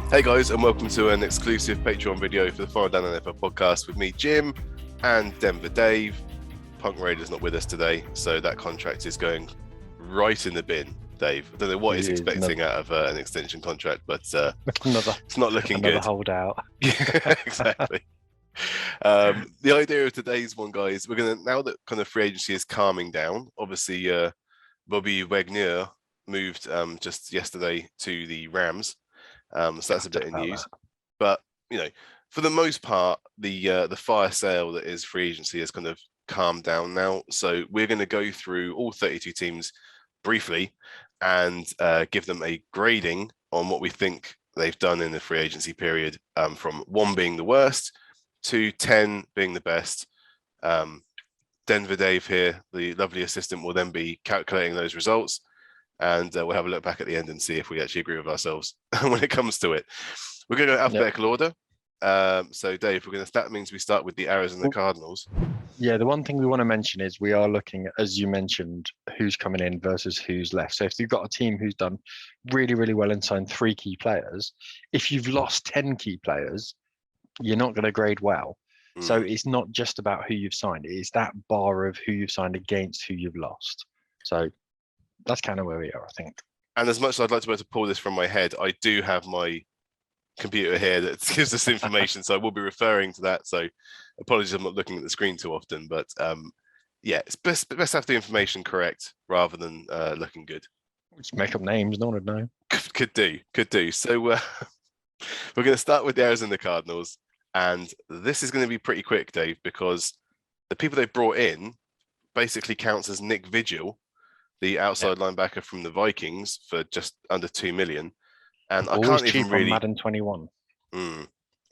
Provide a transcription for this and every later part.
Hey guys, and welcome to an exclusive Patreon video for the Final Down NFL podcast with me, Jim, and Denver Dave. Punk Raider's not with us today, so that contract is going right in the bin, Dave. I don't know what he's expecting out of an extension contract, but it's not looking good. Another holdout. Yeah, exactly. The idea of today's one, guys, we're going to, now that kind of free agency is calming down, obviously Bobby Wagner moved just yesterday to the Rams. So that's a bit of news, but for the most part, the fire sale that is free agency has kind of calmed down now. So we're going to go through all 32 teams briefly and give them a grading on what we think they've done in the free agency period, from 1 being the worst to 10 being the best. Denver Dave here, the lovely assistant, will then be calculating those results. And we'll have a look back at the end and see if we actually agree with ourselves when it comes to it. We're going to go alphabetical order. So, Dave, that means we start with the Arizona Cardinals. Yeah, the one thing we want to mention is we are looking at, as you mentioned, who's coming in versus who's left. So if you've got a team who's done really, really well and signed 3 key players, if you've lost 10 key players, you're not going to grade well. So it's not just about who you've signed. It's that bar of who you've signed against who you've lost. So that's kind of where we are, I think. And as much as I'd like to be able to pull this from my head, I do have my computer here that gives us information, so I will be referring to that. So apologies, I'm not looking at the screen too often, but yeah, it's best to have the information correct rather than looking good. Just make up names, no one would know. Could do. So we're going to start with the Arizona Cardinals, and this is going to be pretty quick, Dave, because the people they brought in basically counts as Nick Vigil, the outside linebacker from the Vikings, for just under $2 million. And I can't even really Madden 21.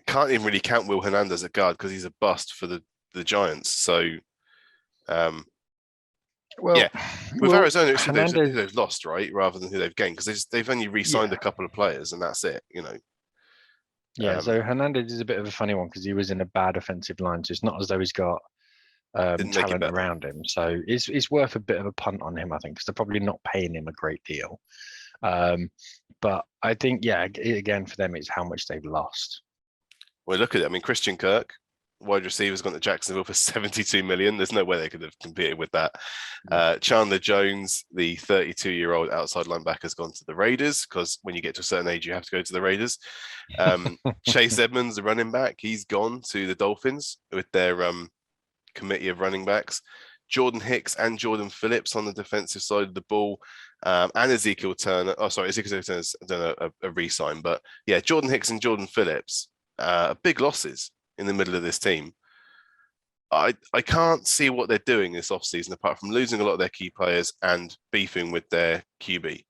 Can't even really count Will Hernandez at guard because he's a bust for the Giants. So, with Arizona, it's who they've lost, right, rather than who they've gained, because they've only re-signed a couple of players, and that's it. Yeah. So Hernandez is a bit of a funny one because he was in a bad offensive line, so it's not as though he's got talent around him. So it's worth a bit of a punt on him, I think, because they're probably not paying him a great deal. But I think, again, for them, it's how much they've lost. Well, look at it. I mean, Christian Kirk, wide receiver, has gone to Jacksonville for $72 million. There's no way they could have competed with that. Chandler Jones, the 32-year-old outside linebacker, has gone to the Raiders, because when you get to a certain age, you have to go to the Raiders. Chase Edmonds, the running back, he's gone to the Dolphins with their committee of running backs. Jordan Hicks and Jordan Phillips on the defensive side of the ball, and Ezekiel Turner. Oh, sorry, Ezekiel Turner's done a re-sign, but yeah, Jordan Hicks and Jordan Phillips are big losses in the middle of this team. I can't see what they're doing this offseason apart from losing a lot of their key players and beefing with their QB.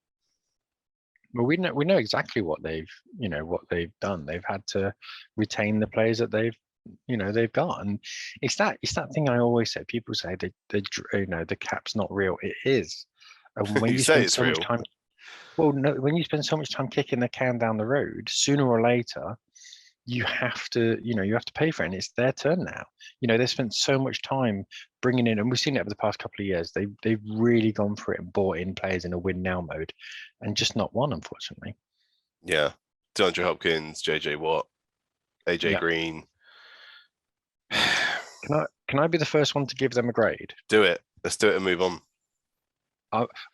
Well, we know exactly what they've done. They've had to retain the players that they've got, and it's that thing I always say. People say the cap's not real. It is. And when you spend so much time, when you spend so much time kicking the can down the road, sooner or later you have to pay for it, and it's their turn now. They've spent so much time bringing in, and we've seen it over the past couple of years. They've really gone for it and bought in players in a win now mode, and just not won, unfortunately. Yeah, DeAndre Hopkins, JJ Watt, AJ Green. Can I be the first one to give them a grade? Do it. Let's do it and move on.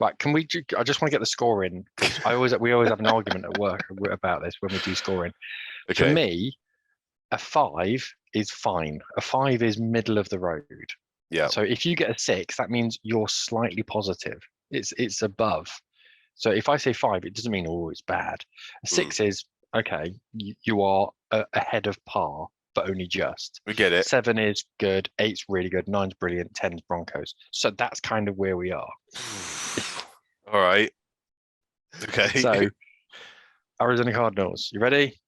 Right. Can we? I just want to get the score in. We always have an argument at work about this when we do scoring. Okay. For me, a 5 is fine. A 5 is middle of the road. Yeah. So if you get a 6, that means you're slightly positive. It's above. So if I say 5, it doesn't mean it's bad. A 6 is okay. You are ahead of par, but only just. We get it. 7 is good. 8's really good. 9's brilliant. 10's Broncos. So that's kind of where we are. All right. Okay. So Arizona Cardinals, you ready?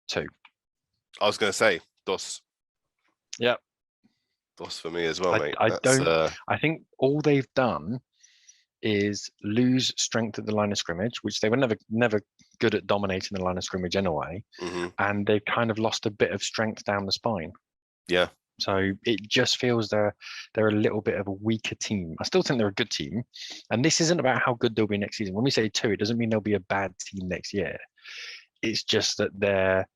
2. I was going to say DOS. Yep. DOS for me as well, mate. I think all they've done is lose strength at the line of scrimmage, which they were never good at dominating the line of scrimmage anyway. Mm-hmm. And they've kind of lost a bit of strength down the spine. Yeah. So it just feels they're a little bit of a weaker team. I still think they're a good team. And this isn't about how good they'll be next season. When we say 2, it doesn't mean they'll be a bad team next year. It's just that they're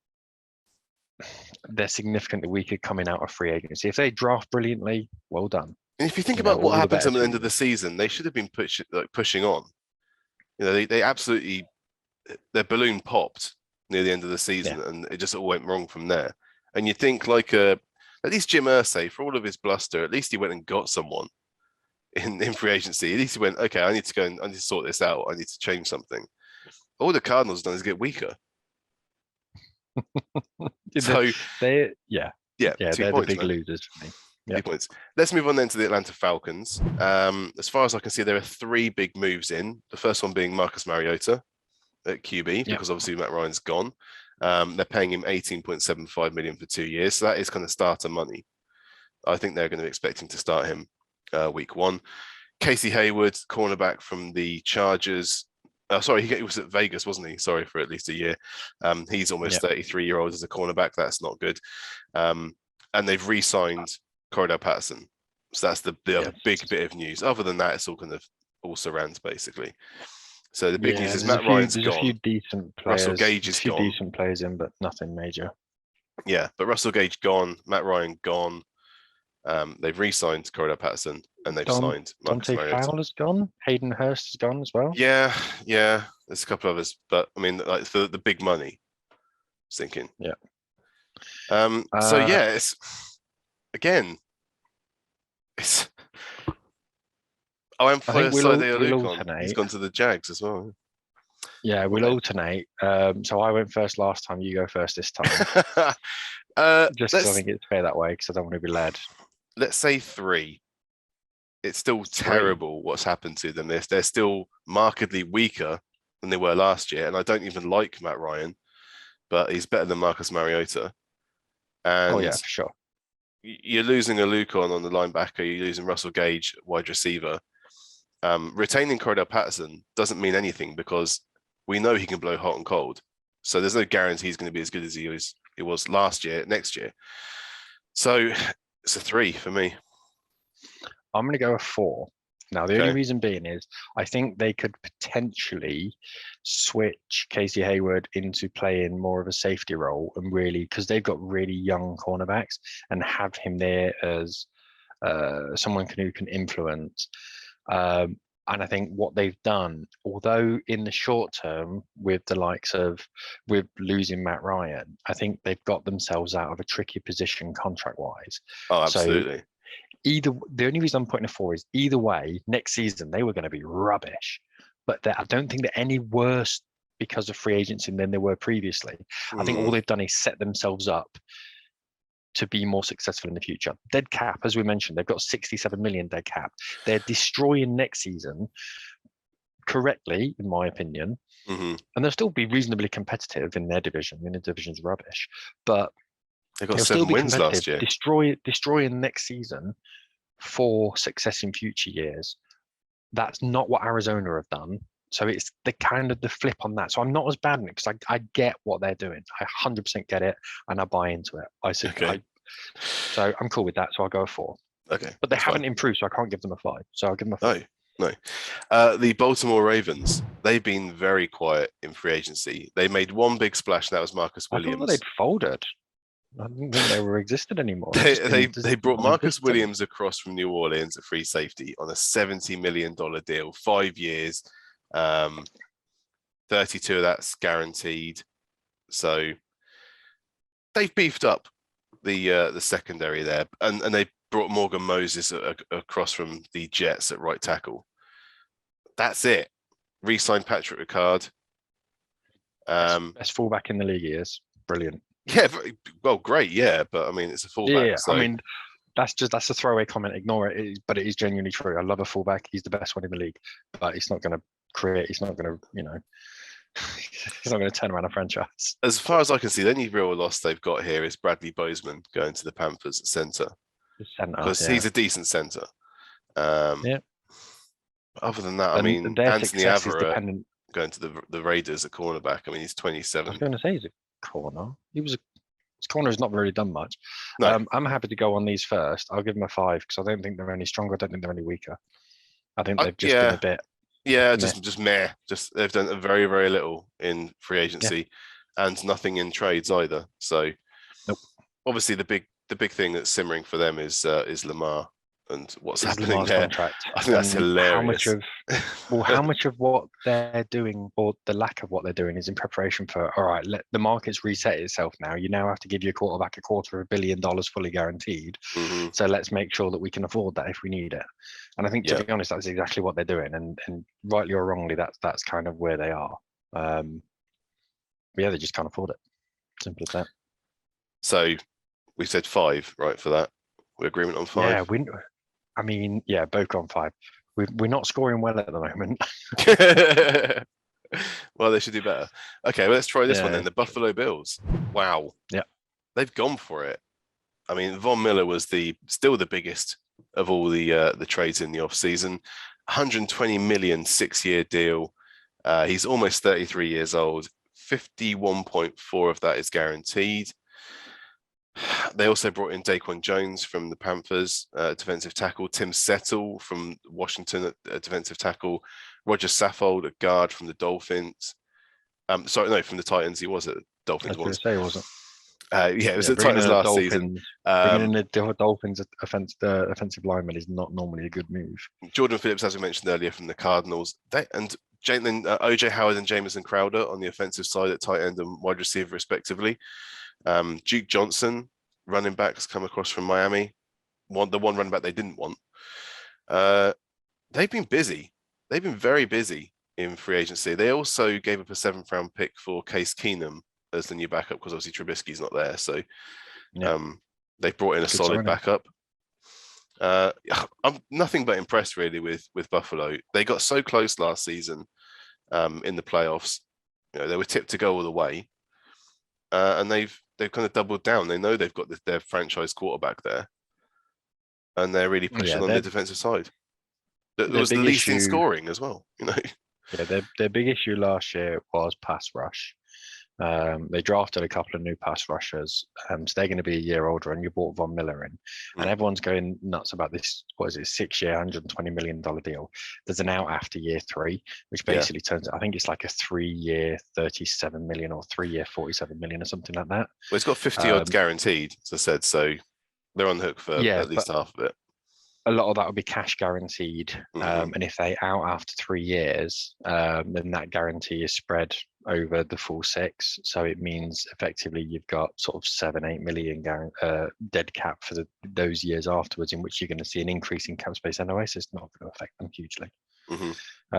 significantly weaker coming out of free agency. If they draft brilliantly, well done. And if you think You know, about what all the happened to better them at the to end of the season, they should have been pushing on. You know, they absolutely, their balloon popped near the end of the season, and it just all went wrong from there. And you think like at least Jim Irsay, for all of his bluster, at least he went and got someone in free agency. At least he went, okay, I need to go and I need to sort this out. I need to change something. All the Cardinals have done is get weaker. So they're 2 they're points, the big man. losers for me. 2 points. Let's move on then to the Atlanta Falcons. As far as I can see, there are 3 big moves in. The first one being Marcus Mariota at QB, because obviously Matt Ryan's gone. They're paying him $18.75 million for 2 years. So that is kind of starter money. I think they're going to be expecting to start him week 1. Casey Hayward, cornerback from the Chargers. Sorry, he was at Vegas, wasn't he? Sorry, for at least a year. He's almost 33-year-old as a cornerback. That's not good. And they've re-signed Cordell Patterson. So that's the other big bit of news. Other than that, it's all kind of all surrounds, basically. So the big news is Matt Ryan's gone. There's a few decent players. Russell Gage is gone. Decent players in, but nothing major. Yeah, but Russell Gage gone. Matt Ryan gone. They've re-signed Cordell Patterson, and they've signed Marcus Mariota. Dante Fowler's gone. Hayden Hurst is gone as well. Yeah. There's a couple of others, but I mean, like for the big money, I was thinking. Yeah. So yeah, it's again, it's. Oh, I'm first. He's gone to the Jags as well. Yeah, we'll alternate. So I went first last time. You go first this time. Just because I think it's fair that way, because I don't want to be led. Let's say 3. It's still terrible what's happened to them. They're still markedly weaker than they were last year, and I don't even like Matt Ryan, but he's better than Marcus Mariota. And for sure. You're losing a Lucon on the linebacker. You're losing Russell Gage, wide receiver. Retaining Cordell Patterson doesn't mean anything because we know he can blow hot and cold. So there's no guarantee he's going to be as good as he was last year, next year. So it's a 3 for me. I'm going to go a 4. Now, the only reason being is I think they could potentially switch Casey Hayward into playing more of a safety role, and really, because they've got really young cornerbacks, and have him there as someone who can influence. And I think what they've done, although in the short term with the likes of, with losing Matt Ryan, I think they've got themselves out of a tricky position contract-wise. Oh, absolutely. So the only reason I'm putting a 4 is either way, next season they were going to be rubbish, but I don't think they're any worse because of free agency than they were previously. I think all they've done is set themselves up to be more successful in the future. Dead cap, as we mentioned, they've got 67 million dead cap. They're destroying next season correctly, in my opinion, and they'll still be reasonably competitive in their division. I mean, the division's rubbish, but they got 7 wins last year. Destroying next season for success in future years. That's not what Arizona have done. So it's the kind of the flip on that. So I'm not as bad in it because I get what they're doing. I 100% get it, and I buy into it. So I'm cool with that. So I'll go a 4. Okay. But they haven't improved, so I can't give them a 5. So I'll give them a 4. No. The Baltimore Ravens, they've been very quiet in free agency. They made one big splash, and that was Marcus Williams. I thought they'd folded. I didn't think they were existed anymore. They brought Marcus Williams across from New Orleans at free safety on a $70 million deal, 5 years. 32 of that's guaranteed. So they've beefed up the secondary there, and they brought Morgan Moses across from the Jets at right tackle. That's it. Re-signed Patrick Ricard. Best fullback in the league, he is. Brilliant. Yeah, well, great. Yeah, but I mean, it's a fullback. Yeah, so. I mean, that's a throwaway comment. Ignore it, but it is genuinely true. I love a fullback. He's the best one in the league, but he's not going to create. He's not going to, he's not going to turn around a franchise. As far as I can see, the only real loss they've got here is Bradley Bozeman going to the Panthers at center, because he's a decent center. Yeah. Other than that, I mean, Anthony Averett going to the Raiders at cornerback. I mean, he's 27. I was going to say he's a corner. His corner has not really done much. No. I'm happy to go on these first. I'll give them a 5 because I don't think they're any stronger. I don't think they're any weaker. I think they've just been a bit. Yeah, just meh. Just they've done very, very little in free agency. and nothing in trades either. So Nope. obviously the big thing that's simmering for them is Lamar and what's Is happening Lamar's there. contract. I think that's And hilarious. how much of what they're doing, or the lack of what they're doing, is in preparation for, all right, let the market's reset itself now. You now have to give your quarterback $250 million fully guaranteed. hmm So let's make sure that we can afford that if we need it. And I think, to Yeah. be honest, that's exactly what they're doing. And rightly or wrongly, that's kind of where they are. But yeah, they just can't afford it. Simple as that. So we said 5, right, for that. We're agreement on 5. Yeah, both on 5. We're not scoring well at the moment. Well, they should do better. Okay, well, let's try this one then. The true. Buffalo Bills. Wow. Yeah. They've gone for it. I mean, Von Miller was still the biggest of all the trades in the offseason. 120 million 6-year deal. He's almost 33 years old. 51.4 of that is guaranteed. They also brought in Daquan Jones from the Panthers, defensive tackle. Tim Settle from Washington, a defensive tackle. Roger Saffold, a guard from the Dolphins. From the Titans. He was at the Dolphins I was going once. to say, wasn't. It was at bringing Titans in a last season. Bringing in the Dolphins offensive lineman is not normally a good move. Jordan Phillips, as we mentioned earlier, from the Cardinals. OJ Howard and Jamison Crowder on the offensive side at tight end and wide receiver, respectively. Duke Johnson, running backs, come across from Miami. The one running back they didn't want. They've been busy. They've been very busy in free agency. They also gave up a 7th-round pick for Case Keenum as the new backup because obviously Trubisky's not there. So they brought in a solid backup. I'm nothing but impressed really with Buffalo. They got so close last season in the playoffs. They were tipped to go all the way, and they've kind of doubled down. They know they've got their franchise quarterback there, and they're really pushing on the defensive side. It was the least in scoring as well. Yeah, their big issue last year was pass rush. They drafted a couple of new pass rushers, so they're going to be a year older, and you brought Von Miller in, and everyone's going nuts about this. What is it? 6-year, $120 million deal. There's an out after year 3, which basically turns. I think it's like a 3-year, $37 million or 3-year, $47 million or something like that. Well, it's got 50 odds guaranteed, as I said, so they're on the hook for at least half of it. A lot of that will be cash guaranteed, and if they out after 3 years, then that guarantee is spread over the full 6. So it means effectively you've got sort of 7-8 million dead cap for those years afterwards, in which you're going to see an increase in cap space anyway. So it's not going to affect them hugely.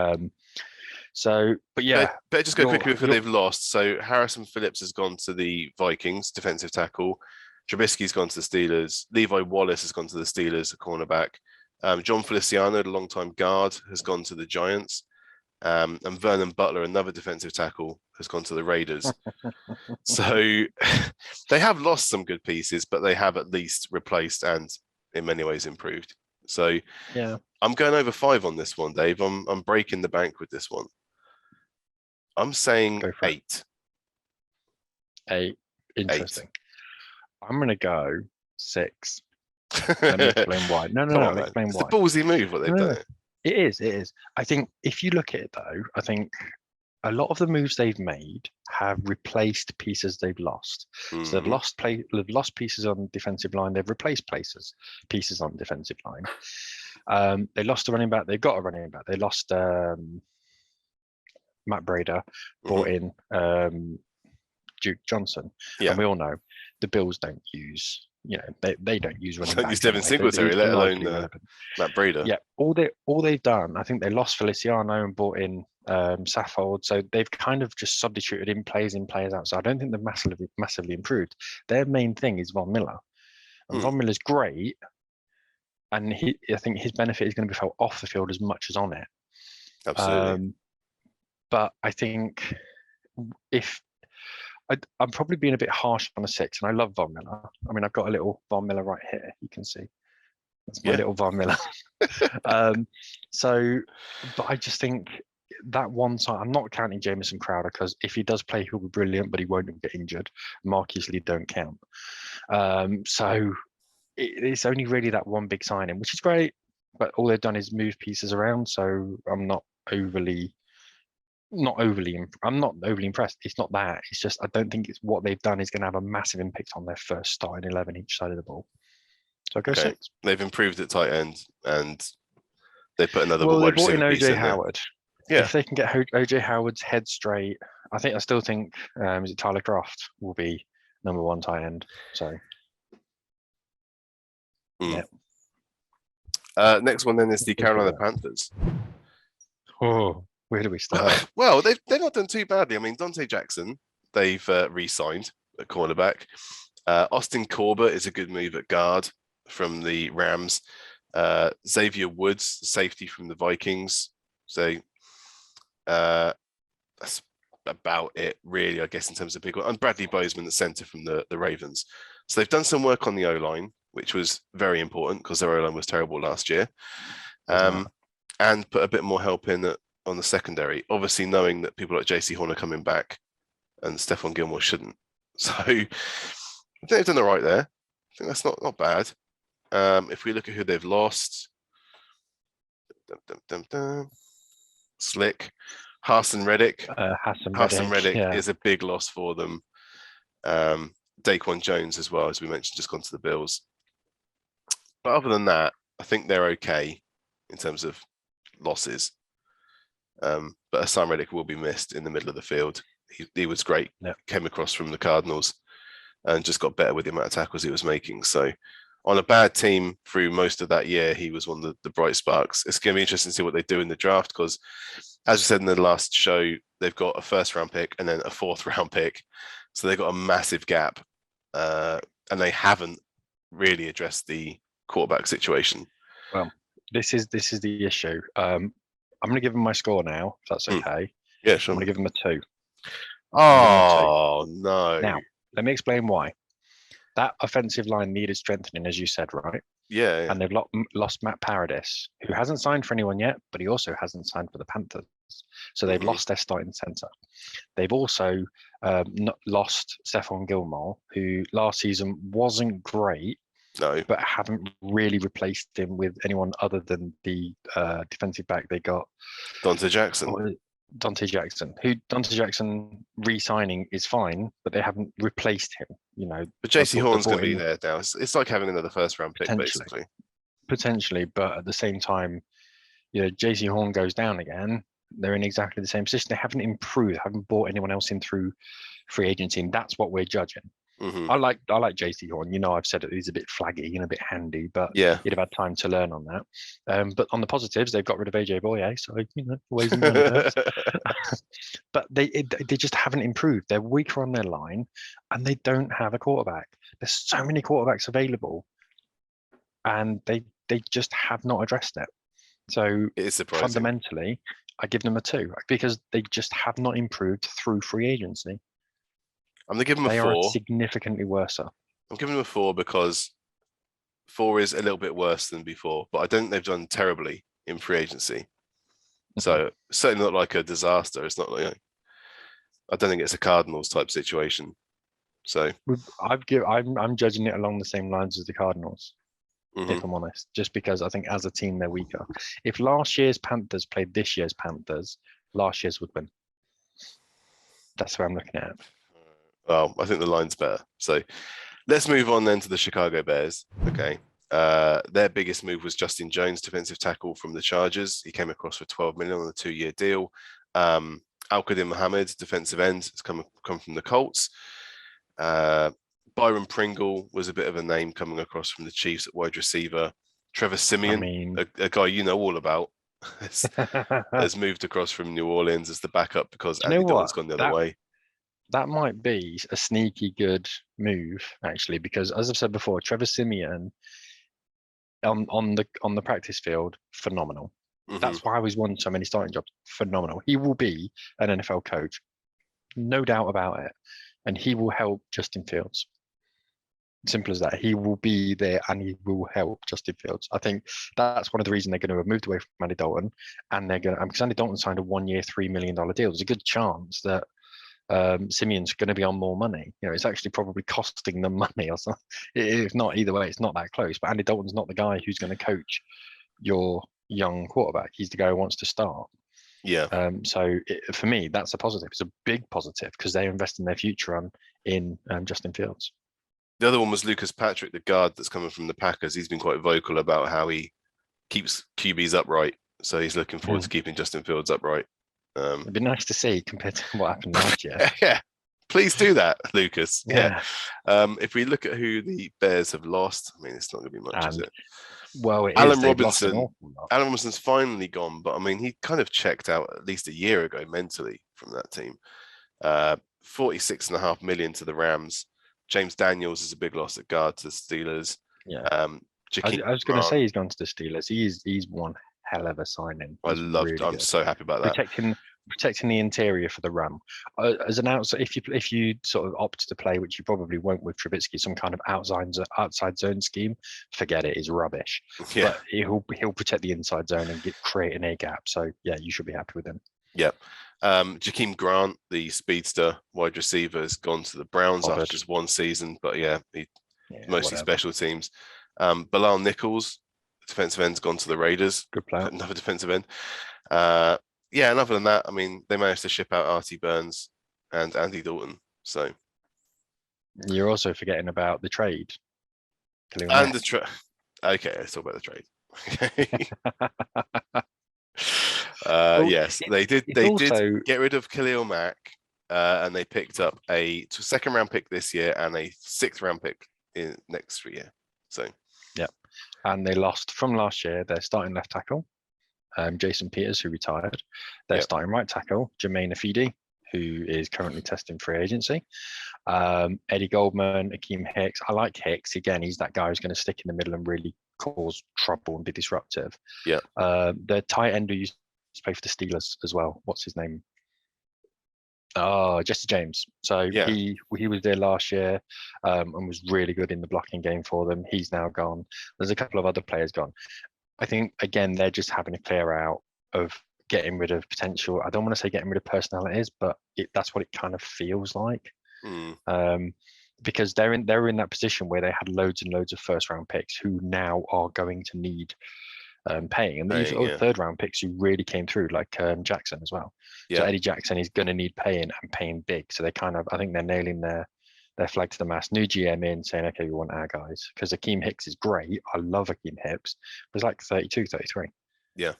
But yeah, better just go quickly before they've lost. So Harrison Phillips has gone to the Vikings, defensive tackle. Trubisky's gone to the Steelers. Levi Wallace has gone to the Steelers, a cornerback. John Feliciano, the longtime guard, has gone to the Giants. And Vernon Butler, another defensive tackle, has gone to the Raiders. So they have lost some good pieces, but they have at least replaced and in many ways improved. So yeah, I'm going over 5 on this one, Dave. I'm breaking the bank with this one. I'm saying 8. 8. Interesting. 8. I'm going to go 6. Let me explain why. No, explain it's why. It's a ballsy move what they've done. It is. I think if you look at it though, I think a lot of the moves they've made have replaced pieces they've lost. So they've lost pieces on defensive line. They've replaced pieces on defensive line. They lost a running back. They've got a running back. They lost Matt Breida, brought in Duke Johnson, and we all know the Bills don't use. They don't use running backs. Don't use Devin Singletary, let alone Matt Breida. Yeah, all they've done, I think they lost Feliciano and brought in Saffold, so they've kind of just substituted in players out. So I don't think they've massively improved. Their main thing is Von Miller, and Von Miller's great, and I think his benefit is going to be felt off the field as much as on it. Absolutely. But I think I'm probably being a bit harsh on a 6, and I love Von Miller. I mean, I've got a little Von Miller right here. You can see that's my little Von Miller. But I just think that one side, I'm not counting Jamison Crowder because if he does play, he'll be brilliant, but he won't get injured. Marquise Lee don't count. So it's only really that one big signing, which is great, but all they've done is move pieces around. So I'm not overly I'm not overly impressed. It's not that. It's just I don't think it's what they've done is going to have a massive impact on their first starting 11 each side of the ball. So I go Okay, 6. they've improved at tight end, and they put another Well, they wide brought in receiver piece OJ in there. Howard. Yeah. If they can get OJ Howard's head straight, I still think is it Tyler Croft will be number 1 tight end. So Mm. yeah. Next one then is the Let's go Carolina for Panthers. Oh, where do we start? Well, they've not done too badly. I mean, Dante Jackson, they've re-signed at cornerback. Austin Corbett is a good move at guard from the Rams. Xavier Woods, safety from the Vikings. So that's about it, really, I guess, in terms of big one. And Bradley Bozeman, the center from the Ravens. So they've done some work on the O-line, which was very important because their O-line was terrible last year. And put a bit more help in on the secondary, obviously knowing that people like JC Horn are coming back and Stephon Gilmore shouldn't. So I think they've done all right there. I think that's not bad. If we look at who they've lost, Slick, Hassan Reddick. Hassan Reddick yeah. is a big loss for them. Daquan Jones as well, as we mentioned, just gone to the Bills. But other than that, I think they're okay in terms of losses. But Hassan Reddick will be missed in the middle of the field. He was great. Yeah. Came across from the Cardinals and just got better with the amount of tackles he was making. So on a bad team through most of that year, he was one of the bright sparks. It's going to be interesting to see what they do in the draft because, as we said in the last show, they've got a 1st-round pick and then a 4th-round pick. So they've got a massive gap and they haven't really addressed the quarterback situation. Well, this is the issue. I'm going to give them my score now, if that's okay. Yeah, sure. I'm going to give them a 2. Oh, no. Now, let me explain why. That offensive line needed strengthening, as you said, right? Yeah. And they've lost Matt Paradis, who hasn't signed for anyone yet, but he also hasn't signed for the Panthers. So they've lost their starting center. They've also lost Stephon Gilmore, who last season wasn't great, but haven't really replaced him with anyone other than the defensive back they got. Dante Jackson, Jackson re-signing is fine, but they haven't replaced him, But JC Horn's going to be there now. It's like having another 1st-round pick, basically. Potentially, but at the same time, JC Horn goes down again. They're in exactly the same position. They haven't improved, haven't brought anyone else in through free agency, and that's what we're judging. Mm-hmm. I like JC Horn. I've said it, he's a bit flaggy and a bit handy, but he'd have had time to learn on that. But on the positives, they've got rid of AJ Boye, so ways and benefits. But they just haven't improved. They're weaker on their line, and they don't have a quarterback. There's so many quarterbacks available, and they just have not addressed it. So it is surprising. Fundamentally, I give them a 2 because they just have not improved through free agency. I'm going to give them a 4. They are significantly worse. I'm giving them a 4 because 4 is a little bit worse than before, but I don't think they've done terribly in free agency. So certainly not like a disaster. It's not like I don't think it's a Cardinals type situation. So I'm judging it along the same lines as the Cardinals, if I'm honest, just because I think as a team they're weaker. If last year's Panthers played this year's Panthers, last year's would win. That's what I'm looking at. Well, I think the line's better. So let's move on then to the Chicago Bears. Okay. Their biggest move was Justin Jones, defensive tackle from the Chargers. He came across for $12 million on a 2-year deal. Al-Qadim Muhammad, defensive end, has come from the Colts. Byron Pringle was a bit of a name coming across from the Chiefs at wide receiver. Trevor Siemian, a guy you know all about, has moved across from New Orleans as the backup because Andy Dalton's gone the other way. That might be a sneaky good move, actually, because as I've said before, Trevor Siemian on the practice field, phenomenal. That's why he's won so many starting jobs. Phenomenal. He will be an NFL coach, no doubt about it, and he will help Justin Fields. Simple as that. He will be there and he will help Justin Fields. I think that's one of the reasons they're going to have moved away from Andy Dalton, and they're going to, because Andy Dalton signed a 1-year, $3 million deal. There's a good chance that Simeon's going to be on more money. It's actually probably costing them money or something. If not, either way, it's not that close. But Andy Dalton's not the guy who's going to coach your young quarterback. He's the guy who wants to start. Yeah. For me, that's a positive. It's a big positive because they're investing their future in Justin Fields. The other one was Lucas Patrick, the guard that's coming from the Packers. He's been quite vocal about how he keeps QBs upright. So he's looking forward to keeping Justin Fields upright. It'd be nice to see compared to what happened last year. Yeah. Please do that, Lucas. Yeah. If we look at who the Bears have lost, I mean, it's not going to be much, is it? Well, it Alan is. Robinson. Alan Robinson's finally gone, but I mean, he kind of checked out at least a year ago mentally from that team. 46.5 million to the Rams. James Daniels is a big loss at guard to the Steelers. Yeah. I was going to say he's gone to the Steelers. He's one hell of a signing. I'm so happy about that. Protecting the interior for the run. As an outside, if you sort of opt to play, which you probably won't with Trubisky, some kind of outside zone scheme, forget it. Is rubbish. Yeah. But he'll protect the inside zone and create an A gap. So yeah, you should be happy with him. Yeah. Jakeem Grant, the speedster wide receiver, has gone to the Browns after just one season, but mostly special teams. Bilal Nichols, defensive end's gone to the Raiders. Good player. Another defensive end. And other than that, I mean, they managed to ship out Artie Burns and Andy Dalton. So you're also forgetting about the trade. And the trade. Okay, let's talk about the trade. Yes, they did. They did get rid of Khalil Mack, and they picked up a second-round pick this year and a sixth-round pick in next year. So, yeah, and they lost from last year. They're starting left tackle, Jason Peters, who retired. They're starting right tackle, Jermaine Afidi, who is currently testing free agency. Eddie Goldman, Akeem Hicks. I like Hicks. Again, he's that guy who's going to stick in the middle and really cause trouble and be disruptive. Yeah. The tight end who used to play for the Steelers as well. What's his name? Oh, Jesse James. So he was there last year and was really good in the blocking game for them. He's now gone. There's a couple of other players gone. I think, again, they're just having a clear out of getting rid of potential. I don't want to say getting rid of personalities, but that's what it kind of feels like. Because they're in that position where they had loads and loads of first round picks who now are going to need paying, and these are third round picks who really came through, like Jackson as well. So Eddie Jackson is going to need paying and paying big. So they I think they're nailing their flag to the mast. New GM in saying, okay, we want our guys, because Akeem Hicks is great. I love Akeem Hicks. It was like 32, 33. Yeah.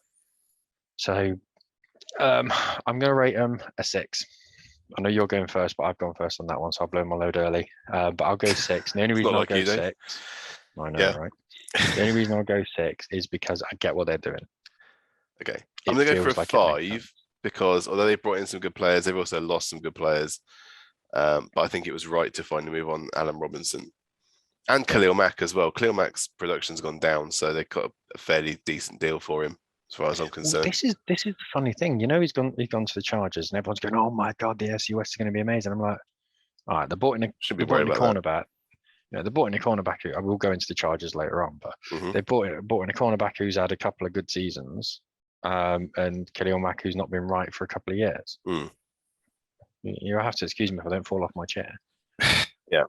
So I'm going to rate him a 6. I know you're going first, but I've gone first on that one, so I'll blow my load early. But I'll go 6. And the only reason I'll go 6, I know, right? The only reason I'll go 6 is because I get what they're doing. Okay, I'm going to go for a 5 because although they brought in some good players, they've also lost some good players. But I think it was right to finally move on Alan Robinson and Khalil Mack as well. Khalil Mack's production's gone down, so they got a fairly decent deal for him, as far as I'm concerned. Well, this is the funny thing. You know, he's gone to the Chargers, and everyone's going, "Oh my God, the SUS is going to be amazing." I'm like, all right, they bought in a cornerback. Yeah, they bought in a cornerback. I will go into the Chargers later on, but they bought in a cornerback who's had a couple of good seasons, and Khalil Mack who's not been right for a couple of years. You'll have to excuse me if I don't fall off my chair. Yeah.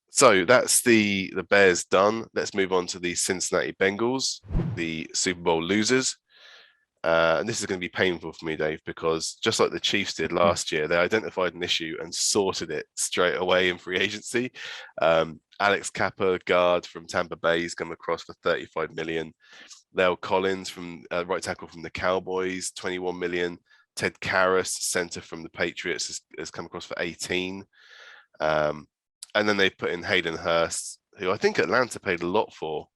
So that's the Bears done. Let's move on to the Cincinnati Bengals, the Super Bowl losers. And this is going to be painful for me, Dave, because just like the Chiefs did last year, they identified an issue and sorted it straight away in free agency. Alex Kappa, guard from Tampa Bay, has come across for $35 million. La'el Collins, from right tackle from the Cowboys, $21 million. Ted Karras, center from the Patriots, has come across for 18. And then they put in Hayden Hurst, who I think Atlanta paid a lot for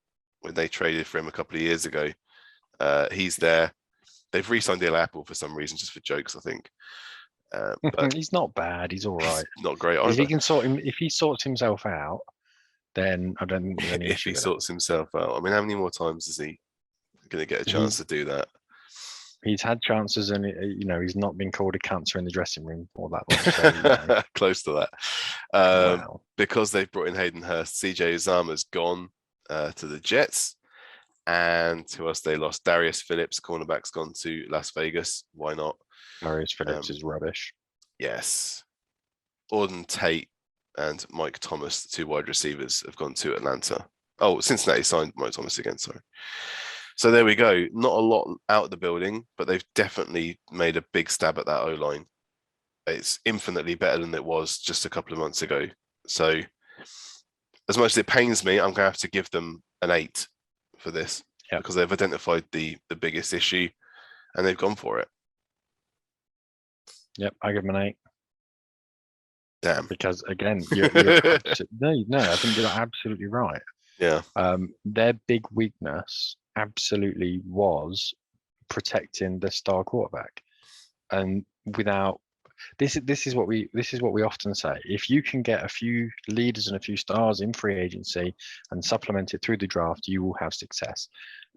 when they traded for him a couple of years ago. He's there. They've re-signed Eli Apple for some reason, just for jokes, I think. But he's not bad. He's all right. Not great either. If he sorts himself out, then I don't think there's any issue. If he sorts himself out, I mean, how many more times is he going to get a chance to do that? He's had chances, and he's not been called a cancer in the dressing room or that much. So, close to that. Wow. Because they've brought in Hayden Hurst, CJ Uzama's gone to the Jets. And who else they lost? Darius Phillips, cornerback's gone to Las Vegas. Why not? Darius Phillips is rubbish. Yes. Auden Tate and Mike Thomas, the two wide receivers, have gone to Atlanta. Oh, Cincinnati signed Mike Thomas again, sorry. So there we go. Not a lot out of the building, but they've definitely made a big stab at that O-line. It's infinitely better than it was just a couple of months ago. So as much as it pains me, I'm going to have to give them an 8 for this because they've identified the biggest issue and they've gone for it. Yep, I give them an 8. Damn. Because again, no, I think you're absolutely right. Yeah. Their big weakness absolutely was protecting the star quarterback, and without this is what we often say. If you can get a few leaders and a few stars in free agency and supplement it through the draft, you will have success.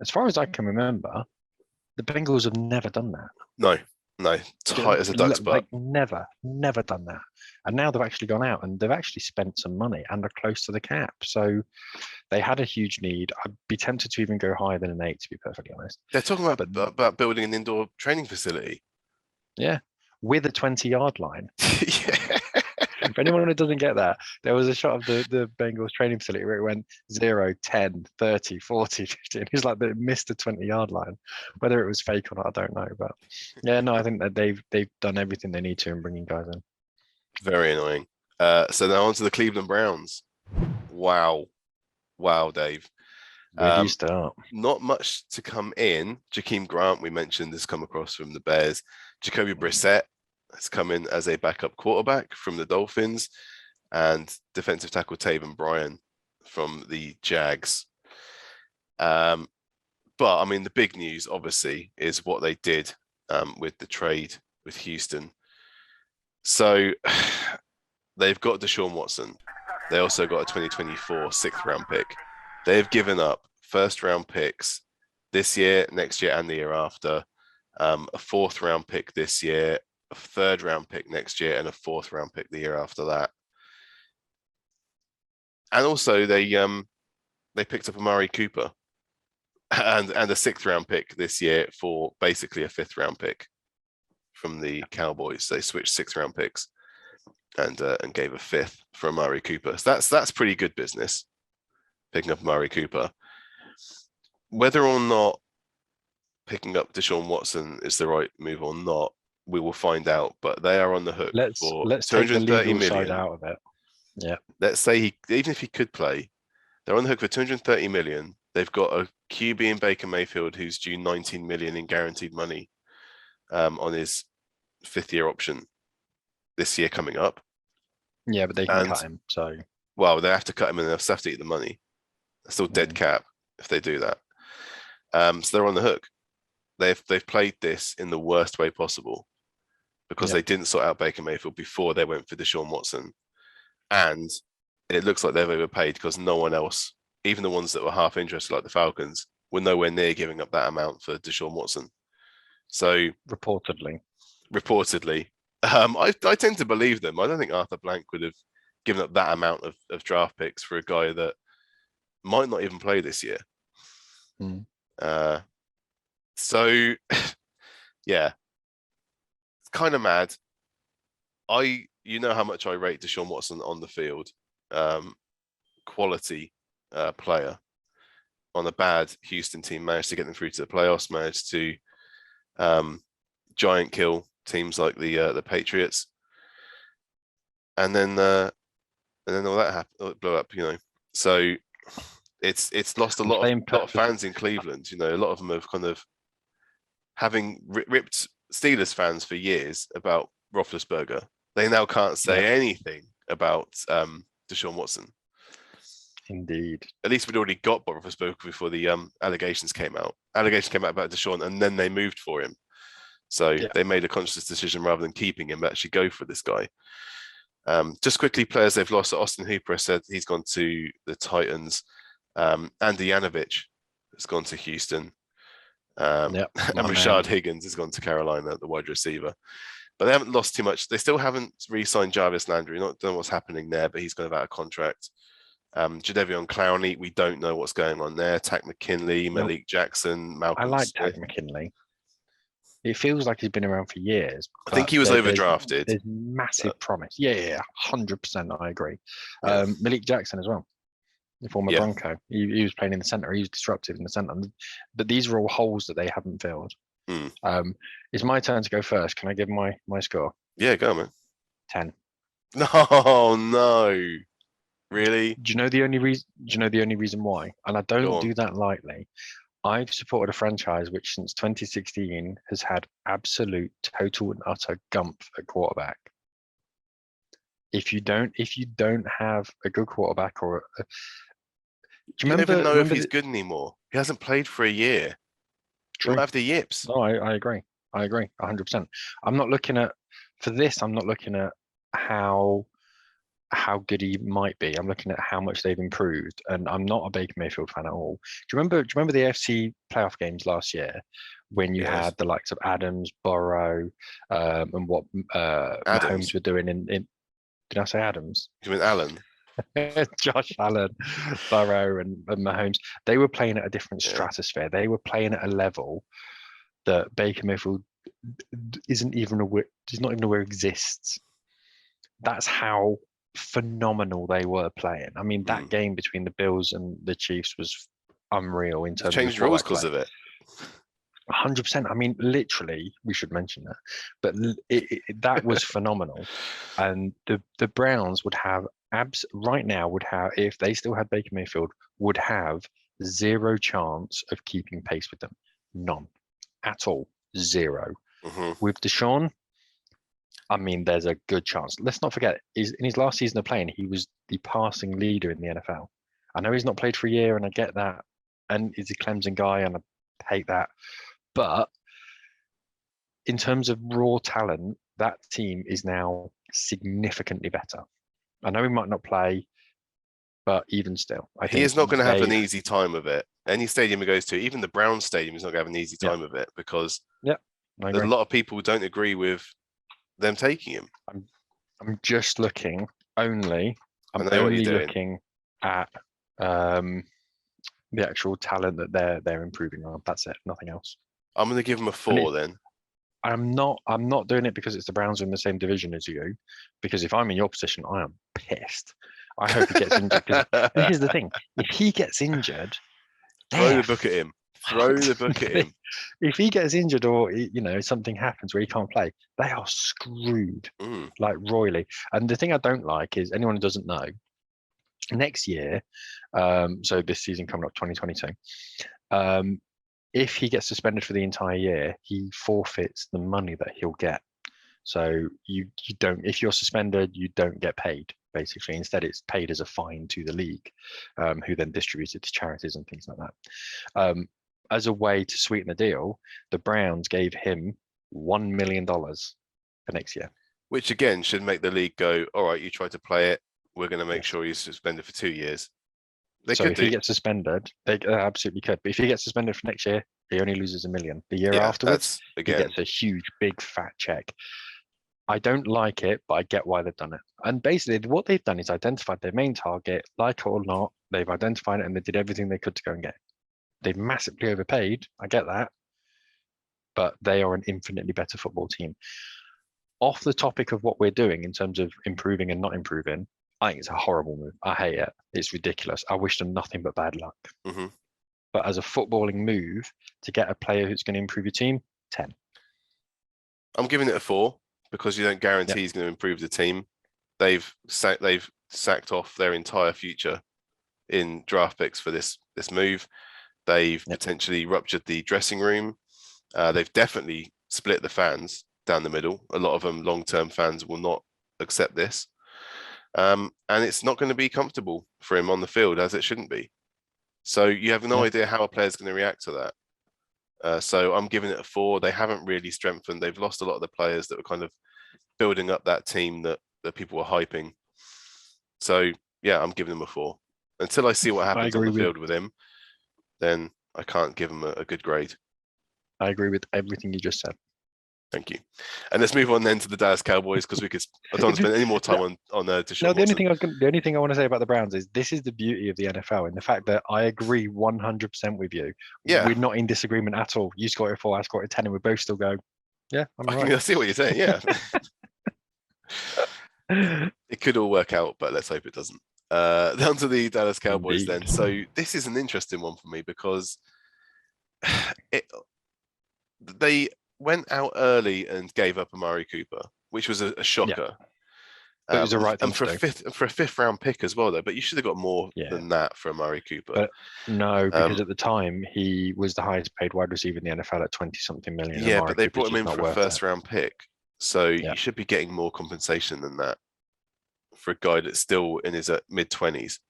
As far as I can remember, the Bengals have never done that. No, tight as a duck's butt. Like never done that. And now they've actually gone out and they've actually spent some money and are close to the cap. So they had a huge need. I'd be tempted to even go higher than an 8, to be perfectly honest. They're talking about building an indoor training facility. Yeah, with a 20-yard line. Yeah. For anyone who doesn't get that, there was a shot of the Bengals training facility where it went 0, 10, 30, 40, 50. And it's like they missed the 20-yard line. Whether it was fake or not, I don't know. But yeah, no, I think that they've done everything they need to in bringing guys in. Very annoying. So now on to the Cleveland Browns. Wow, Dave. Where do you start? Not much to come in. Jakeem Grant, we mentioned, has come across from the Bears. Jacoby Brissett has come in as a backup quarterback from the Dolphins, and defensive tackle Taven Bryan from the Jags. But I mean, the big news obviously is what they did with the trade with Houston. So they've got Deshaun Watson. They also got a 2024 6th round pick. They've given up 1st round picks this year, next year, and the year after. A 4th round pick this year, a 3rd round pick next year, and a 4th round pick the year after that. And also they picked up Amari Cooper and a 6th round pick this year for basically a 5th round pick from the Cowboys. They switched 6th round picks and gave a 5th for Amari Cooper. So that's pretty good business, picking up Amari Cooper. Whether or not picking up Deshaun Watson is the right move or not, we will find out. But they are on the hook for let's take the 230 legal million side out of it. Yeah. Let's say even if he could play, they're on the hook for 230 million. They've got a QB in Baker Mayfield who's due 19 million in guaranteed money on his 5th year option this year coming up. Yeah, but they can cut him. So well, they have to cut him and they'll have to eat the money. That's still dead cap if they do that. So they're on the hook. They've played this in the worst way possible because they didn't sort out Baker Mayfield before they went for Deshaun Watson. And it looks like they've overpaid because no one else, even the ones that were half interested, like the Falcons, were nowhere near giving up that amount for Deshaun Watson. So reportedly, I tend to believe them. I don't think Arthur Blank would have given up that amount of draft picks for a guy that might not even play this year. So yeah, it's kind of mad. You know how much I rate Deshaun Watson on the field. Quality player. On a bad Houston team, managed to get them through to the playoffs, managed to giant kill teams like the Patriots, and then all that happened, blew up. So it's lost a lot of fans in Cleveland. A lot of them have kind of having ripped Steelers fans for years about Roethlisberger. They now can't say anything about Deshaun Watson. Indeed. At least we'd already got Roethlisberger before the allegations came out. Allegations came out about Deshaun, and then they moved for him. So they made a conscious decision rather than keeping him, actually go for this guy. Just quickly, players they've lost. Austin Hooper said he's gone to the Titans. Andy Yanovich has gone to Houston. And Rashad Higgins has gone to Carolina, the wide receiver. But they haven't lost too much. They still haven't re-signed Jarvis Landry. Don't know what's happening there, but he's kind of out of contract. Jadeveon Clowney, we don't know what's going on there. Takk McKinley, Malik Jackson, Malcolm I like Smith. Takk McKinley. It feels like he's been around for years. I think he was overdrafted. There's massive promise. Yeah, 100%. I agree. Malik Jackson as well. the former Yeah. Bronco. He was playing in the centre. He was disruptive in the centre. But these are all holes that they haven't filled. It's my turn to go first. Can I give my score? Yeah, go on, man. 10. No. Really? Do you know the only reason? Do you know the only reason why? And I Go don't on. do that lightly. I've supported a franchise which since 2016 has had absolute total and utter gump at quarterback. If you don't have a good quarterback or do You you don't even know if remember he's good anymore. He hasn't played for a year. He True. might have the yips. No, I agree. I agree 100%. I'm not looking at how good he might be. I'm looking at how much they've improved, and I'm not a Baker Mayfield fan at all. Do you remember the AFC playoff games last year when you Yes. had the likes of Adams, Burrow, and what Adams. Mahomes were doing in did I say Adams? You mean Allen? Josh Allen, Burrow, and Mahomes. They were playing at a different Yeah. stratosphere. They were playing at a level that Baker Mayfield does not even aware exists. That's how phenomenal they were playing. I mean, that game between the Bills and the Chiefs was unreal in terms Changed of rules because of it. 100%. I mean, literally, we should mention that, but that was phenomenal. And the Browns would have right now would have, if they still had Baker Mayfield, would have zero chance of keeping pace with them. None at all. Zero. With Deshaun, I mean, there's a good chance. Let's not forget, in his last season of playing, he was the passing leader in the NFL. I know he's not played for a year, and I get that. And he's a Clemson guy, and I hate that. But in terms of raw talent, that team is now significantly better. I know he might not play, but even still, I think he is not going to have an easy time of it. Any stadium he goes to, even the Browns stadium, is not going to have an easy time of it because a lot of people don't agree with them taking him. I'm just looking only. I'm only looking at the actual talent that they're improving on. That's it. Nothing else. I'm going to give him a 4 then. I'm not doing it because it's the Browns in the same division as you. Because if I'm in your position, I am pissed. I hope he gets injured. Here's the thing: if he gets injured, throw the book at him. Throw the book at him. If he gets injured or something happens where he can't play, they are screwed like royally. And the thing I don't like is anyone who doesn't know, next year, so this season coming up 2022, if he gets suspended for the entire year, he forfeits the money that he'll get. So you don't, if you're suspended, you don't get paid. Basically, instead it's paid as a fine to the league, who then distributes it to charities and things like that. As a way to sweeten the deal, the Browns gave him $1 million for next year. Which again should make the league go, all right, you tried to play it, we're going to make sure he's suspended for 2 years. If he gets suspended, they absolutely could. But if he gets suspended for next year, he only loses $1 million. The year afterwards, he gets a huge, big, fat check. I don't like it, but I get why they've done it. And basically, what they've done is identified their main target, like it or not. They've identified it and they did everything they could to go and get it. They've massively overpaid. I get that. But they are an infinitely better football team. Off the topic of what we're doing in terms of improving and not improving, I think it's a horrible move. I hate it. It's ridiculous. I wish them nothing but bad luck. But as a footballing move to get a player who's going to improve your team, 10. I'm giving it a 4 because you don't guarantee he's going to improve the team. They've sacked off their entire future in draft picks for this move. They've potentially ruptured the dressing room. They've definitely split the fans down the middle. A lot of them, long-term fans, will not accept this. And it's not going to be comfortable for him on the field, as it shouldn't be. So you have no idea how a player's going to react to that. So I'm giving it a 4. They haven't really strengthened. They've lost a lot of the players that were kind of building up that team that people were hyping. So yeah, I'm giving them a 4. Until I see what happens on the field with him, then I can't give him a good grade. I agree with everything you just said. Thank you. And let's move on then to the Dallas Cowboys because I don't want to spend any more time on Deshaun No, the Watson. only thing I want to say about the Browns is this is the beauty of the NFL and the fact that I agree 100% with you. Yeah, we're not in disagreement at all. You scored a 4, I scored a 10, and we both still go, yeah, I'm right. I see what you're saying. Yeah, it could all work out, but let's hope it doesn't. Down to the Dallas Cowboys then. Indeed. So this is an interesting one for me because they went out early and gave up Amari Cooper, which was a shocker. But it was the right thing and for to do. a fifth round pick as well, though. But you should have got more Yeah. than that for Amari Cooper. But no, because at the time he was the highest paid wide receiver in the NFL at 20-something million. Yeah, Amari but they Cooper's brought him in just for not a worth first it. round pick, so Yeah. you should be getting more compensation than that for a guy that's still in his mid 20s.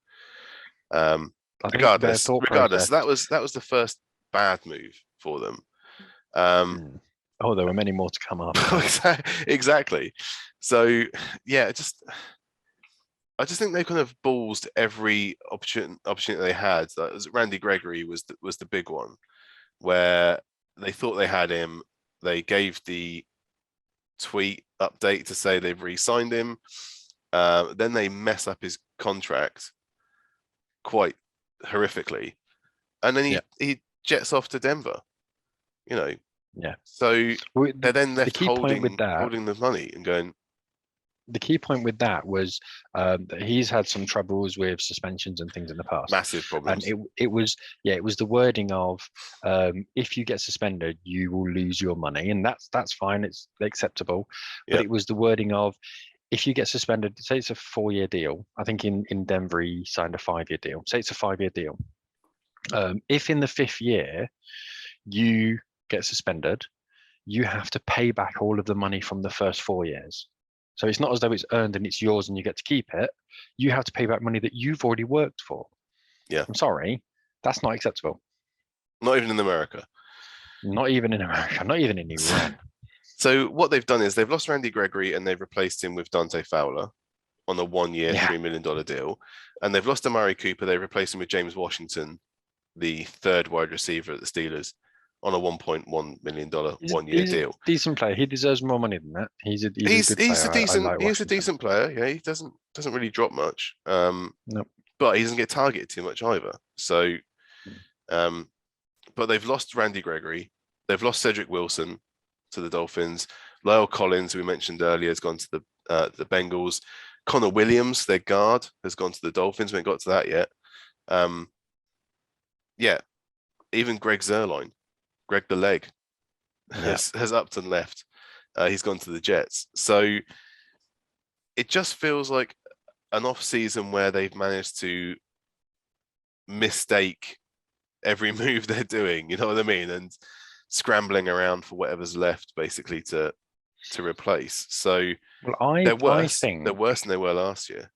Regardless, that was the first bad move for them. Oh, there were many more to come up. Exactly. So yeah, I just think they kind of ballsed every opportunity they had. Randy Gregory was the big one, where they thought they had him. They gave the tweet update to say they've re-signed him. Then they mess up his contract quite horrifically, and then he jets off to Denver. You know. Yeah. So they're then left holding the money and going. The key point with that was that he's had some troubles with suspensions and things in the past. Massive problems. And it was the wording of if you get suspended, you will lose your money, and that's fine. It's acceptable. But it was the wording of if you get suspended, say it's a 4-year deal. I think in Denver he signed a 5-year deal. Say it's a 5-year deal. If in the 5th year you get suspended, you have to pay back all of the money from the first 4 years. So it's not as though it's earned and it's yours and you get to keep it. You have to pay back money that you've already worked for. Yeah. I'm sorry, that's not acceptable. Not even in America. Not even in America. Not even in Iran. So what they've done is they've lost Randy Gregory and they've replaced him with Dante Fowler on a 1-year, $3 million deal. And they've lost Amari Cooper. They've replaced him with James Washington, the 3rd wide receiver at the Steelers, on a $1.1 million 1-year deal. Decent player. He deserves more money than that. He's a good player. He's a decent player. Yeah, he doesn't really drop much. Nope. But he doesn't get targeted too much either. So, but they've lost Randy Gregory. They've lost Cedric Wilson to the Dolphins. Lyle Collins, who we mentioned earlier, has gone to the Bengals. Connor Williams, their guard, has gone to the Dolphins. We haven't got to that yet. Even Greg Zuerlein. Greg the Leg has upped and left. He's gone to the Jets. So it just feels like an off season where they've managed to mistake every move they're doing. You know what I mean? And scrambling around for whatever's left, basically to replace. So they're worse than they were last year.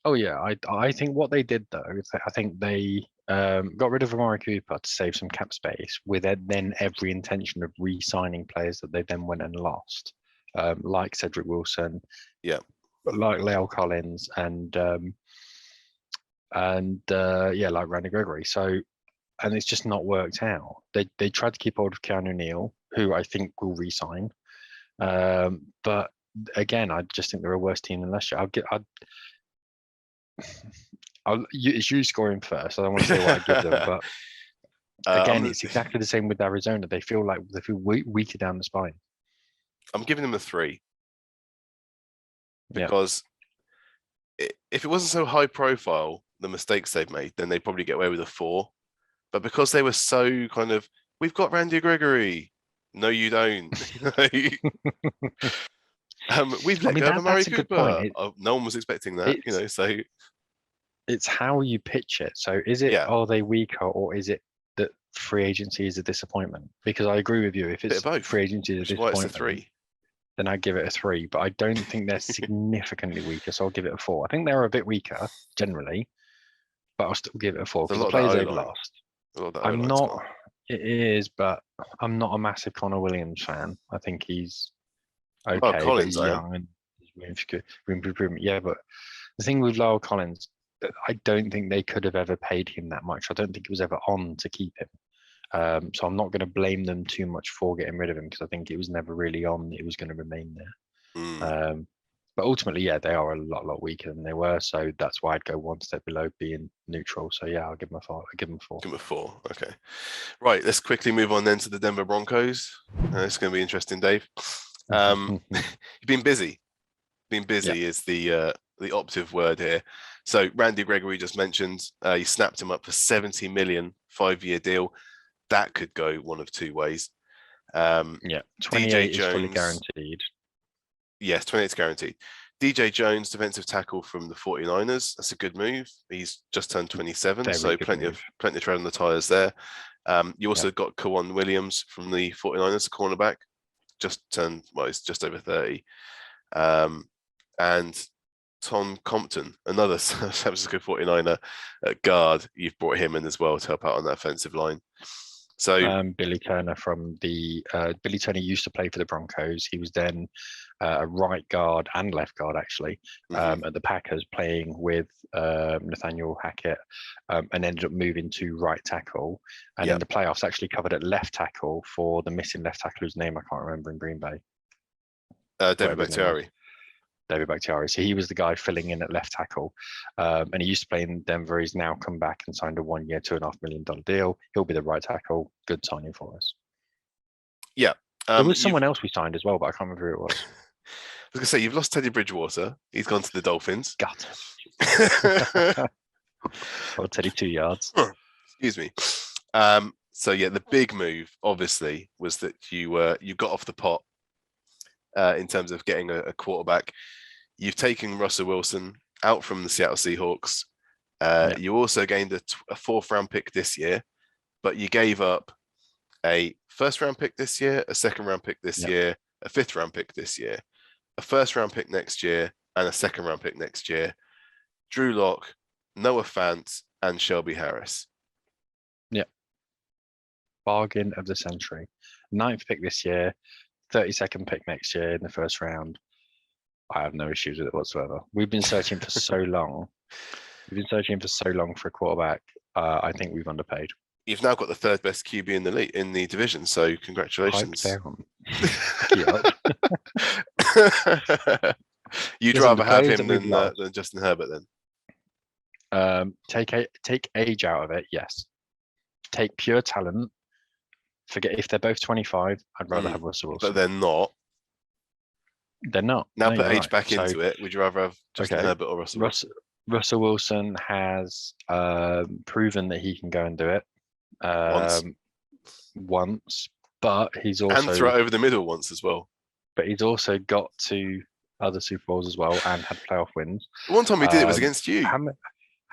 Oh yeah, I think what they did though, I think they got rid of Amari Cooper to save some cap space, with then every intention of re-signing players that they then went and lost, like Cedric Wilson, like Lyle Collins, and like Randy Gregory. So, and it's just not worked out. They tried to keep hold of Keanu Neal, who I think will re-sign, but again, I just think they're a worse team than last year. It's you scoring first. I don't want to say what I give them, but again, it's exactly the same with Arizona. They feel weaker down the spine. I'm giving them a 3 because if it wasn't so high profile, the mistakes they've made, then they'd probably get away with a 4. But because they were so kind of, we've got Randy Gregory. No, you don't. We've let go of Amari Cooper. No one was expecting that, so it's how you pitch it. So is it, are they weaker, or is it that free agency is a disappointment? Because I agree with you. If it's free agency is a disappointment, it's a 3. Then I'd give it a 3. But I don't think they're significantly weaker, so I'll give it a 4. I think they're a bit weaker generally, but I'll still give it a 4 because the players they've lost. I'm not. It is, but I'm not a massive Connor Williams fan. I think he's okay. But he's young and room for improvement. Yeah, but the thing with Lyle Collins, I don't think they could have ever paid him that much. I don't think it was ever on to keep him. So I'm not going to blame them too much for getting rid of him, because I think it was never really on. It was going to remain there. But ultimately, they are a lot weaker than they were. So that's why I'd go one step below being neutral. So I'll give them a 4. Give them a 4. Okay. Right. Let's quickly move on then to the Denver Broncos. It's going to be interesting, Dave. You've been busy. Is the the operative word here. So Randy Gregory just mentioned he snapped him up for 70 million 5-year deal. That could go one of two ways. Yeah, 28 is fully guaranteed. Yes, 28 is guaranteed. DJ Jones, defensive tackle from the 49ers. That's a good move. He's just turned 27, Very so good plenty move. of tread on the tires there. You also got Kawan Williams from the 49ers, cornerback, he's just over 30. And Tom Compton, another San Francisco 49er guard. You've brought him in as well to help out on that offensive line. So Billy Turner from the Billy Turner used to play for the Broncos. He was then a right guard and left guard actually at the Packers, playing with Nathaniel Hackett, and ended up moving to right tackle. And in the playoffs, actually covered at left tackle for the missing left tackle whose name I can't remember in Green Bay. David Bakhtiari. David Bakhtiari. So he was the guy filling in at left tackle, and he used to play in Denver. He's now come back and signed a 1-year, $2.5 million deal. He'll be the right tackle. Good signing for us. Yeah, there was someone else we signed as well, but I can't remember who it was. I was gonna say, you've lost Teddy Bridgewater. He's gone to the Dolphins. Got it. Or Teddy 2 yards. Excuse me. So yeah, the big move obviously was that you got off the pot in terms of getting a quarterback. You've taken Russell Wilson out from the Seattle Seahawks. You also gained a 4th-round pick this year, but you gave up a 1st-round pick this year, a 2nd-round pick this year, a 5th-round pick this year, a 1st-round pick next year, and a 2nd-round pick next year. Drew Lock, Noah Fant, and Shelby Harris. Yeah. Bargain of the century. 9th pick this year, 32nd pick next year in the 1st round. I have no issues with it whatsoever. We've been searching for so long. For a quarterback. I think we've underpaid. You've now got the 3rd best QB in the league, in the division, so congratulations. You'd rather have him than Justin Herbert then? Take age out of it, yes. Take pure talent. Forget if they're both 25. I'd rather have Russell Wilson. But they're not. They're not. Now put age back into it. Would you rather have Justin Herbert or Russell Wilson? Russell Wilson has proven that he can go and do it once, but he's also and throw it over the middle once as well. But he's also got to other Super Bowls as well and had playoff wins. One time he did it was against you. How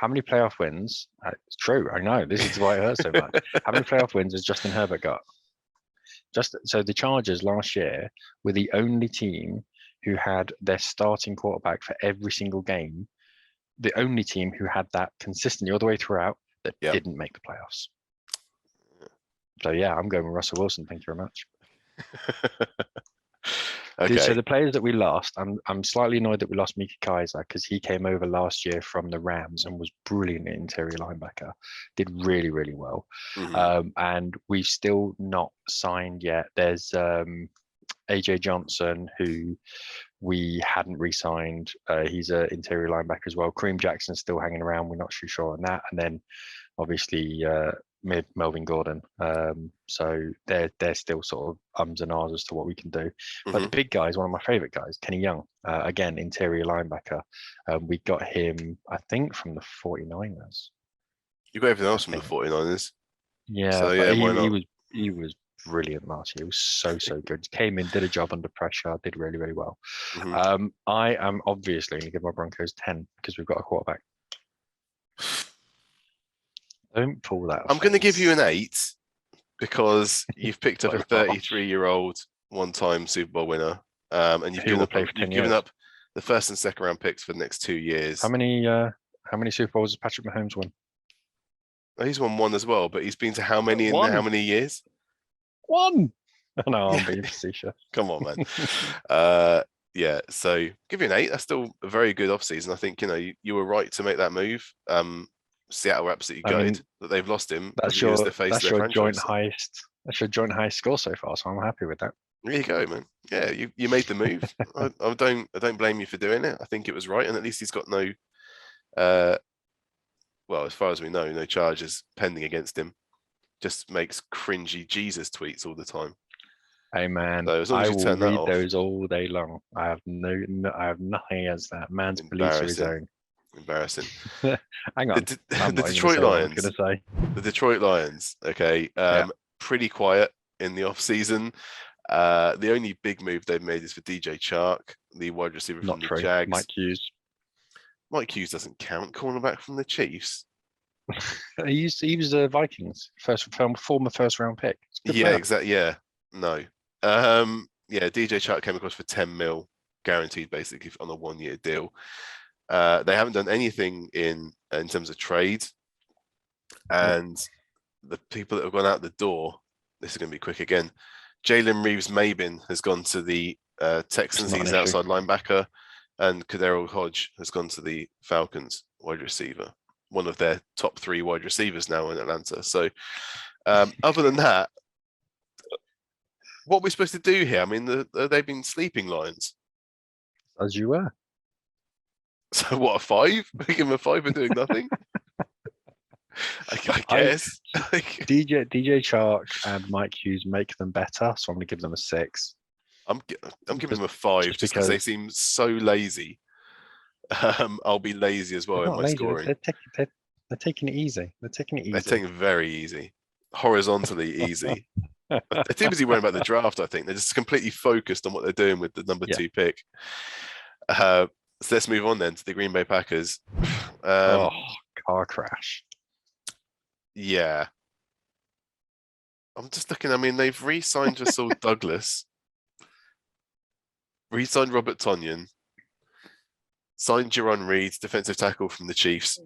many playoff wins? It's true. I know. This is why it hurts so much. How many playoff wins has Justin Herbert got? So the Chargers last year were the only team who had their starting quarterback for every single game. The only team who had that consistently all the way throughout that didn't make the playoffs. So yeah, I'm going with Russell Wilson. Thank you very much. Okay. So the players that we lost, I'm slightly annoyed that we lost Mika Kaiser because he came over last year from the Rams and was brilliant at interior linebacker. Did really, really well. And we've still not signed yet. There's AJ Johnson, who we hadn't re-signed. He's an interior linebacker as well. Kareem Jackson's still hanging around. We're not too sure on that. And then obviously Melvin Gordon. So they're still sort of ums and ahs as to what we can do. But the big guy is one of my favorite guys, Kenny Young. Again, interior linebacker. We got him, I think, from the 49ers. You got everything else from the 49ers. Yeah, so, yeah, he was brilliant last year. He was so good. Came in, did a job under pressure, did really, really well. I am obviously going to give my Broncos 10 because we've got a quarterback. Don't pull that. I'm going to give you an 8 because you've picked up a 33-year-old one-time Super Bowl winner, and you've given up the 1st and 2nd round picks for the next 2 years. How many Super Bowls has Patrick Mahomes won? He's won 1 as well, but he's been to how many in how many years? 1. No, I'm being facetious. Come on, man. Yeah, so give you an 8. That's still a very good offseason. I think you were right to make that move. Seattle were absolutely gutted that they've lost him. That's your joint highest. That's your joint highest score so far. So I'm happy with that. There you go, man. Yeah, you made the move. I don't blame you for doing it. I think it was right, and at least he's got no, well, as far as we know, no charges pending against him. Just makes cringy Jesus tweets all the time. Hey man, So as long I as you will turn that read off, those all day long. I have I have nothing against that. Man's police are his embarrassing, own. embarrassing. Hang The, on, I'm the not even gonna Detroit say what I was Lions, gonna say. the Detroit Lions. Okay, Yeah, pretty quiet in the off season. The only big move they've made is for DJ Chark, the wide receiver not from the true. Jags. Mike Hughes. Mike Hughes doesn't count. Cornerback from the Chiefs. He was the Vikings former first round pick. It's good Yeah, player. exactly. Yeah, no. Yeah, DJ Chark came across for 10 mil, guaranteed basically on a 1-year deal. They haven't done anything in terms of trade, and the people that have gone out the door. This is going to be quick again. Jalen Reeves-Maybin has gone to the Texans. not an He's issue. outside linebacker, and Kadero Hodge has gone to the Falcons, wide receiver. One of their top 3 wide receivers now in Atlanta. So, other than that, what are we supposed to do here? I mean, they've been sleeping Lions. As you were. So what, a 5? We give them a 5 for doing nothing? I guess. DJ Chark and Mike Hughes make them better, so I'm gonna give them a 6. I'm giving them a 5 just because they seem so lazy. I'll be lazy as well in my scoring. They're taking it easy. They're taking it easy. They're taking it very easy, horizontally easy. They're too busy worrying about the draft. I think they're just completely focused on what they're doing with the number 2 pick. So let's move on then to the Green Bay Packers. Car crash. Yeah. I'm just looking. I mean, they've re-signed Rasul Douglas, re-signed Robert Tonyan, signed Jaron Reed, defensive tackle from the Chiefs,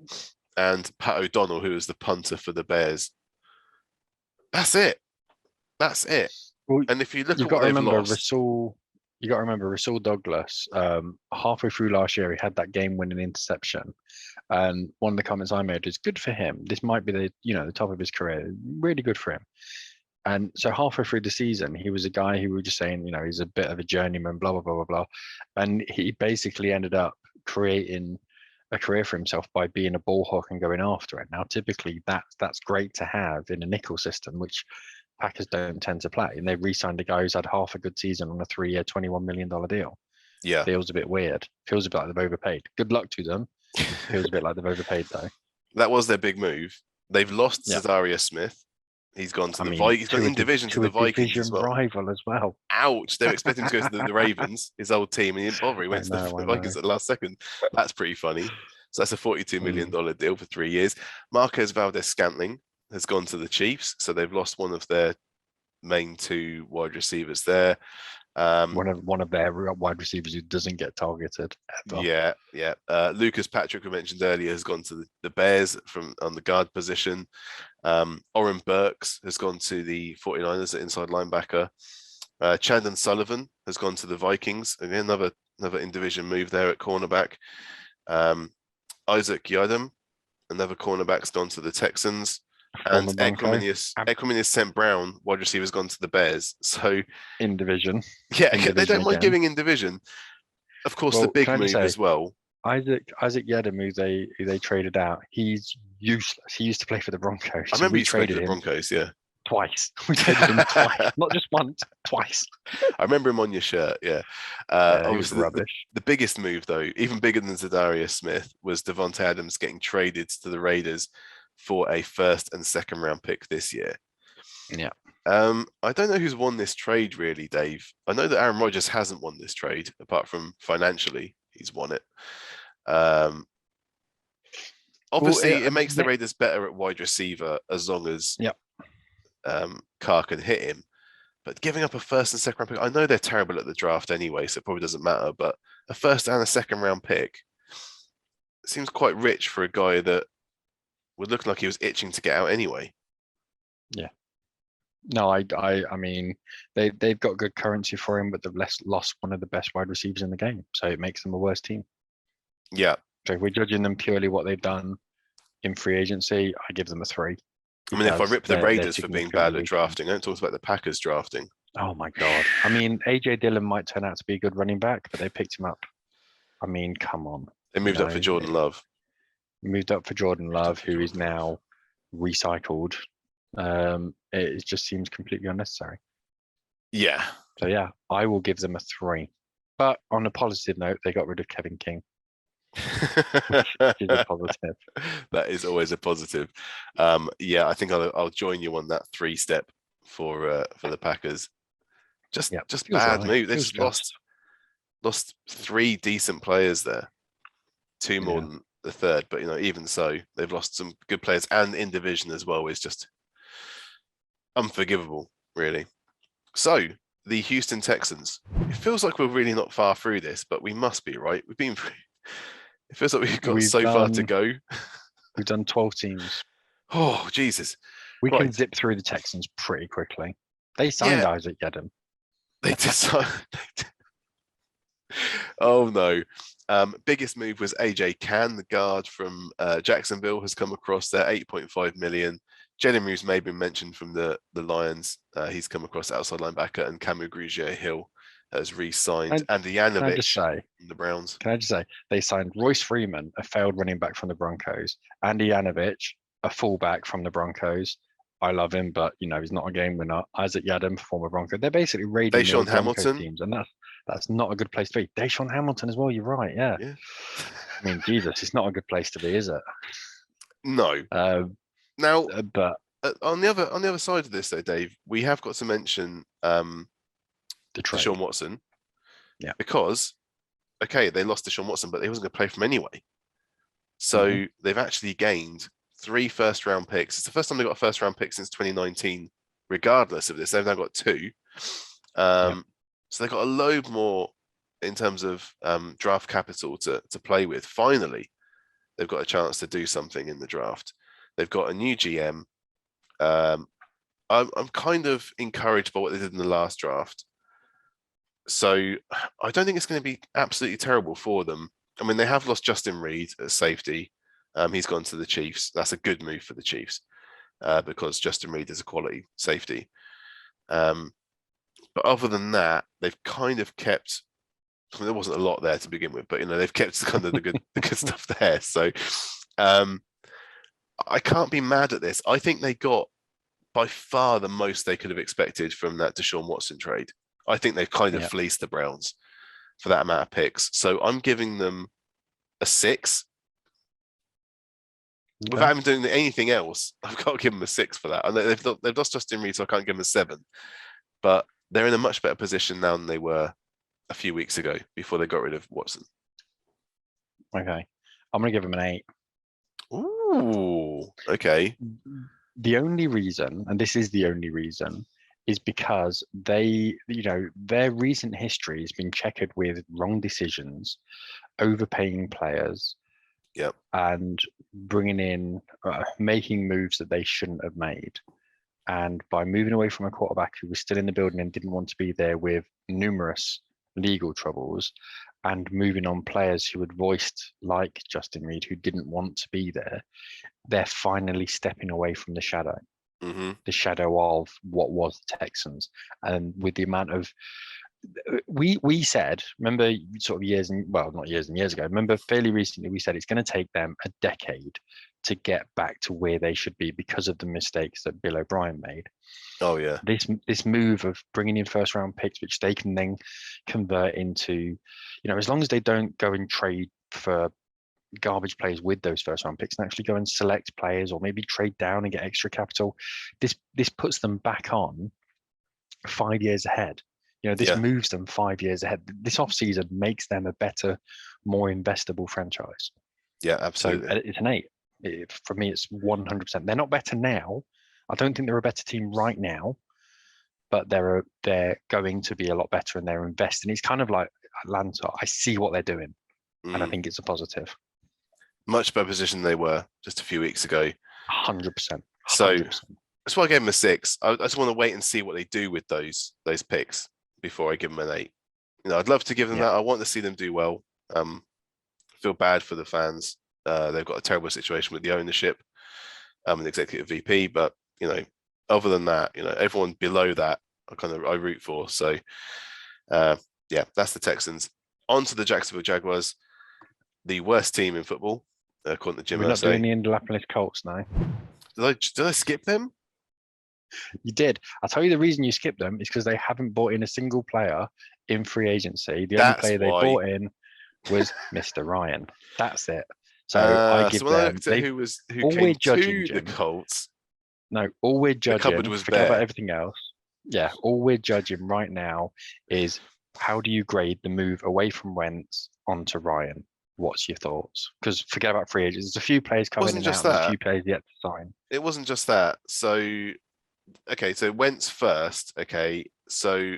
and Pat O'Donnell, who is the punter for the Bears. That's it. That's it. Well, and if you look you've at got what to they've remember lost, you got to remember Rasul Douglas. Halfway through last year, he had that game-winning interception, and one of the comments I made is, "Good for him. This might be the top of his career. Really good for him." And so halfway through the season, he was a guy who we were just saying, he's a bit of a journeyman, blah blah blah blah blah, and he basically ended up creating a career for himself by being a ball hawk and going after it. Now, typically, that's great to have in a nickel system, which Packers don't tend to play, and they re-signed a guy who's had half a good season on a 3-year, $21 million deal. Yeah, feels a bit weird. Feels a bit like they've overpaid. Good luck to them. Feels a bit like they've overpaid though. That was their big move. They've lost Zadarius Smith. He's gone to the Vikings. He's gone in division to the Vikings as well. Rival as well. Ouch! They were expecting to go to the Ravens, his old team, and he didn't bother. He went to the Vikings at the last second. That's pretty funny. So that's a $42 million deal for 3 years. Marquez Valdez-Scantling has gone to the Chiefs, so they've lost one of their main 2 wide receivers there. One of their wide receivers who doesn't get targeted ever. Yeah. Lucas Patrick, we mentioned earlier, has gone to the Bears on the guard position. Oren Burks has gone to the 49ers at inside linebacker. Chandon Sullivan has gone to the Vikings. Again, another in-division move there at cornerback. Isaac Yiadom, another cornerback's gone to the Texans. And Equanimeous St. Brown, wide receiver's gone to the Bears. So in division. Yeah, they don't mind giving in division. Of course, the big move as well. Isaac Yiadom, who they traded out, he's useless. He used to play for the Broncos. I remember he traded the Broncos, yeah. Twice. We traded him twice. Not just once, twice. I remember him on your shirt, yeah. Obviously, rubbish. The biggest move, though, even bigger than Zadarius Smith, was Devontae Adams getting traded to the Raiders for a 1st and 2nd round pick this year. Yeah. I don't know who's won this trade, really, Dave. I know that Aaron Rodgers hasn't won this trade, apart from financially, he's won it. Obviously, it makes the Raiders better at wide receiver as long as Carr can hit him. But giving up a 1st and 2nd round pick, I know they're terrible at the draft anyway, so it probably doesn't matter. But a 1st and a 2nd round pick seems quite rich for a guy that would look like he was itching to get out anyway. Yeah. No, I mean, they've got good currency for him, but they've lost one of the best wide receivers in the game, so it makes them a worse team. Yeah. So if we're judging them purely what they've done in free agency, I give them a 3. I mean, if I rip the Raiders for being bad at drafting, I don't talk about the Packers drafting. Oh my God. I mean, AJ Dillon might turn out to be a good running back, but they picked him up. I mean, come on. They moved up for Jordan Love. Who is now recycled. It just seems completely unnecessary. Yeah. So yeah, I will give them a 3. But on a positive note, they got rid of Kevin King, which is a positive. That is always a positive. Yeah, I think I'll join you on that 3-step for the Packers. Yeah, Just feels bad right. move. They Feels just lost 3 decent players there. 2 more Yeah. than the third, but even so, they've lost some good players, and in division as well is just unforgivable, really. So the Houston Texans. It feels like we're really not far through this, but we must be, right? We've been through. It feels like we've got We've so far to go. done 12 teams. Oh, Jesus. We can Right. zip through the Texans pretty quickly. They signed Yeah, Isaac Yedem. they decided. Oh no. Biggest move was AJ Cann, the guard from Jacksonville, has come across there, 8.5 million. Jedimu's maybe been mentioned from the Lions. He's come across outside linebacker, and Camu Grugier-Hill has re-signed. And Can I just Yanovich say, from the Browns. they signed Royce Freeman, a failed running back from the Broncos, Andy Yanovich, a fullback from the Broncos. I love him, but he's not a game winner. Isaac Yadam, former Bronco. They're basically raiding the Deshaun old Broncos Hamilton. teams, and that's not a good place to be. Deshaun Hamilton as well. You're right. Yeah. Yeah. I mean, Jesus, it's not a good place to be, is it? No. Now, But on the other side of this, though, Dave, we have got to mention the trade. Deshaun Watson. Yeah. Because, okay, they lost Deshaun Watson, but he wasn't going to play from anyway. So they've actually gained 3 first-round picks. It's the first time they got a first-round pick since 2019. Regardless of this, they've now got 2. So they've got a load more in terms of draft capital to play with. Finally, they've got a chance to do something in the draft. They've got a new GM. I'm kind of encouraged by what they did in the last draft. So I don't think it's going to be absolutely terrible for them. I mean, they have lost Justin Reed at safety. He's gone to the Chiefs. That's a good move for the Chiefs because Justin Reed is a quality safety. But other than that, they've kind of kept. I mean, there wasn't a lot there to begin with, but they've kept kind of the good stuff there. So I can't be mad at this. I think they got by far the most they could have expected from that Deshaun Watson trade. I think they've kind of fleeced the Browns for that amount of picks. So I'm giving them a 6. Okay. Without even doing anything else, I've got to give them a 6 for that. And they've lost Justin Reed, so I can't give them a 7. But they're in a much better position now than they were a few weeks ago before they got rid of Watson. Okay. I'm going to give them an 8. Ooh, okay. The only reason, and this is the only reason, is because they, their recent history has been checkered with wrong decisions, overpaying players, and bringing in, making moves that they shouldn't have made. And by moving away from a quarterback who was still in the building and didn't want to be there with numerous legal troubles, and moving on players who had voiced, like Justin Reed, who didn't want to be there, they're finally stepping away from the shadow. The shadow of what was the Texans. And with the amount of we said, remember sort of not years and years ago, remember fairly recently we said it's going to take them a decade to get back to where they should be because of the mistakes that Bill O'Brien made. Oh yeah. This move of bringing in first round picks, which they can then convert into, as long as they don't go and trade for garbage players with those first round picks and actually go and select players or maybe trade down and get extra capital, this puts them back on 5 years ahead. This moves them 5 years ahead. This offseason makes them a better, more investable franchise. Yeah, absolutely. So it's an 8. For me, it's 100%. They're not better now. I don't think they're a better team right now, but they're going to be a lot better, and they're investing. It's kind of like Atlanta. I see what they're doing, and I think it's a positive. Much better position than they were just a few weeks ago. 100%. So that's why I gave them a 6. I just want to wait and see what they do with those picks before I give them an 8. I'd love to give them that. I want to see them do well. Feel bad for the fans. They've got a terrible situation with the ownership and the executive VP, but other than that, everyone below that I root for. So that's the Texans. On to the Jacksonville Jaguars, the worst team in football, according to Jim Irsay. We're not doing the Indianapolis Colts now. Did I skip them? You did. I'll tell you the reason you skipped them is because they haven't bought in a single player in free agency. The only That's player they why. bought in was Mr. Ryan. That's it. So I give so when I them. looked at who all came we're judging, to the Jim. Colts, No, all we're the cupboard judging. was Forget about bare. everything else. Yeah, all we're judging right now is how do you grade the move away from Wentz onto Ryan? What's your thoughts? Because forget about free agents. There's a few players coming Wasn't in just out. There's a that. few players yet to sign. It wasn't just that. So, okay, so Wentz first. Okay, so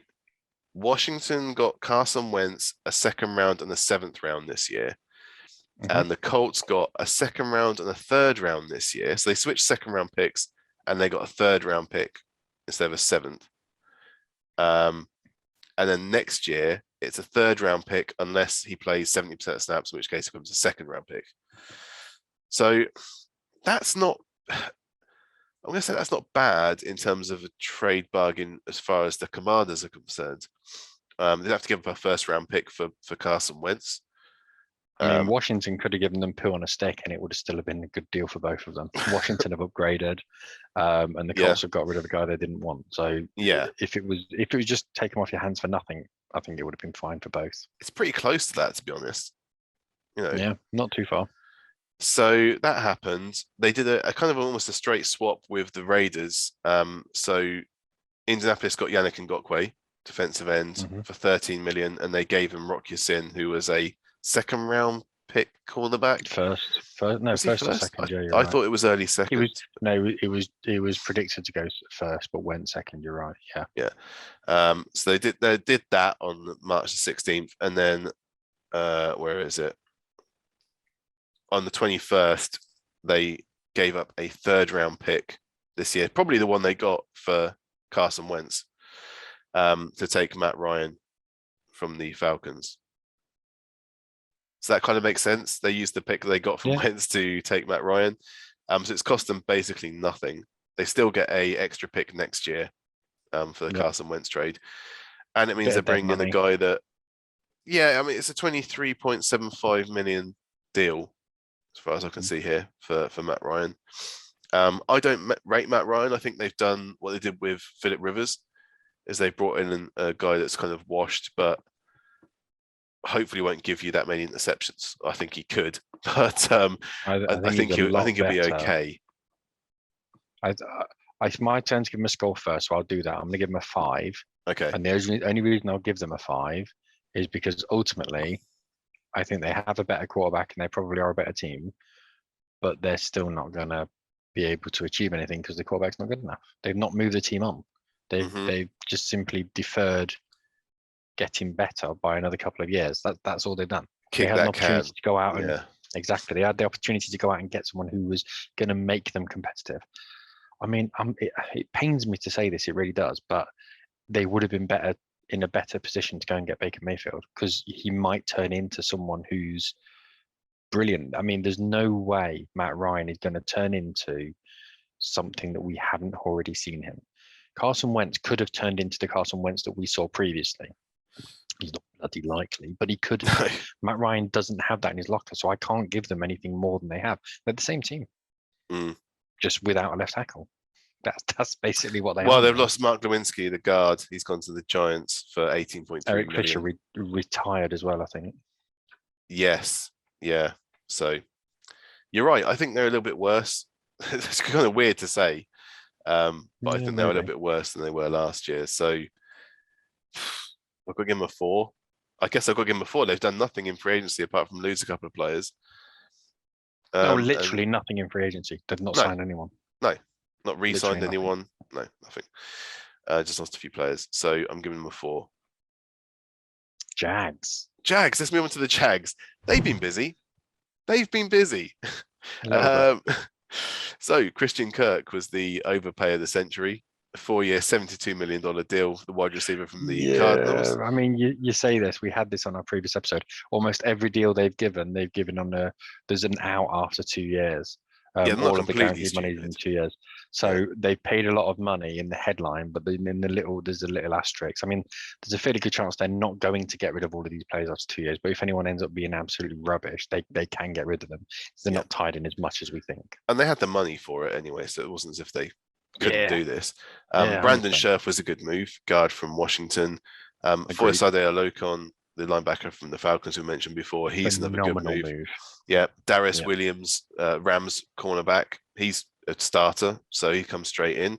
Washington got Carson Wentz a second round and a seventh round this year. And the Colts got a second round and a third round this year. So they switched second round picks and they got a third round pick instead of a seventh. And then next year, it's a third round pick unless he plays 70% of snaps, in which case it becomes a second round pick. So that's not, I'm going to say that's not bad in terms of a trade bargain as far as the Commanders are concerned. They'd have to give up a first round pick for Carson Wentz. I mean, Washington could have given them poo on a stick and it would have still have been a good deal for both of them. Washington have upgraded, and the Colts have got rid of the guy they didn't want. So yeah, if it was just taken off your hands for nothing, I think it would have been fine for both. it's pretty close to that, to be honest. Yeah, not too far. So that happened. They did a kind of almost a straight swap with the Raiders. So Indianapolis got Yannick Ngakoue, defensive end, for 13 million, and they gave him Rock Ya-Sin, who was a second round pick cornerback. First or second. I thought it was early second. It was predicted to go first, but went second. You're right. Yeah. So they did that on March the 16th, and then where is it? On the 21st, they gave up a third round pick this year, probably the one they got for Carson Wentz, to take Matt Ryan from the Falcons. So that kind of makes sense. They used the pick they got from Wentz to take Matt Ryan. So it's cost them basically nothing. They still get a extra pick next year for the Carson Wentz trade. And it means they're bringing in a guy that, it's a 23.75 million deal, as far as I can see here, for Matt Ryan. I don't rate Matt Ryan. I think they've done what they did with Phillip Rivers, is they brought in a guy that's kind of washed, but hopefully won't give you that many interceptions. I think he could, but I think he'll be okay. It's my turn to give him a score first, so I'll do that. I'm going to give him a 5. Okay. And the only reason I'll give them a 5 is because ultimately, I think they have a better quarterback and they probably are a better team, but they're still not going to be able to achieve anything because the quarterback's not good enough. They've not moved the team on. They've just simply deferred getting better by another couple of years. That's all they've done. They had an opportunity to go out and exactly. They had the opportunity to go out and get someone who was going to make them competitive. I mean, it pains me to say this, it really does, but they would have been in a better position to go and get Baker Mayfield because he might turn into someone who's brilliant. I mean, there's no way Matt Ryan is going to turn into something that we haven't already seen him. Carson Wentz could have turned into the Carson Wentz that we saw previously. He's not bloody likely, but he could. Matt Ryan doesn't have that in his locker, so I can't give them anything more than they have. They're the same team, just without a left tackle. That's basically what they have. Well, they've lost Mark Lewinsky, the guard. He's gone to the Giants for 18.3 Eric million. Fisher retired as well, I think. Yes, yeah. So you're right. I think they're a little bit worse. It's kind of weird to say, but I think they're a little bit worse than they were last year. So I've got to give them a 4. I guess I've got to give them a 4. They've done nothing in free agency apart from lose a couple of players. No, literally nothing in free agency. They've not signed anyone. No, not re-signed anyone. No, nothing. Just lost a few players. So I'm giving them a 4. Jags. Let's move on to the Jags. They've been busy. So Christian Kirk was the overpay of the century. A 4-year, $72 million deal for the wide receiver from the Cardinals. I mean, you say this. We had this on our previous episode. Almost every deal they've given on there's an out after 2 years. All of the guaranteed money is in 2 years. So they paid a lot of money in the headline, but then in there's a little asterisk. I mean, there's a fairly good chance they're not going to get rid of all of these players after 2 years. But if anyone ends up being absolutely rubbish, they can get rid of them. They're not tied in as much as we think. And they had the money for it anyway, so it wasn't as if they couldn't do this. Yeah, Brandon 100%. Scherf was a good move, guard from Washington. Agreed. Foyesade Alokon, the linebacker from the Falcons we mentioned before, he's another good Phenomenal move. Yeah, Darius Yeah. Williams, Rams cornerback, he's a starter, so he comes straight in.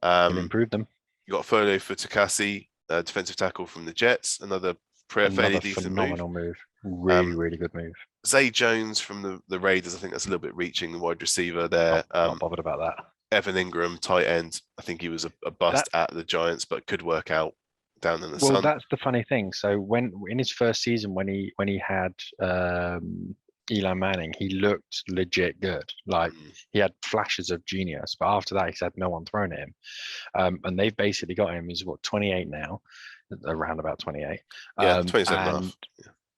Can improve them. You got Folo Futukasi, defensive tackle from the Jets, another fairly decent phenomenal move. Really good move. Zay Jones from the Raiders, I think that's a little bit reaching, the wide receiver there. Not bothered about that. Evan Ingram, tight end. I think he was a bust at the Giants, but could work out down in the sun. Well, that's the funny thing. So when in his first season, when he had Eli Manning, he looked legit good. Like he had flashes of genius, but after that, he's had no one thrown at him. And they've basically got him. He's 28 now, around about 28. Yeah, 27 and a half.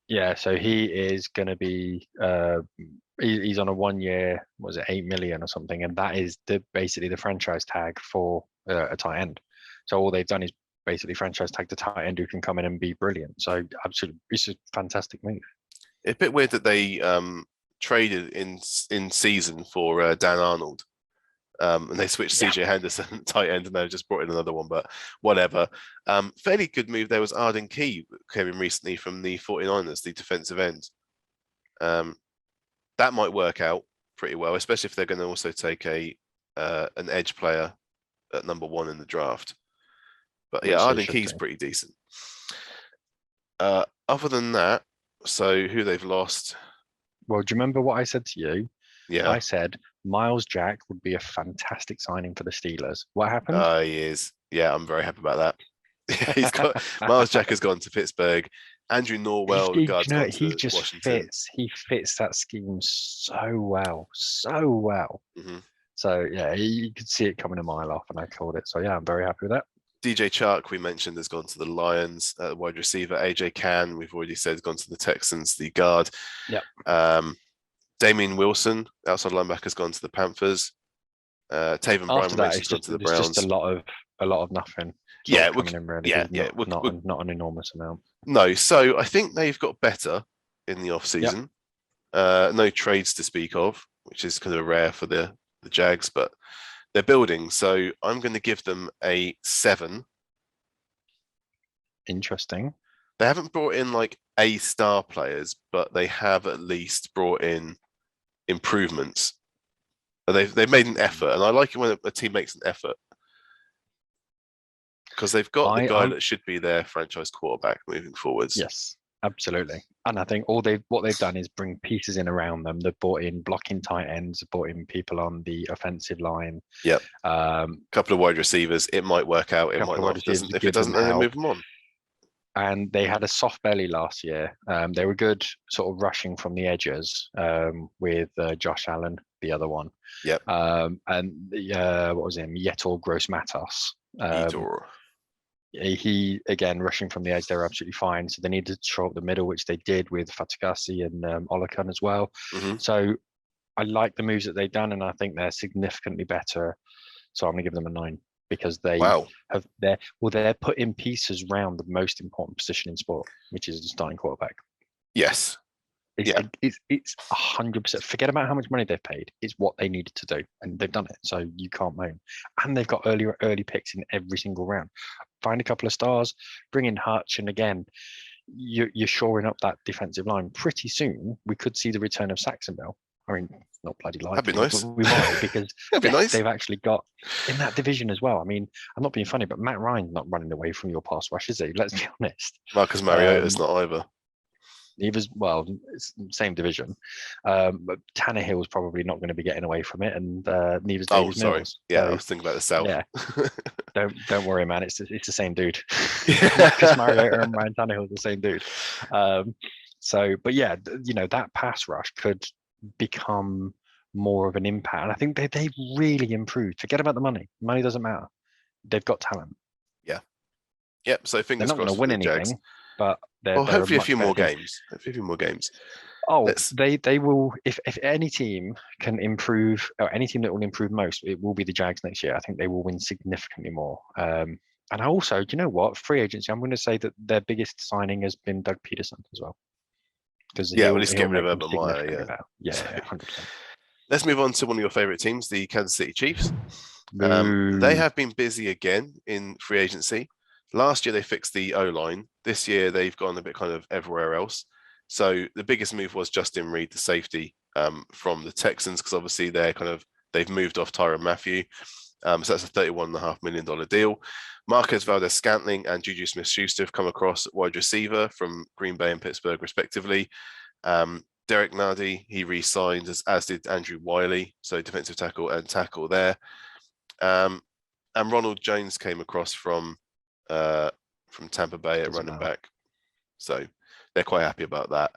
Yeah, so he is going to be. He's on a 1 year, was it 8 million or something, and that is basically the franchise tag for a tight end. So all they've done is basically franchise tag the tight end who can come in and be brilliant. So absolutely, it's a fantastic move. It's a bit weird that they traded in season for Dan Arnold, and they switched CJ Henderson tight end, and they've just brought in another one. But whatever. Fairly good move there was Arden Key, came in recently from the 49ers, the defensive end. That might work out pretty well, especially if they're going to also take an edge player at number 1 in the draft. But yeah, Arden Key's pretty decent. Other than that, so who they've lost? Well, do you remember what I said to you? Yeah. I said Miles Jack would be a fantastic signing for the Steelers. What happened? He is. Yeah, I'm very happy about that. He's got Miles Jack has gone to Pittsburgh. Andrew Norwell, he just Washington. He fits that scheme so well. Mm-hmm. So yeah, you could see it coming a mile off, and I called it. So yeah, I'm very happy with that. DJ Chark, we mentioned, has gone to the Lions. Wide receiver AJ Cann, we've already said, has gone to the Texans. The guard. Yeah. Damian Wilson, outside linebacker, has gone to the Panthers. Taven Bryan has gone to the Browns. Just a lot of nothing. Yeah, not an enormous amount. No, so I think they've got better in the off season. No trades to speak of, which is kind of rare for the Jags, but they're building. So I'm going to give them a 7. Interesting. They haven't brought in like A-star players, but they have at least brought in improvements. They've made an effort, and I like it when a team makes an effort, because they've got the guy that should be their franchise quarterback moving forwards. Yes, absolutely. And I think what they've done is bring pieces in around them. They've brought in blocking tight ends, brought in people on the offensive line. Yep. Couple of wide receivers. It might work out. It might not. If it doesn't, then they move them on. And they had a soft belly last year. They were good sort of rushing from the edges with Josh Allen, the other one. Yep. And what was him? Yetur Gross-Matos. He, again, rushing from the edge, they were absolutely fine. So they needed to shore up the middle, which they did with Fatukasi and Olakun as well. Mm-hmm. So I like the moves that they've done, and I think they're significantly better. So I'm going to give them a 9. Because they're putting pieces around the most important position in sport, which is the starting quarterback. Yes. It's 100%. Forget about how much money they've paid. It's what they needed to do, and they've done it. So you can't moan. And they've got early picks in every single round. Find a couple of stars, bring in Hutch, and again, you're shoring up that defensive line. Pretty soon, we could see the return of Saxonville. I mean, not bloody likely. That'd be nice. We might, because nice. They've actually got in that division as well. I mean, I'm not being funny, but Matt Ryan's not running away from your pass rush, is he? Let's be honest. Marcus Mariota's not either. Neither's, well, it's the same division. But Tannehill's probably not going to be getting away from it, and neither's Davis Mills. Yeah, so, I was thinking about the South. Yeah. Don't worry, man. It's the same dude. Marcus Mariota and Ryan Tannehill, the same dude. But yeah, that pass rush could become more of an impact, and I think they've really improved. Forget about the money. Money doesn't matter. They've got talent. Yep. So fingers crossed. They're not going to win anything, Jags. But hopefully a few more games. Oh, they will. If any team can improve, or any team that will improve most, it will be the Jags next year. I think they will win significantly more. And also, do you know what? Free agency. I'm going to say that their biggest signing has been Doug Peterson as well. Because he's getting rid of Urban Meyer. Yeah, 100%. Let's move on to one of your favorite teams, the Kansas City Chiefs. They Boo. have been busy again in free agency. Last year they fixed the O-line. This year they've gone a bit kind of everywhere else. So the biggest move was Justin Reed, the safety from the Texans, because obviously they've moved off Tyrann Mathieu. So that's a $31.5 million deal. Marquez Valdes-Scantling and Juju Smith-Schuster have come across wide receiver from Green Bay and Pittsburgh, respectively. Derek Nardi, he re-signed, as did Andrew Wiley, so defensive tackle and tackle there. And Ronald Jones came across from Tampa Bay at running back. So they're quite happy about that.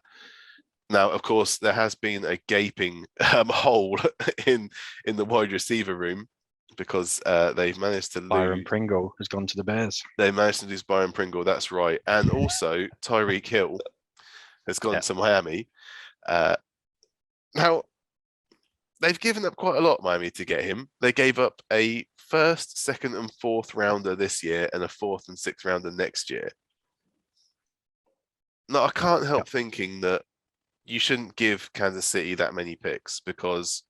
Now, of course, there has been a gaping hole in the wide receiver room because they've managed to lose. Byron Pringle has gone to the Bears. They managed to lose Byron Pringle, that's right. And also Tyreek Hill has gone to Miami. Now, they've given up quite a lot, Miami, to get him. They gave up a first, second, and fourth rounder this year and a fourth and sixth rounder next year. Now, I can't help thinking that you shouldn't give Kansas City that many picks because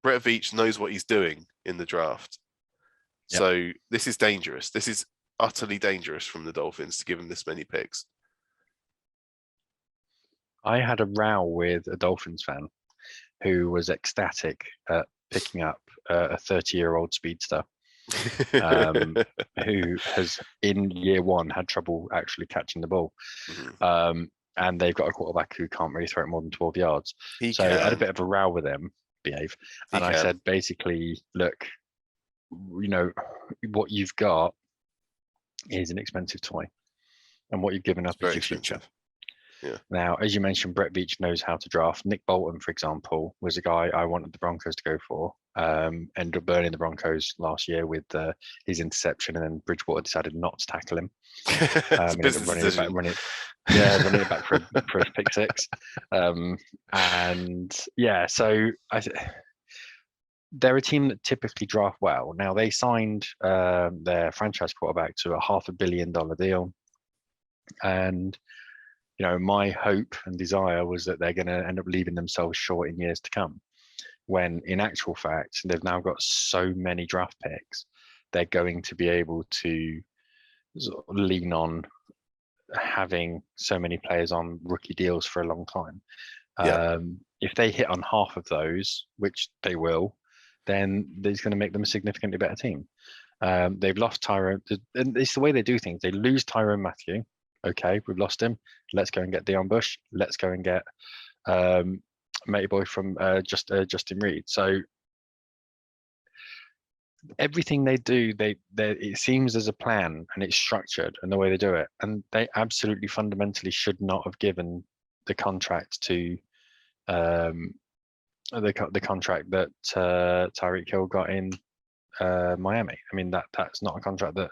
Brett Veach knows what he's doing in the draft. Yep. So this is dangerous. This is utterly dangerous from the Dolphins to give him this many picks. I had a row with a Dolphins fan who was ecstatic at picking up a 30-year-old speedster who has in year one had trouble actually catching the ball. Mm-hmm. And they've got a quarterback who can't really throw it more than 12 yards. I had a bit of a row with him, I said, basically, look, you know, what you've got is an expensive toy. And what you've given up is your future. Yeah. Now, as you mentioned, Brett Veach knows how to draft. Nick Bolton, for example, was a guy I wanted the Broncos to go for. Ended up burning the Broncos last year with his interception, and then Bridgewater decided not to tackle him. Running it back for a pick six. So they're a team that typically draft well. Now, they signed their franchise quarterback to a $500 million deal. And you know, my hope and desire was that they're going to end up leaving themselves short in years to come. When in actual fact, they've now got so many draft picks, they're going to be able to sort of lean on having so many players on rookie deals for a long time. Yeah. If they hit on half of those, which they will, then it's going to make them a significantly better team. They've lost Tyrann, and it's the way they do things. They lose Tyrann Mathieu. Okay, we've lost him. Let's go and get Deion Bush. Let's go and get matey boy from Justin Reed. So everything they do, it seems there's a plan and it's structured and the way they do it. And they absolutely fundamentally should not have given the contract to the contract that Tyreek Hill got in Miami. I mean, that's not a contract that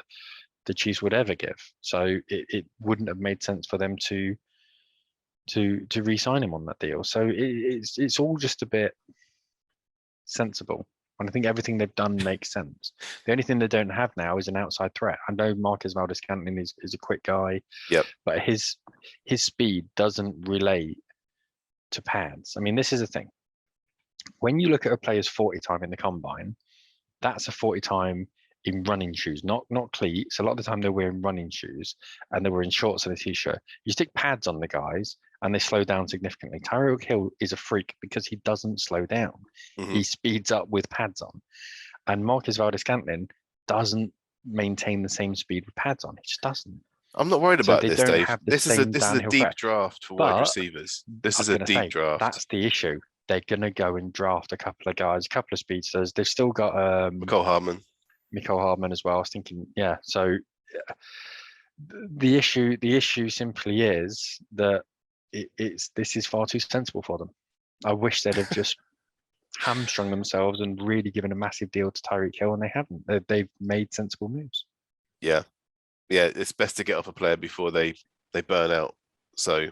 the Chiefs would ever give. So it wouldn't have made sense for them to re-sign him on that deal. So it's all just a bit sensible. And I think everything they've done makes sense. The only thing they don't have now is an outside threat. I know Marquez Valdes-Scantling is a quick guy, but his speed doesn't relate to pads. I mean, this is the thing. When you look at a player's 40 time in the combine, that's a 40 time in running shoes, not cleats. A lot of the time they're wearing running shoes and they're wearing shorts and a t-shirt. You stick pads on the guys and they slow down significantly. Tyreek Hill is a freak because he doesn't slow down. Mm-hmm. He speeds up with pads on. And Marquez Valdes-Scantling doesn't maintain the same speed with pads on. He just doesn't. I'm not worried about this, Dave. This is a deep draft for wide receivers. This is a deep draft. That's the issue. They're going to go and draft a couple of guys, a couple of speedsters. They've still got Mecole Hardman as well. I was thinking, so the issue simply is that this is far too sensible for them. I wish they'd have just hamstrung themselves and really given a massive deal to Tyreek Hill, and they haven't. They've made sensible moves. Yeah, it's best to get off a player before they burn out. So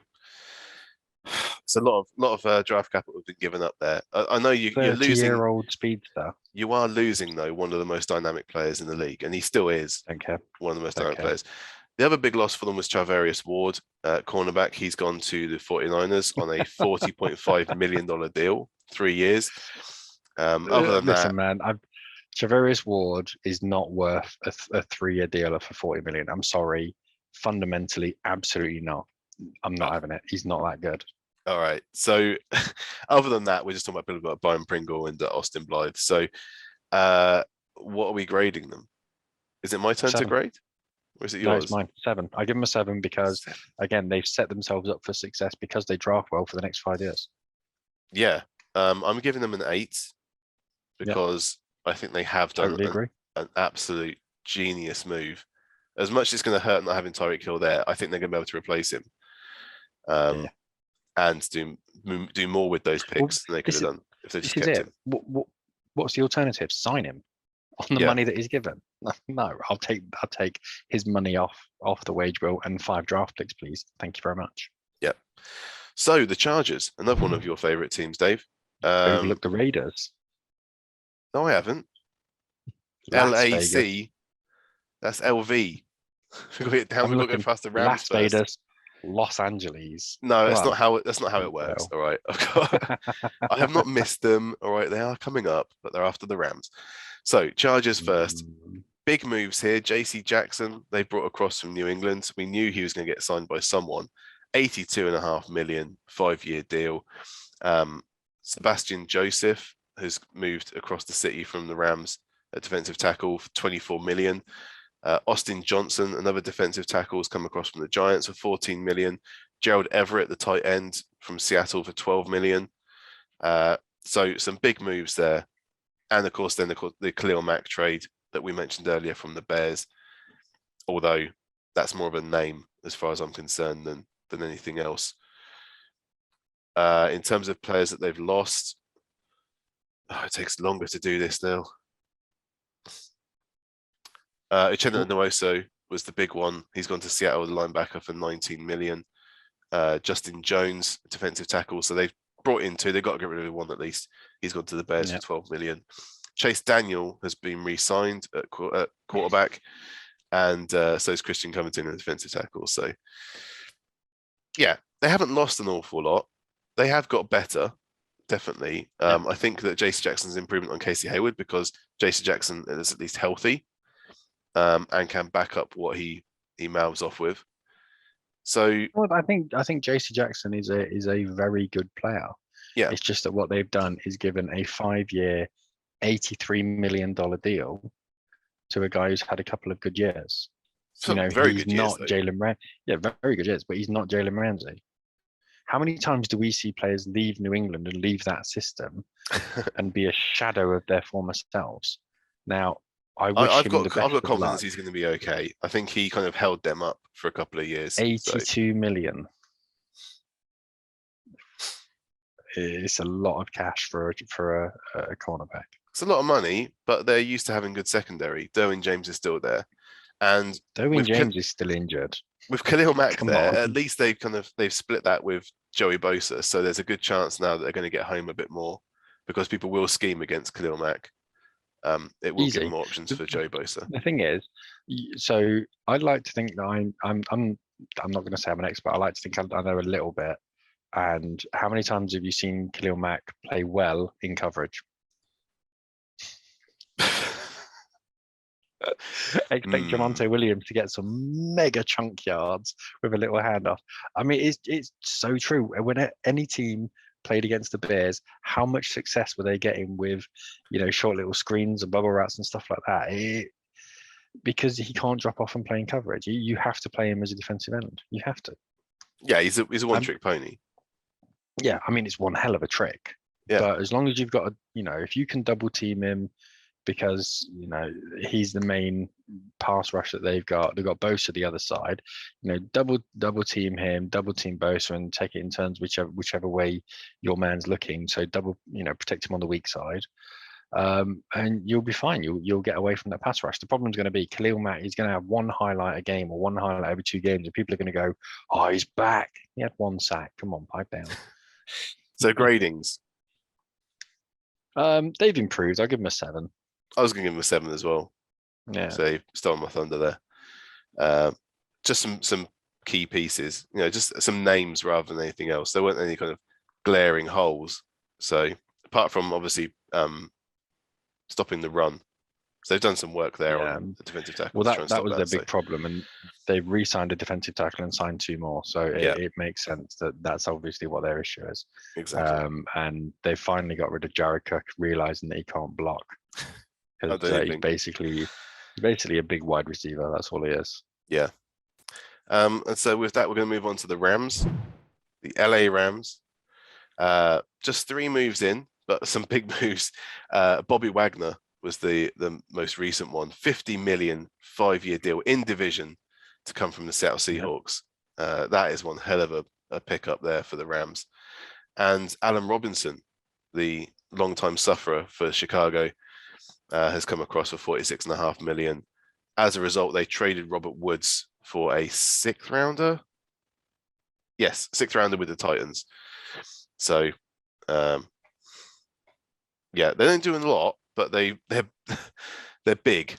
it's a lot of draft capital has been given up there. I know you're losing. 30-year-old speedster. You are losing though one of the most dynamic players in the league, and he still is. Okay. One of the most dynamic players. The other big loss for them was Charvarius Ward, cornerback. He's gone to the 49ers on a $40.5 million deal, 3 years. Other than Listen, man, Javarius Ward is not worth a 3-year deal for 40 million. I'm sorry, fundamentally, absolutely not. I'm not having it. He's not that good. All right. So, other than that, we're just talking about people like Byron Pringle and Austin Blythe. So, what are we grading them? Is it my turn 7. to grade, or is it No, yours? it's mine. 7. I give them a 7 because, again, they've set themselves up for success because they draft well for the next 5 years. Yeah. I'm giving them an 8 because I think they have done Totally agree. an absolute genius move. As much as it's going to hurt not having Tyreek Hill there, I think they're going to be able to replace him. And do more with those picks than they could have done if they just kept him. What's the alternative? Sign him on the money that he's given. No, I'll take his money off the wage bill and 5 draft picks, please. Thank you very much. Yeah. So the Chargers, another one of your favorite teams, Dave. Overlook the Raiders. No, I haven't. Las LAC. Vegas. That's LV. We got it down. We're looking past the Rams Las first. Vegas, Los Angeles. No, that's not how it works. All right. I have not missed them. All right, they are coming up, but they're after the Rams. So Chargers first. Big moves here. JC Jackson, they brought across from New England. We knew he was going to get signed by someone. 82.5 million, 5-year deal. Sebastian Joseph has moved across the city from the Rams at defensive tackle for 24 million. Austin Johnson, another defensive tackle, has come across from the Giants for 14 million. Gerald Everett, the tight end from Seattle, for 12 million. So some big moves there. And of course, then the Khalil Mack trade that we mentioned earlier from the Bears, although that's more of a name as far as I'm concerned than anything else. In terms of players that they've lost, it takes longer to do this now. Uchenna Nwosu was the big one. He's gone to Seattle, the linebacker, for 19 million. Justin Jones, defensive tackle. So they've brought in 2. They've got to get rid of 1 at least. He's gone to the Bears for 12 million. Chase Daniel has been re-signed at quarterback. And so is Christian Covington, a defensive tackle. So, yeah, they haven't lost an awful lot. They have got better, definitely. I think that JC Jackson's improvement on Casey Hayward because JC Jackson is at least healthy. And can back up what he mouths off with. So, well, I think JC Jackson is a very good player. Yeah, it's just that what they've done is given a 5-year, $83 million deal to a guy who's had a couple of good years. So very he's good not years, Jalen Ramsey. Yeah, very good years, but he's not Jalen Ramsey. How many times do we see players leave New England and leave that system and be a shadow of their former selves? Now, I've got confidence he's going to be okay. I think he kind of held them up for a couple of years. 82 million. It's a lot of cash for a cornerback. It's a lot of money, but they're used to having good secondary. Derwin James is still there, and Derwin James is still injured. With Khalil Mack at least they've split that with Joey Bosa, so there's a good chance now that they're going to get home a bit more because people will scheme against Khalil Mack. It will give more options for Joey Bosa. The thing is, so I'd like to think that I'm not going to say I'm an expert. I like to think I know a little bit. And how many times have you seen Khalil Mack play well in coverage? Expect Javonte Williams to get some mega chunk yards with a little handoff. I mean, it's so true. When any team played against the Bears, how much success were they getting with, short little screens and bubble routes and stuff like that? Because he can't drop off and play in coverage. You have to play him as a defensive end. You have to. Yeah, he's a one-trick pony. Yeah, I mean, it's one hell of a trick. Yeah. But as long as you've got if you can double team him because, he's the main pass rush that they've got Bosa the other side, double team him, double team Bosa and take it in turns whichever way your man's looking. So double, protect him on the weak side. And you'll be fine. You'll get away from that pass rush. The problem's going to be Khalil Mack. He's going to have one highlight a game or one highlight every 2 games, and people are going to go, "Oh, he's back. He had 1 sack. Come on, pipe down." So gradings. They've improved. I'll give them a 7. I was going to give them a 7 as well. Yeah. So stole my thunder there. Just some key pieces. Just some names rather than anything else. There weren't any kind of glaring holes. So apart from obviously stopping the run, So they've done some work there Yeah. on the defensive tackle. Well, to try and that stop was their so. big problem, and they re-signed a defensive tackle and signed 2 more. So Yeah. it makes sense that that's obviously what their issue is. Exactly. And they finally got rid of Jared Cook, realizing that he can't block I because don't he's even- basically a big wide receiver. That's all he is. Yeah. And so with that, we're going to move on to the Rams, the LA Rams. Just 3 moves in, but some big moves. Bobby Wagner was the most recent one. $50 million 5-year deal in division to come from the Seattle Seahawks. That is one hell of a pickup there for the Rams. And Allen Robinson, the longtime sufferer for Chicago, has come across for $46.5 million. As a result, they traded Robert Woods for a 6th rounder. Yes, 6th rounder with the Titans. So, yeah, they don't do a lot, but they're big.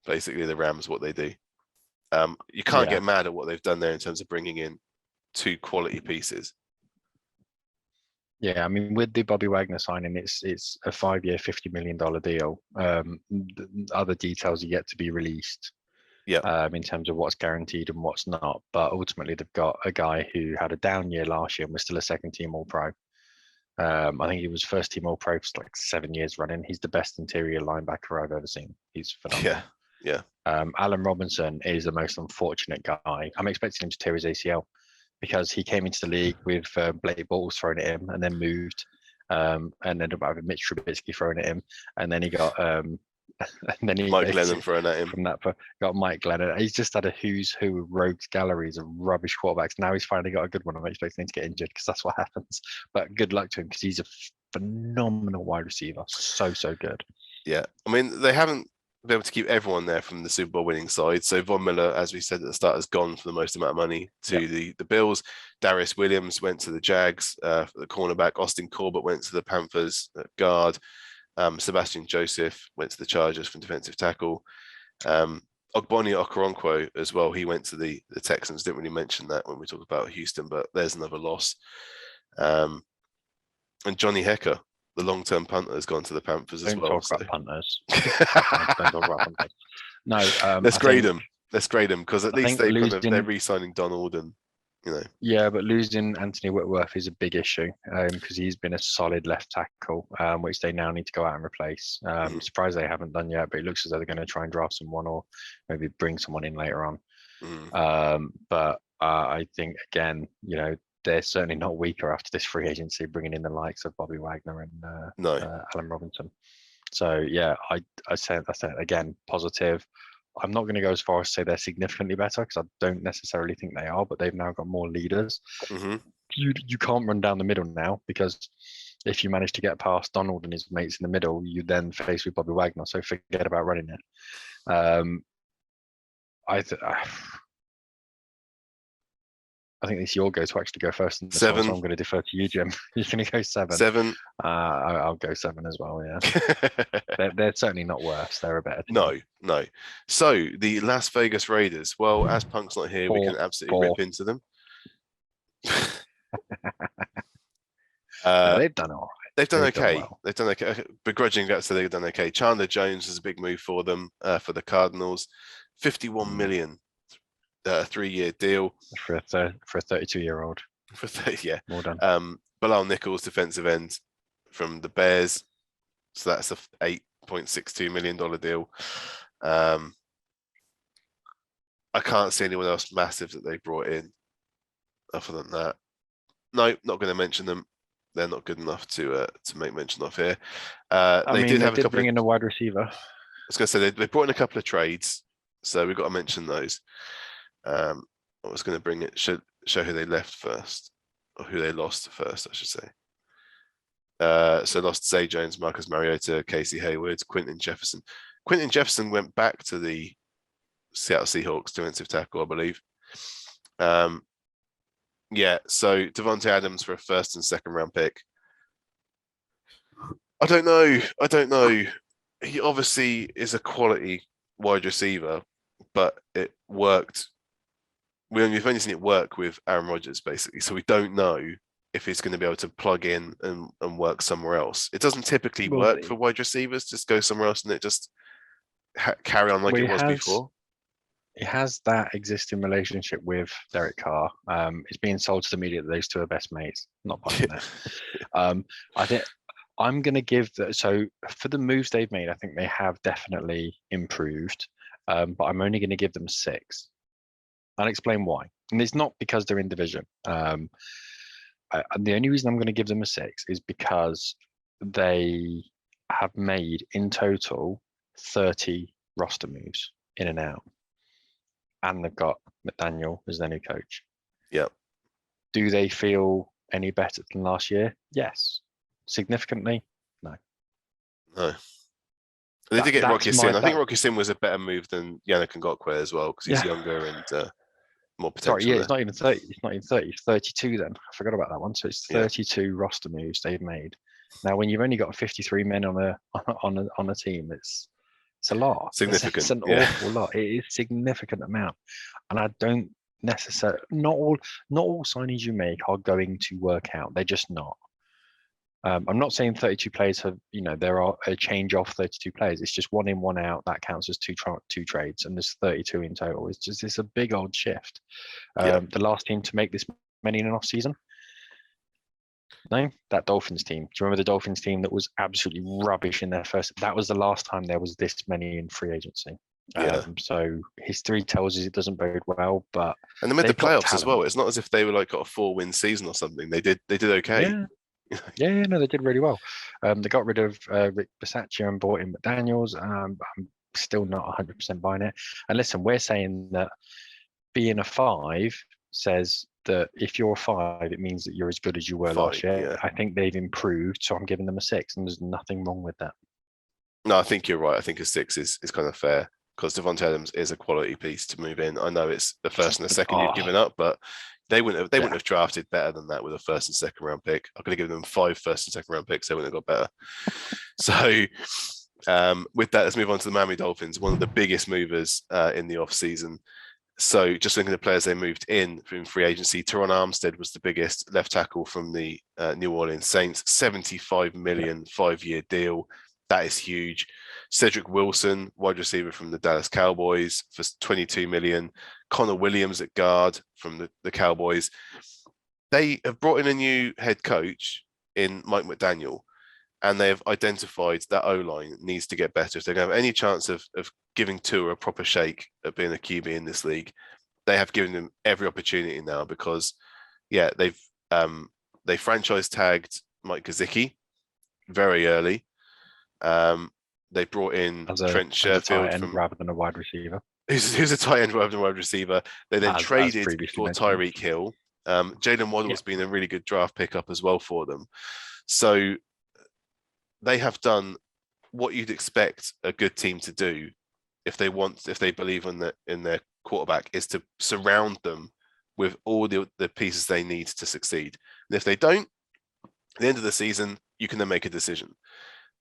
Basically, the Rams, what they do. You can't get mad at what they've done there in terms of bringing in 2 quality pieces. Yeah, I mean, with the Bobby Wagner signing, it's a 5-year, $50 million deal. Other details are yet to be released. Yeah. In terms of what's guaranteed and what's not, but ultimately they've got a guy who had a down year last year and was still a 2nd-team All-Pro. I think he was 1st-team All-Pro for like 7 years running. He's the best interior linebacker I've ever seen. He's phenomenal. Yeah. Allen Robinson is the most unfortunate guy. I'm expecting him to tear his ACL because he came into the league with Blake Bortles thrown at him and then moved, and ended up having Mitch Trubisky thrown at him, and then he got and then he Mike Glennon thrown at him. From that, got Mike Glennon. He's just had a who's who of rogues galleries of rubbish quarterbacks. Now he's finally got a good one. I'm expecting him to get injured because that's what happens. But good luck to him because he's a phenomenal wide receiver. So good. Yeah, I mean they haven't been able to keep everyone there from the Super Bowl winning side. So Von Miller, as we said at the start, has gone for the most amount of money to the Bills. Darius Williams went to the Jags for the cornerback. Austin Corbett went to the Panthers at guard. Sebastian Joseph went to the Chargers from defensive tackle. Ogbonni Okoronkwo as well. He went to the Texans. Didn't really mention that when we talk about Houston, but there's another loss. And Johnny Hecker, the long-term punter, has gone to the Panthers as well. Don't talk about punters. Don't talk about punters. No, let's grade them. Let's grade them because at least they're re-signing Donald and Yeah, but losing Anthony Whitworth is a big issue because he's been a solid left tackle, which they now need to go out and replace. I'm surprised they haven't done yet, but it looks as though they're going to try and draft someone or maybe bring someone in later on. But I think again, they're certainly not weaker after this free agency, bringing in the likes of Bobby Wagner and Allen Robinson. So yeah, I said again, positive. I'm not going to go as far as say they're significantly better because I don't necessarily think they are, but they've now got more leaders. You can't run down the middle now because if you manage to get past Donald and his mates in the middle, you then face with Bobby Wagner. So forget about running it. I think it's your go to actually go first. 7. So I'm going to defer to you, Jim. You're going to go 7. 7. I'll go 7 as well. Yeah, they're certainly not worse. They're a better team. No. So the Las Vegas Raiders. Well, as Punk's not here, we can absolutely rip into them. They've done all right. They've done okay. They've done okay. Begrudgingly, that's they've done okay. Chandler Jones is a big move for them for the Cardinals. $51 million. 3-year deal for a 32-year-old. Well done. Bilal Nichols, defensive end from the Bears, so that's a $8.62 million deal. I can't see anyone else massive that they brought in. Other than that, no, not going to mention them. They're not good enough to make mention of here. They did bring in a wide receiver. I was going to say they brought in a couple of trades, so we've got to mention those. I was going to bring it, show who they left first, or who they lost first, I should say. So lost Zay Jones, Marcus Mariota, Casey Hayward, Quentin Jefferson. Quentin Jefferson went back to the Seattle Seahawks defensive tackle, I believe. So Devontae Adams for a 1st and 2nd round pick. I don't know. He obviously is a quality wide receiver, but it worked. We've only seen it work with Aaron Rodgers, basically. So we don't know if he's going to be able to plug in and work somewhere else. It doesn't typically work for wide receivers. Just go somewhere else and it just carry on like Well, it was before? he has that existing relationship with Derek Carr. It's being sold to the media that those two are best mates. Not buying that. I think I'm going to give so for the moves they've made, I think they have definitely improved. But I'm only going to give them 6. I'll explain why. And it's not because they're in division. The only reason I'm going to give them a 6 is because they have made in total 30 roster moves in and out. And they've got McDaniel as their new coach. Yep. Do they feel any better than last year? Yes. Significantly? No. No. They did get That's Rocky my- Sin. I think that- Rocky Sin was a better move than Yannick Ngakwe as well because he's Yeah. younger and more Sorry, potential. yeah, there. it's not even 30. It's not even 30. It's 32 then. I forgot about that one. So it's Yeah. 32 roster moves they've made. Now, when you've only got 53 men on a team, it's a lot. Significant, It's an yeah. awful lot. It is a significant amount, and I don't necessarily. Not all signings you make are going to work out. They're just not. I'm not saying 32 players have, there are a change of 32 players. It's just 1 in, 1 out. That counts as two trades, and there's 32 in total. It's a big old shift. Yeah. The last team to make this many in an off season. No, that Dolphins team. Do you remember the Dolphins team that was absolutely rubbish in their first? That was the last time there was this many in free agency. Yeah. So history tells us it doesn't bode well, but And they made the they've got playoffs as talent. well. It's not as if they were like got a 4-win season or something. They did okay. Yeah, no, they did really well. They got rid of Rick Bisaccia and brought in McDaniels. I'm still not 100% buying it. And listen, we're saying that being a 5 says that if you're a 5, it means that you're as good as you were last year. Yeah. I think they've improved, so I'm giving them a 6, and there's nothing wrong with that. No, I think you're right. I think a 6 is kind of fair because Devontae Adams is a quality piece to move in. I know it's the first and the second you've given up, but they wouldn't have drafted better than that with a first and second round pick. I could have given them 5 first and second round picks. They wouldn't have got better. So with that, let's move on to the Miami Dolphins, one of the biggest movers in the off season. So just looking at the players they moved in from free agency, Teron Armstead was the biggest left tackle from the New Orleans Saints, 75 million 5-year deal. That is huge. Cedric Wilson, wide receiver from the Dallas Cowboys for 22 million. Connor Williams at guard from the Cowboys. They have brought in a new head coach in Mike McDaniel, and they have identified that O-line needs to get better. If they're going to have any chance of giving Tua a proper shake at being a QB in this league, they have given him every opportunity now because, they franchise tagged Mike Gesicki very early. They brought in Trent Sherfield rather than a wide receiver. Who's a tight end rather than a wide receiver. They then traded for Tyreek Hill. Jalen Waddle's been a really good draft pickup as well for them. So they have done what you'd expect a good team to do if they believe in their quarterback, is to surround them with all the pieces they need to succeed. And if they don't, at the end of the season, you can then make a decision.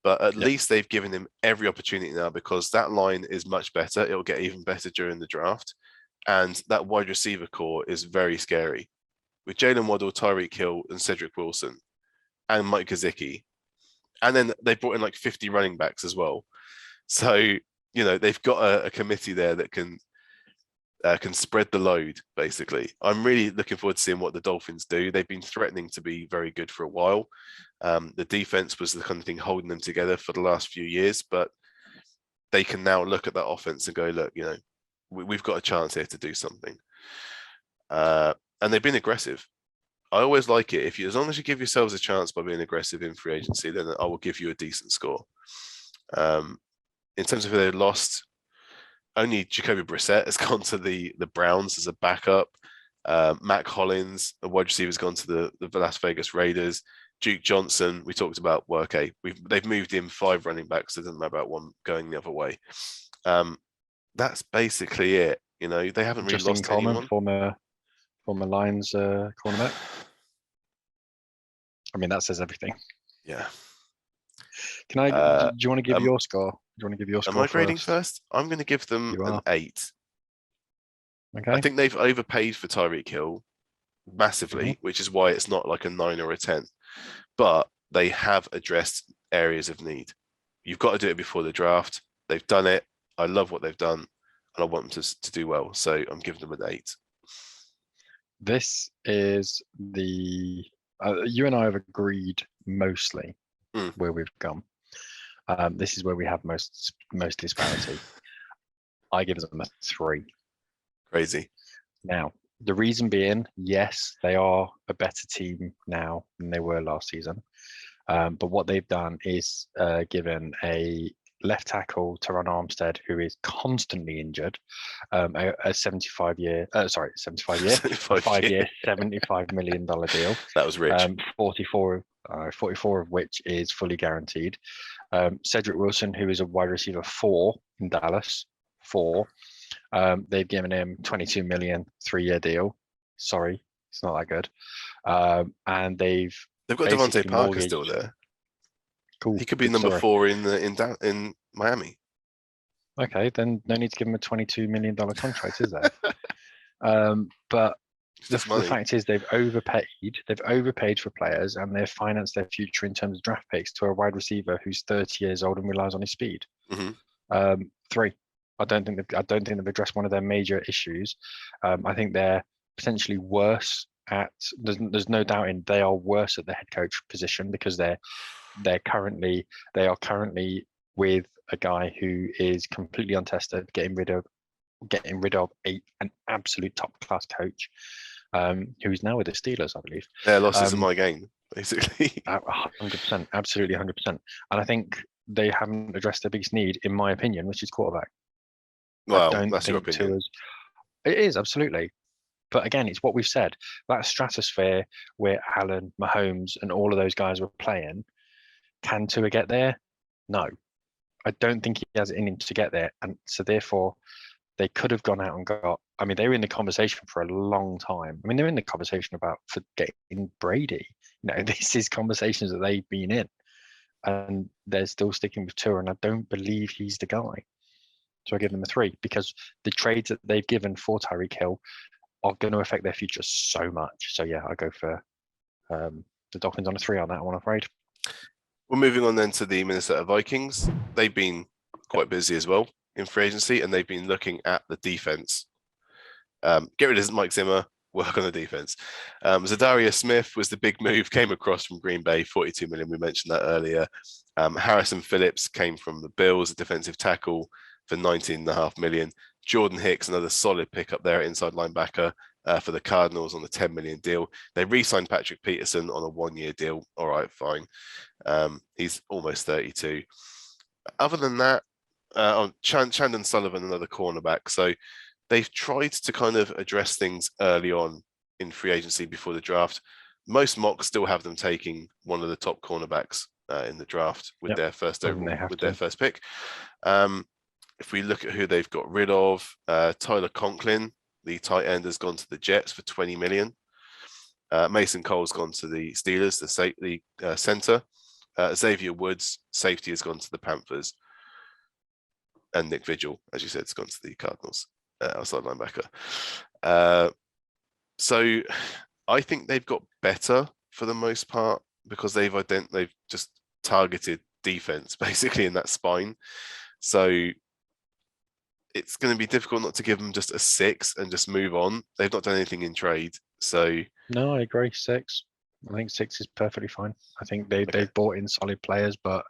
But at least they've given him every opportunity now because that line is much better. It'll get even better during the draft. And that wide receiver core is very scary. With Jalen Waddle, Tyreek Hill, and Cedric Wilson, and Mike Gesicki. And then they brought in like 50 running backs as well. So, they've got a committee there that can spread the load, basically. I'm really looking forward to seeing what the Dolphins do. They've been threatening to be very good for a while. The defense was the kind of thing holding them together for the last few years, but they can now look at that offense and go, look, we've got a chance here to do something. And they've been aggressive. I always like it. As long as you give yourselves a chance by being aggressive in free agency, then I will give you a decent score. In terms of who they lost, only Jacoby Brissett has gone to the Browns as a backup. Mac Hollins, a wide receiver, has gone to the Las Vegas Raiders. Duke Johnson, we talked about. Well, okay, they've moved in 5 running backs. It doesn't matter about one going the other way. That's basically it. They haven't really lost anyone. Former Lions cornerback. I mean, that says everything. Yeah. Can I? Do you want to give your score? Do you want to give your score? Am I grading first? I'm going to give them an 8. Okay. I think they've overpaid for Tyreek Hill massively, which is why it's not like a 9 or a 10. But they have addressed areas of need. You've got to do it before the draft. They've done it. I love what they've done, and I want them to do well. So I'm giving them an 8. This is you and I have agreed mostly Mm. where we've gone. This is where we have most disparity. I give them a 3. Crazy. Now, the reason being, yes, they are a better team now than they were last season. But what they've done is given a left tackle, Teron Armstead, who is constantly injured, a 5-year, $75 million deal. That was rich. 44 of which is fully guaranteed. Cedric Wilson, who is a wide receiver 4 in Dallas, 4. They've given him 22 million, 3-year deal. Sorry, it's not that good. And they've got Devontae Parker mortgaged. still there. Cool. He could be number 4 in Miami. Okay, then no need to give him a $22 million contract, is there? But the fact is they've overpaid for players, and they've financed their future in terms of draft picks to a wide receiver who's 30 years old and relies on his speed. 3. I don't think they've addressed one of their major issues. I think they're potentially worse at. There's no doubting they are worse at the head coach position because they are currently with a guy who is completely untested, getting rid of an absolute top class coach, who's now with the Steelers, I believe. Their losses in my game, basically. 100%, absolutely 100%. And I think they haven't addressed their biggest need, in my opinion, which is quarterback. Well, that's your opinion. It is, absolutely. But again, it's what we've said. That stratosphere where Allen, Mahomes, and all of those guys were playing, can Tua get there? No. I don't think he has it in him to get there. And so therefore, they could have gone out and got, I mean, they were in the conversation for a long time. I mean, they're in the conversation for getting Brady. This is conversations that they've been in. And they're still sticking with Tua, and I don't believe he's the guy. So I give them a 3 because the trades that they've given for Tyreek Hill are going to affect their future so much. So yeah, I go for the Dolphins on a 3 on that one, I'm afraid. We're moving on then to the Minnesota Vikings. They've been quite busy as well in free agency, and they've been looking at the defense. Get rid of Mike Zimmer, work on the defense. Zadarius Smith was the big move, came across from Green Bay, 42 million. We mentioned that earlier. Harrison Phillips came from the Bills, a defensive tackle, for 19.5 million. Jordan Hicks, another solid pick up there, inside linebacker for the Cardinals on the 10 million deal. They re-signed Patrick Peterson on a 1-year deal. All right, fine. He's almost 32. Other than that, Chandon Sullivan, another cornerback. So they've tried to kind of address things early on in free agency before the draft. Most mocks still have them taking one of the top cornerbacks in the draft with their first overall, their first pick. If we look at who they've got rid of, Tyler Conklin, the tight end, has gone to the Jets for 20 million. Mason Cole's gone to the Steelers, the center. Xavier Woods, safety, has gone to the Panthers. And Nick Vigil, as you said, has gone to the Cardinals, outside linebacker. So I think they've got better for the most part because they've just targeted defense basically in that spine. So it's going to be difficult not to give them just a 6 and just move on. They've not done anything in trade. So no, I agree. 6. I think 6 is perfectly fine. I think they've bought in solid players, but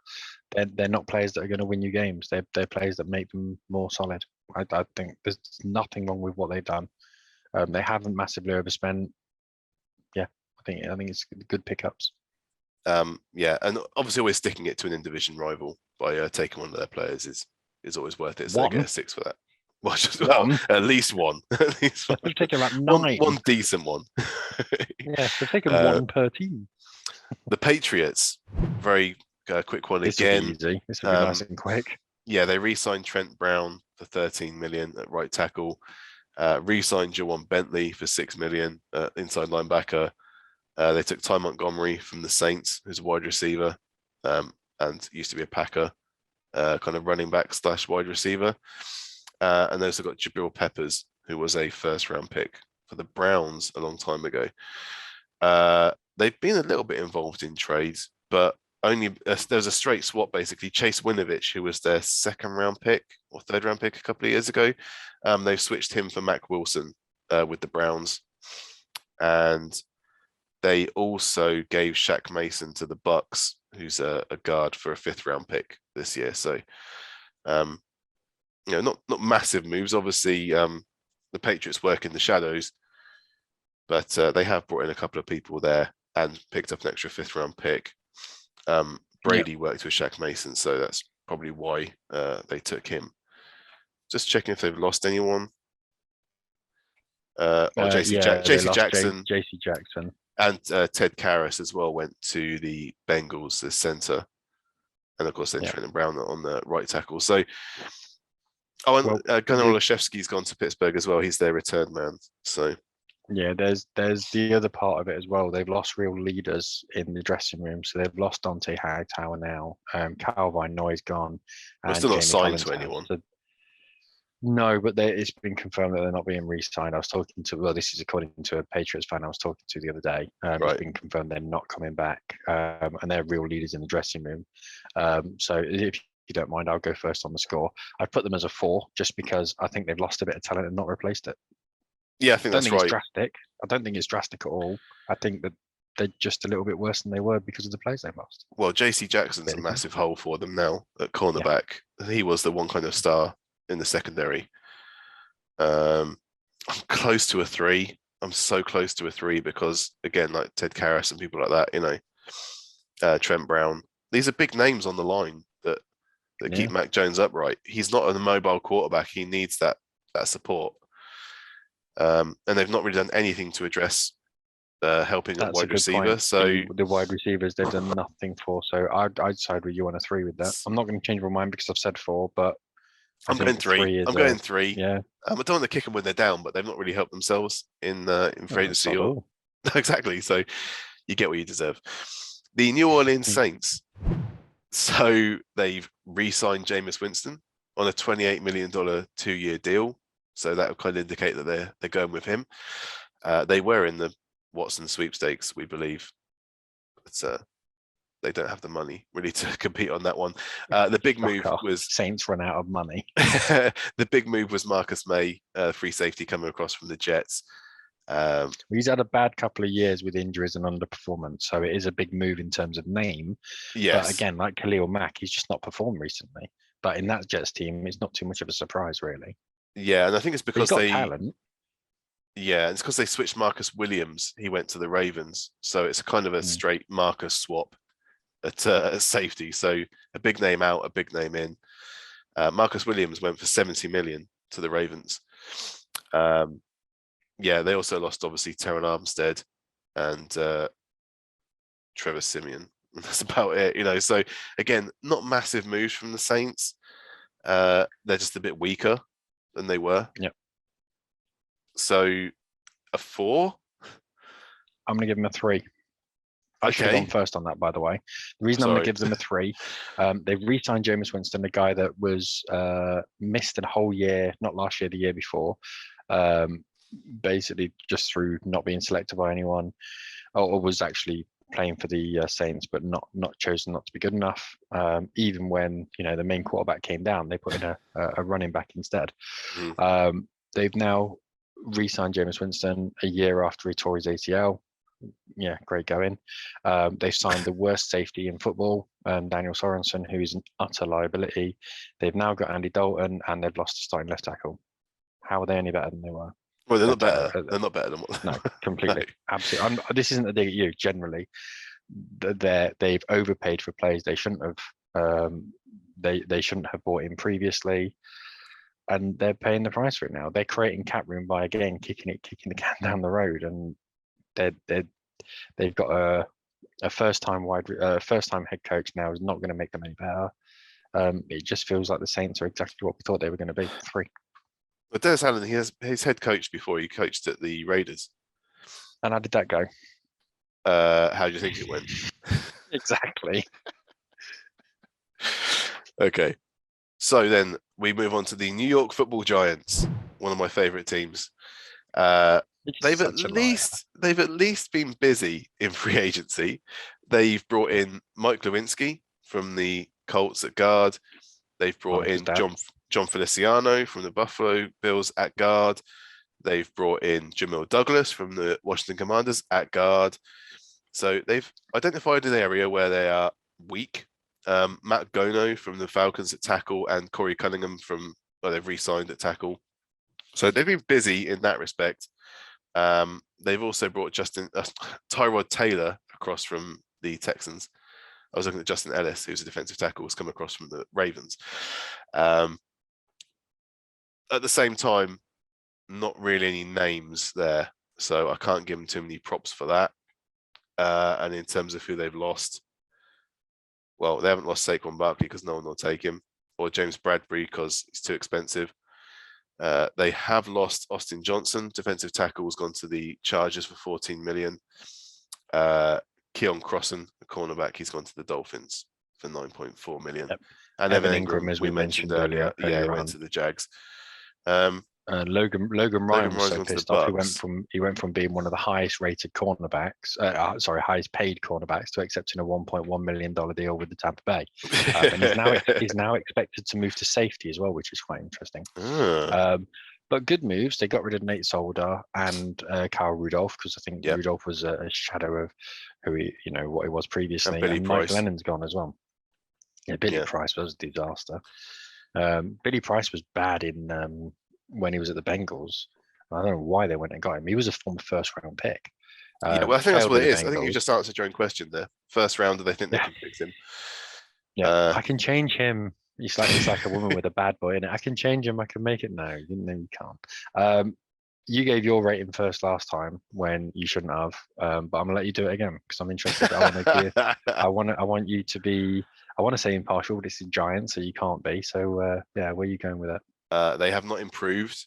they're not players that are going to win you games. They're players that make them more solid. I think there's nothing wrong with what they've done. They haven't massively overspent. Yeah, I think it's good pickups. Yeah, and obviously we're sticking it to an in-division rival by taking one of their players is always worth it. So they get a 6 for that. Well, at least one. At least one. They've taken about 9. One decent one. Yeah, they've taken 1 per team. The Patriots, very quick one this again. Will be easy. This will be nice and quick. Yeah, they re-signed Trent Brown for 13 million at right tackle. Re-signed Jawan Bentley for 6 million inside linebacker. They took Ty Montgomery from the Saints, who's a wide receiver, and used to be a Packer, kind of running back / wide receiver. And they also got Jabril Peppers, who was a first-round pick for the Browns a long time ago. They've been a little bit involved in trades, but only there was a straight swap basically. Chase Winovich, who was their 2nd-round pick or 3rd-round pick a couple of years ago, they've switched him for Mac Wilson with the Browns, and they also gave Shaq Mason to the Bucks, who's a guard, for a 5th-round pick this year. So, not massive moves. Obviously, the Patriots work in the shadows, but they have brought in a couple of people there and picked up an extra 5th-round pick. Brady worked with Shaq Mason, so that's probably why they took him. Just checking if they've lost anyone. JC Jackson. JC Jackson. And Ted Karras as well went to the Bengals as center. And of course, then Trenton Brown on the right tackle. So, Gunnar Olszewski's gone to Pittsburgh as well. He's their return man. So, yeah, there's the other part of it as well. They've lost real leaders in the dressing room. So they've lost Dante Hightower now. Calvin Noy's gone. We're still not signed to anyone. No, but it's been confirmed that they're not being re-signed. I was talking to, well, this is according to a Patriots fan I was talking to the other day. It's been confirmed they're not coming back, and they're real leaders in the dressing room. So if you don't mind, I'll go first on the score. I've put them as a 4 just because I think they've lost a bit of talent and not replaced it. Yeah, I think that's right. It's drastic. I don't think it's drastic at all. I think that they're just a little bit worse than they were because of the players they've lost. Well, JC Jackson's a massive hole for them now at cornerback. Yeah. He was the one kind of star in the secondary. I'm close to a 3. I'm so close to a 3 because, again, like Ted Karras and people like that, Trent Brown. These are big names on the line that keep Mac Jones upright. He's not a mobile quarterback. He needs that support. And they've not really done anything to address helping a wide receiver. Point. So the wide receivers they've done nothing for. So I'd side with you on a 3 with that. I'm not going to change my mind because I've said 4, but I'm going 3. I'm going 3. Yeah. I don't want to kick them when they're down, but they've not really helped themselves in free agency. Exactly. So you get what you deserve. The New Orleans Saints. So they've re-signed Jameis Winston on a $28 million 2-year deal. So that would kind of indicate that they're going with him. They were in the Watson sweepstakes, we believe, but they don't have the money really to compete on that one. The big move was Saints run out of money. The big move was Marcus May, free safety coming across from the Jets. He's had a bad couple of years with injuries and underperformance, so it is a big move in terms of name. Yes. But again, like Khalil Mack, he's just not performed recently. But in that Jets team, it's not too much of a surprise, really. Yeah, and I think it's because they talent. Yeah, it's because they switched Marcus Williams. He went to the Ravens, so it's kind of a straight Marcus swap at safety. So a big name out, a big name in. Marcus Williams went for $70 million to the Ravens. They also lost obviously Teron Armstead and Trevor Siemian. That's about it, So again, not massive moves from the Saints. They're just a bit weaker than they were. Yeah. So a 4. I'm going to give them a 3. I should have gone first on that, by the way. The reason I'm going to give them a 3, they've re-signed Jameis Winston, a guy that was missed a whole year, not last year, the year before, basically just through not being selected by anyone, or was actually playing for the Saints, but not chosen not to be good enough. Even when the main quarterback came down, they put in a running back instead. They've now re-signed Jameis Winston a year after he tore his ACL. Yeah, great going. They've signed the worst safety in football, Daniel Sorensen, who is an utter liability. They've now got Andy Dalton, and they've lost a starting left tackle. How are they any better than they were? Well, they're not better. They're not better than what. No, completely, absolutely. This isn't a dig at you. Generally, they've overpaid for players they shouldn't have. They shouldn't have bought in previously, and they're paying the price for it now. They're creating cap room by again kicking the can down the road, and they've got a first time head coach now is not going to make them any better. It just feels like the Saints are exactly what we thought they were going to be. 3. But Dennis Allen, he's head coach before. He coached at the Raiders. And how did that go? How do you think it went? Exactly. Okay. So then we move on to the New York Football Giants, one of my favorite teams. It's they've at such a liar. least been busy in free agency. They've brought in Mike Lewinsky from the Colts at guard. They've brought Marcus in Dad. John Feliciano from the Buffalo Bills at guard. They've brought in Jamil Douglas from the Washington Commanders at guard. So they've identified an area where they are weak. Matt Gono from the Falcons at tackle and Corey Cunningham they've re-signed at tackle. So they've been busy in that respect. They've also brought Tyrod Taylor across from the Texans. I was looking at Justin Ellis, who's a defensive tackle, has come across from the Ravens. At the same time, not really any names there, so I can't give them too many props for that. And in terms of who they've lost, well, they haven't lost Saquon Barkley because no one will take him, or James Bradbury because he's too expensive. They have lost Austin Johnson, defensive tackle, has gone to the Chargers for $14 million. Keon Crossan, the cornerback, he's gone to the Dolphins for $9.4 million. Yep. And Evan Ingram, as we mentioned earlier, he went to the Jags. Logan Ryan was so gone to the pissed off. Bucks. He went from being one of the highest rated cornerbacks, highest paid cornerbacks, to accepting a $1.1 million deal with the Tampa Bay. And he's now expected to move to safety as well, which is quite interesting. But good moves. They got rid of Nate Solder and Kyle Rudolph, because I think Rudolph was a shadow of what he was previously. And Mike Lennon's gone as well. Yeah, Billy Price was a disaster. Billy Price was bad in when he was at the Bengals. I don't know why they went and got him. He was a former first-round pick. I think that's what it is. I think you just answered your own question there. First rounder, they think they can fix him. Yeah, I can change him. It's like a woman with a bad boy in it. I can change him. I can make it. No, you can't. You gave your rating first last time when you shouldn't have, but I'm gonna let you do it again because I'm interested. I want you to be. I want to say impartial, but it's the Giants, so you can't be. So where are you going with it? They have not improved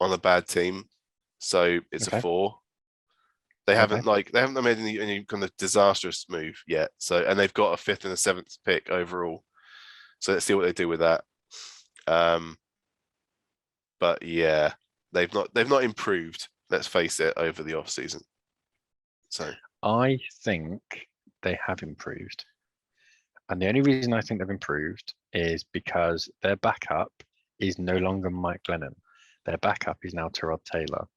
on a bad team, so it's a 4. They haven't made any kind of disastrous move yet. So, and they've got a 5th and a 7th pick overall. So let's see what they do with that. But yeah, they've not improved. Let's face it, over the off season. So I think they have improved, and the only reason I think they've improved is because their backup is no longer Mike Glennon. Their backup is now Tyrod Taylor,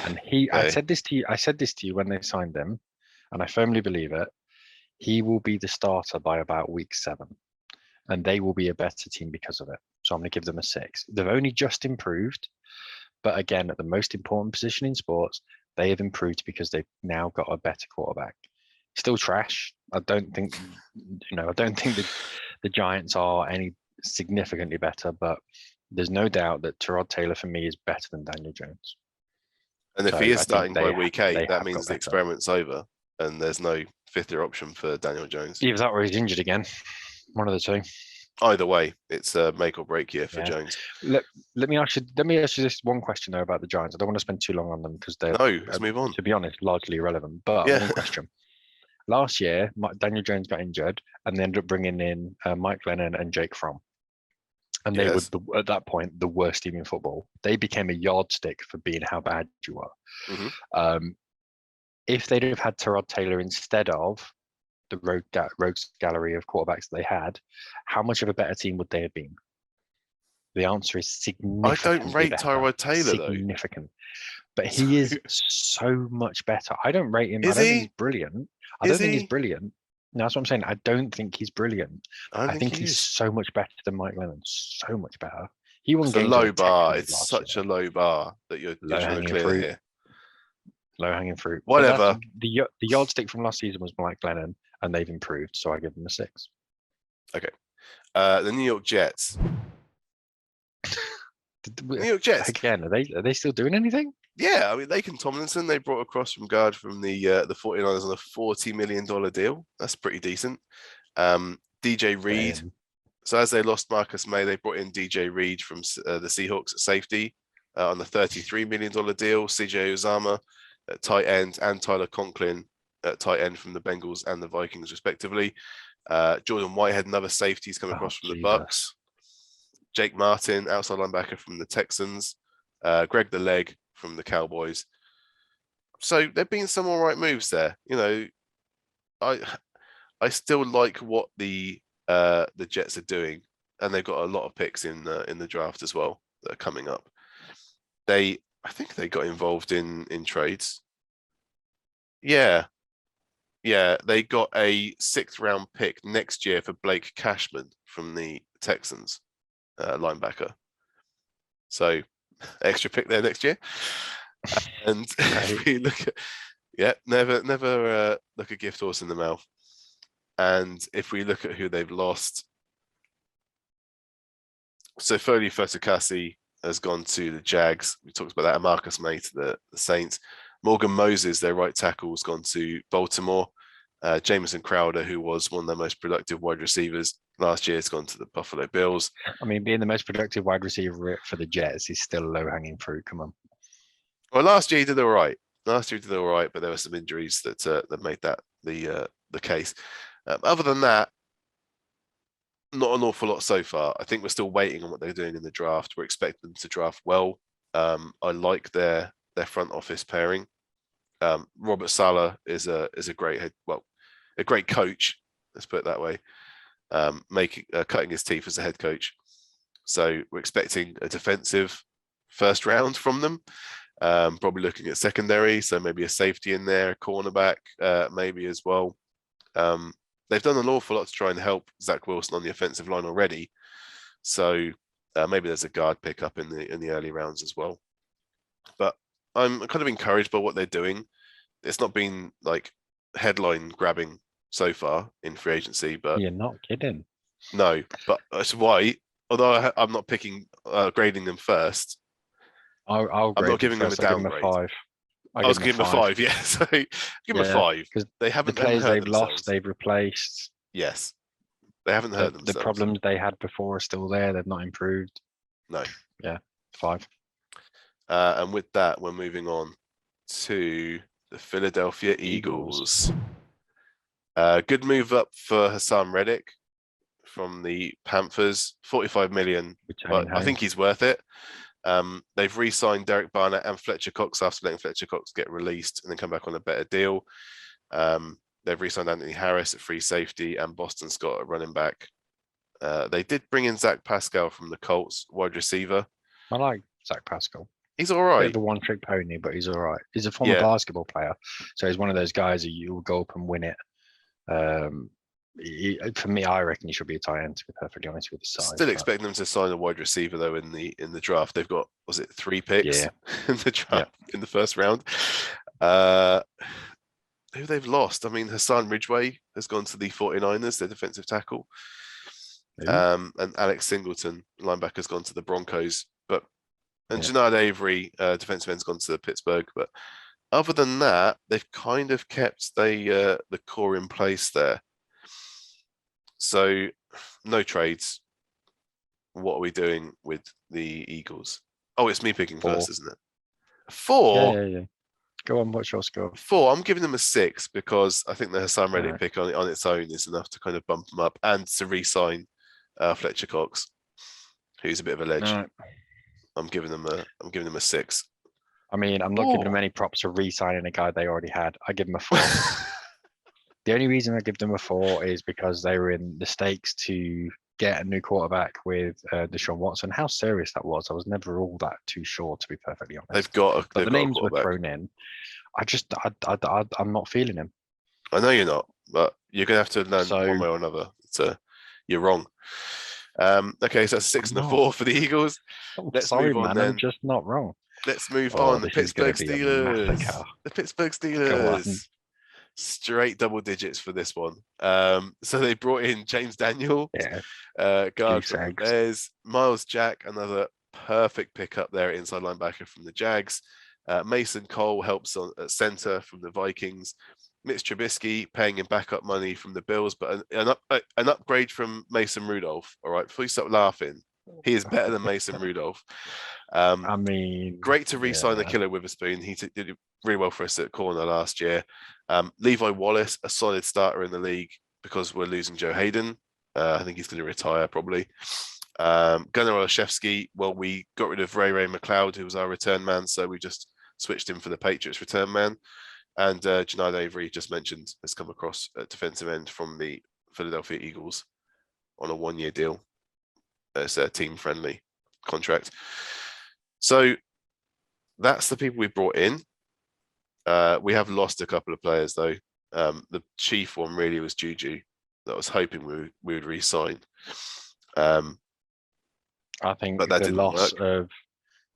and I said this to you when they signed him, and I firmly believe it. He will be the starter by about week 7. And they will be a better team because of it. So I'm going to give them a 6. They've only just improved. But again, at the most important position in sports, they have improved because they've now got a better quarterback. Still trash. I don't think the Giants are any significantly better, but there's no doubt that Tyrod Taylor for me is better than Daniel Jones. And if he is starting by week 8, that means the experiment's over and there's no 5th-year option for Daniel Jones. Either that or he's injured again. One of the two. Either way, it's a make or break year for Jones. Let me ask you this one question though about the Giants. I don't want to spend too long on them because they're let's move on. To be honest, largely irrelevant. But one question: last year, Daniel Jones got injured, and they ended up bringing in Mike Glennon and Jake Fromm, and they were at that point the worst team in football. They became a yardstick for being how bad you are. Mm-hmm. If they'd have had Tyrod Taylor instead of the rogues gallery of quarterbacks they had, how much of a better team would they have been? The answer is significant. I don't rate Tyrod Taylor significant, but he is so much better. I don't rate him. Is I don't he? think he's brilliant. I don't think he's brilliant. No, that's what I'm saying. I don't think he's brilliant. I think he's so much better than Mike Lennon. So much better. He won games. It's a low bar. It's such a low bar that you're trying to clear here. Low hanging fruit. Whatever. The yardstick from last season was Mike Glennon, and they've improved, so I give them a 6. Okay. The New York Jets. New York Jets. Again, are they still doing anything? Yeah, I mean, Laken Tomlinson, they brought across from guard from the 49ers on a $40 million deal. That's pretty decent. DJ Reed. So as they lost Marcus May, they brought in DJ Reed from the Seahawks at safety on the $33 million deal. CJ Uzama at tight end and Tyler Conklin at tight end from the Bengals and the Vikings, respectively. Jordan Whitehead, another safety, has come across from the Bucks. Jake Martin, outside linebacker from the Texans. Greg the Leg from the Cowboys. So there've been some all right moves there. You know, I still like what the Jets are doing, and they've got a lot of picks in the draft as well that are coming up. I think they got involved in trades. Yeah, they got a 6th round pick next year for Blake Cashman from the Texans, linebacker. So extra pick there next year. And if we look at, never look a gift horse in the mouth. And if we look at who they've lost, so Foley Fatukasi has gone to the Jags. We talked about that. Marcus May to the Saints. Morgan Moses, their right tackle, has gone to Baltimore. Jamison Crowder, who was one of their most productive wide receivers last year, has gone to the Buffalo Bills. I mean, being the most productive wide receiver for the Jets is still low-hanging fruit. Come on. Well, last year he did all right. But there were some injuries that made that the case. Other than that, not an awful lot so far. I think we're still waiting on what they're doing in the draft. We're expecting them to draft well. I like their front office pairing. Robert Saleh is a great a great coach. Let's put it that way. Cutting his teeth as a head coach. So we're expecting a defensive first round from them. Probably looking at secondary, so maybe a safety in there, a cornerback, maybe as well. They've done an awful lot to try and help Zach Wilson on the offensive line already. So maybe there's a guard pickup in the early rounds as well. But I'm kind of encouraged by what they're doing. It's not been like headline grabbing so far in free agency, but you're not kidding. No, but that's why. Although I'm not grading them first, I'm not giving them a downgrade. I was giving them a 5. Yeah, so give them a 5 because they haven't. The players they've lost, they've replaced. Yes, they haven't hurt themselves. The problems they had before are still there. They've not improved. No. Yeah, 5. And with that, we're moving on to the Philadelphia Eagles. Good move up for Hassan Reddick from the Panthers, $45 million. I think he's worth it. They've re-signed Derek Barnett and Fletcher Cox after letting Fletcher Cox get released and then come back on a better deal. They've re-signed Anthony Harris at free safety and Boston Scott at running back. They did bring in Zach Pascal from the Colts, wide receiver. I like Zach Pascal. He's all right. He's a one-trick pony, but he's all right. He's a former basketball player, so he's one of those guys that you will go up and win it. For me, I reckon he should be a tight end, to be perfectly honest with the size. Still expecting them to sign a wide receiver though in the draft. They've got, was it 3 picks in the draft in the first round? Who they've lost? I mean, Hassan Ridgeway has gone to the 49ers, their defensive tackle. And Alex Singleton, linebacker, has gone to the Broncos. And Jannard Avery, defensive end's gone to Pittsburgh. But other than that, they've kind of kept the core in place there. So no trades. What are we doing with the Eagles? Oh, it's me picking 4. First, isn't it? 4? Yeah. Go on, what's your score? 4. I'm giving them a 6 because I think the Hassan Reddick pick on its own is enough to kind of bump them up and to re-sign Fletcher Cox, who's a bit of a ledge. Right. I'm giving them a 6. I mean, I'm not giving them any props for re-signing a guy they already had. I give them a 4. The only reason I give them a 4 is because they were in the stakes to get a new quarterback with Deshaun Watson. How serious that was, I was never all that too sure, to be perfectly honest. The names were thrown in. I'm not feeling him. I know you're not, but you're gonna have to learn one way or another. You're wrong. Okay, so that's 6 and a 4 for the Eagles. Sorry, man, I'm just not wrong. Let's move on. The Pittsburgh Steelers. The Pittsburgh Steelers. Straight double digits for this one. So they brought in James Daniel, guard from the Bears, Miles Jack, another perfect pickup there, inside linebacker from the Jags. Mason Cole helps at center from the Vikings. Mitch Trubisky paying him backup money from the Bills, but an upgrade from Mason Rudolph. All right, before you stop laughing, he is better than Mason Rudolph. I mean, great to re-sign the Killer Witherspoon. He did really well for us at corner last year. Levi Wallace, a solid starter in the league because we're losing Joe Hayden. I think he's going to retire probably. Gunnar Olszewski, well, we got rid of Ray McLeod, who was our return man, so we just switched in for the Patriots return man. And Junaid Avery, just mentioned, has come across at defensive end from the Philadelphia Eagles on a 1-year deal. It's a team-friendly contract. So that's the people we brought in. We have lost a couple of players, though. The chief one really was Juju, that I was hoping we would re-sign. I think But that the didn't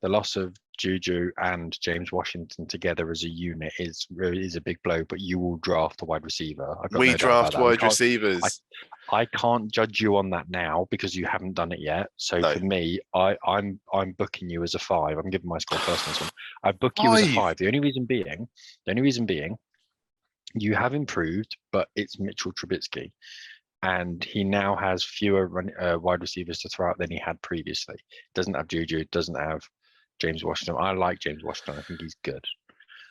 loss of Juju and James Washington together as a unit is a big blow. But you will draft a wide receiver. I've got We no doubt about draft that. wide receivers. I can't judge you on that now because you haven't done it yet. So No. for me, I'm booking you as a 5. I'm giving my score first on this one. I book you as a 5. The only reason being, you have improved, but it's Mitchell Trubisky, and he now has fewer wide receivers to throw out than he had previously. Doesn't have Juju, doesn't have James Washington. I like James Washington. I think he's good.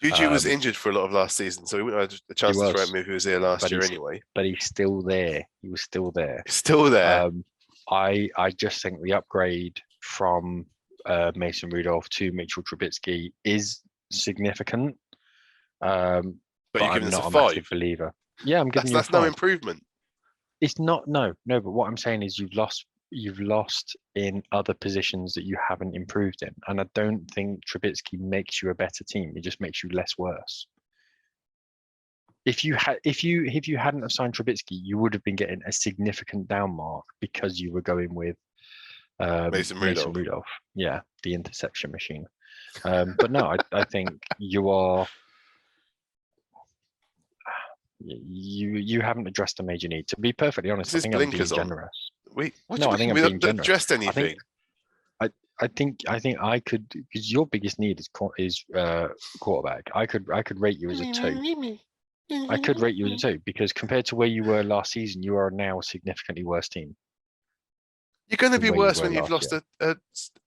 Juju was injured for a lot of last season, so we wouldn't have a chance to throw him if he was here last year anyway. But he's still there. He was still there. Still there. I just think the upgrade from Mason Rudolph to Mitchell Trubisky is significant. But you're I'm giving us not a a 5. massive believer. Yeah, I'm giving you a 5. That's no improvement. It's not no. But what I'm saying is you've lost in other positions that you haven't improved in, and I don't think Trubisky makes you a better team. It just makes you less worse. If you hadn't have signed Trubisky, you would have been getting a significant down mark because you were going with Mason Rudolph. Yeah, the interception machine. But no, I think you are. You haven't addressed a major need. To be perfectly honest, I think I'm being generous. We haven't addressed anything. I think I could, because your biggest need is quarterback. I could rate you as a 2. I could rate you as a 2 because compared to where you were last season, you are now a significantly worse team. You're going to be worse when you've lost a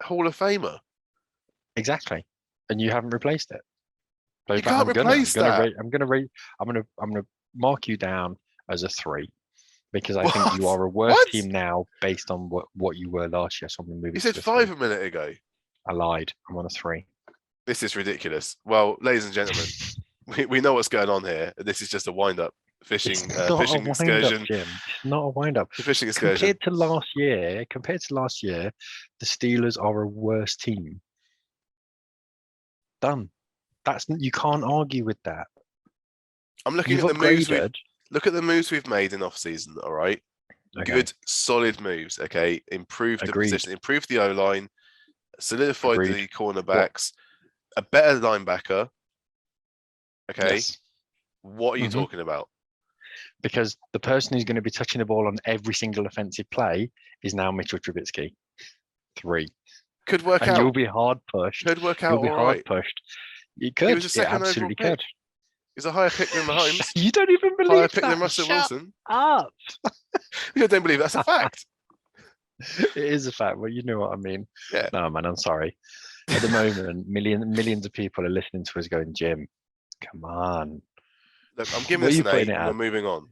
Hall of Famer. Exactly, and you haven't replaced it. So you can't replace that. I'm going to mark you down as a 3 because I think you are a worse team now based on what you were last year. So I'm moving. You said 5 a minute ago. I lied. I'm on a 3. This is ridiculous. Well, ladies and gentlemen, we know what's going on here. This is just a wind-up fishing excursion. Jim. It's not a wind-up. Fishing excursion. Compared to last year, the Steelers are a worse team. Done. You can't argue with that. I'm looking at the moves. Look at the moves we've made in off-season. All right, okay. Good, solid moves. Okay, improved the position, improved the O-line, solidified the cornerbacks, a better linebacker. Okay, yes. What are you talking about? Because the person who's going to be touching the ball on every single offensive play is now Mitchell Trubisky. 3 could work out. You'll be hard pushed. Could work out. You'll be hard pushed. You could. He was a second overall pick. He's a higher pick than Mahomes. You don't even believe higher pick than Russell Wilson. Up. You don't believe that's a fact. It is a fact, but you know what I mean. Yeah. No, man, I'm sorry. At the moment, millions of people are listening to us going, Jim, come on. Look, I'm giving this an 8 and we're moving on.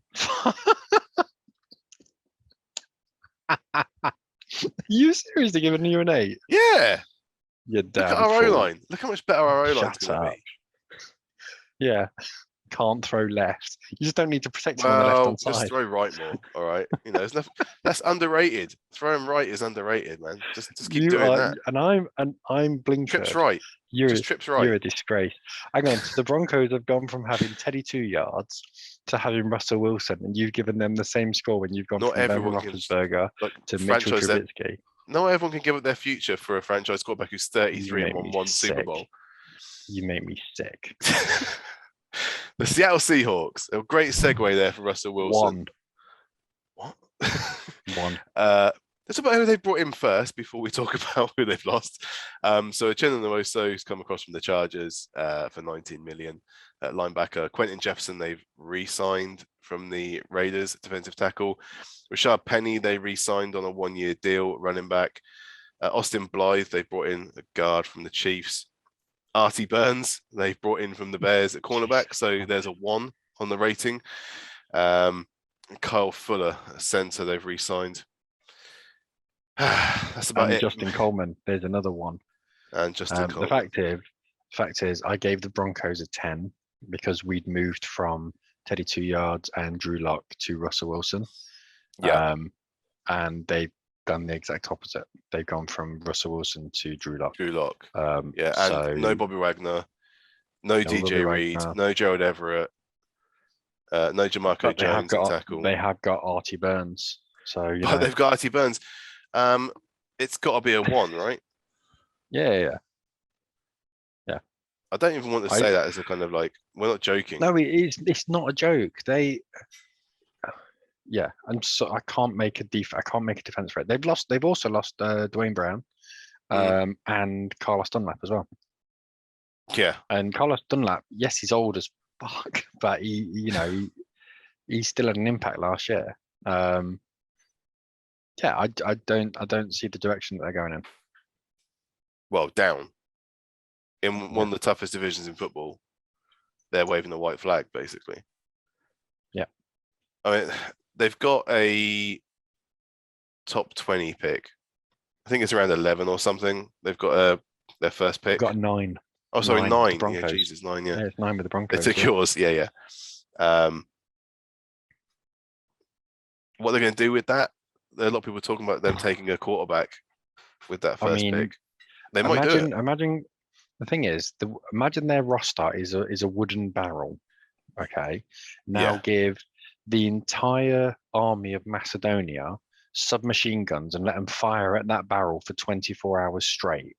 Are you seriously giving you an 8? Yeah. You're Look at our O-line. Look how much better our O-line's going to be. Yeah. Can't throw left. You just don't need to protect him on the left hand side. Just throw right more. All right. You know, there's nothing. That's underrated. Throwing right is underrated, man. Just keep doing that. And I'm Blinkford. Trips right. Trips right. You're a disgrace. Hang on. So the Broncos have gone from having Teddy 2 yards to having Russell Wilson, and you've given them the same score when you've gone from Ben Roethlisberger to Mitchell Trubisky. Not everyone can give up their future for a franchise quarterback who's 33 and won 1 Super Bowl. You make me sick. The Seattle Seahawks. A great segue there for Russell Wilson. What? 1. Let's talk about who they brought in first before we talk about who they've lost. So Uchenna Nwosu's come across from the Chargers for $19 million. Linebacker Quentin Jefferson they've re-signed from the Raiders, defensive tackle. Rashad Penny they re-signed on a 1-year deal, running back. Austin Blythe they brought in a guard from the Chiefs. Artie Burns they've brought in from the Bears at cornerback, so there's a 1 on the rating. Kyle Fuller, a center they've re-signed. That's about it. Justin Coleman, there's another 1. And Justin Coleman. The fact is, Fact is, I gave the Broncos a 10 because we'd moved from Teddy 2 yards and Drew Lock to Russell Wilson. Yeah. And they've done the exact opposite. They've gone from Russell Wilson to Drew Lock. Drew Lock. And no Bobby Wagner, no DJ Reed, no Gerald Everett, no Jamarco Jones in tackle. They have got Artie Burns. So but they've got Artie Burns. It's got to be a 1, right? Yeah. I don't even want to say that as a kind of like, we're not joking. No, it's not a joke. They've can't make a defense for it. They've also lost Dwayne Brown, and Carlos Dunlap as well. Yeah. And Carlos Dunlap, yes, he's old as fuck, but he still had an impact last year. I don't see the direction that they're going in. Well, down. In one of the toughest divisions in football, they're waving the white flag, basically. Yeah. I mean, they've got a top 20 pick. I think it's around 11 or something. They've got their first pick. They've got 9. Oh, sorry, 9. Yeah, Jesus, 9, yeah. Yeah, it's 9 with the Broncos. They took yours, yeah. What they're going to do with that? There are a lot of people talking about them taking a quarterback with that first pick. They might do it. Imagine the thing is, imagine their roster is a wooden barrel. Okay, now give the entire army of Macedonia submachine guns and let them fire at that barrel for 24 hours straight,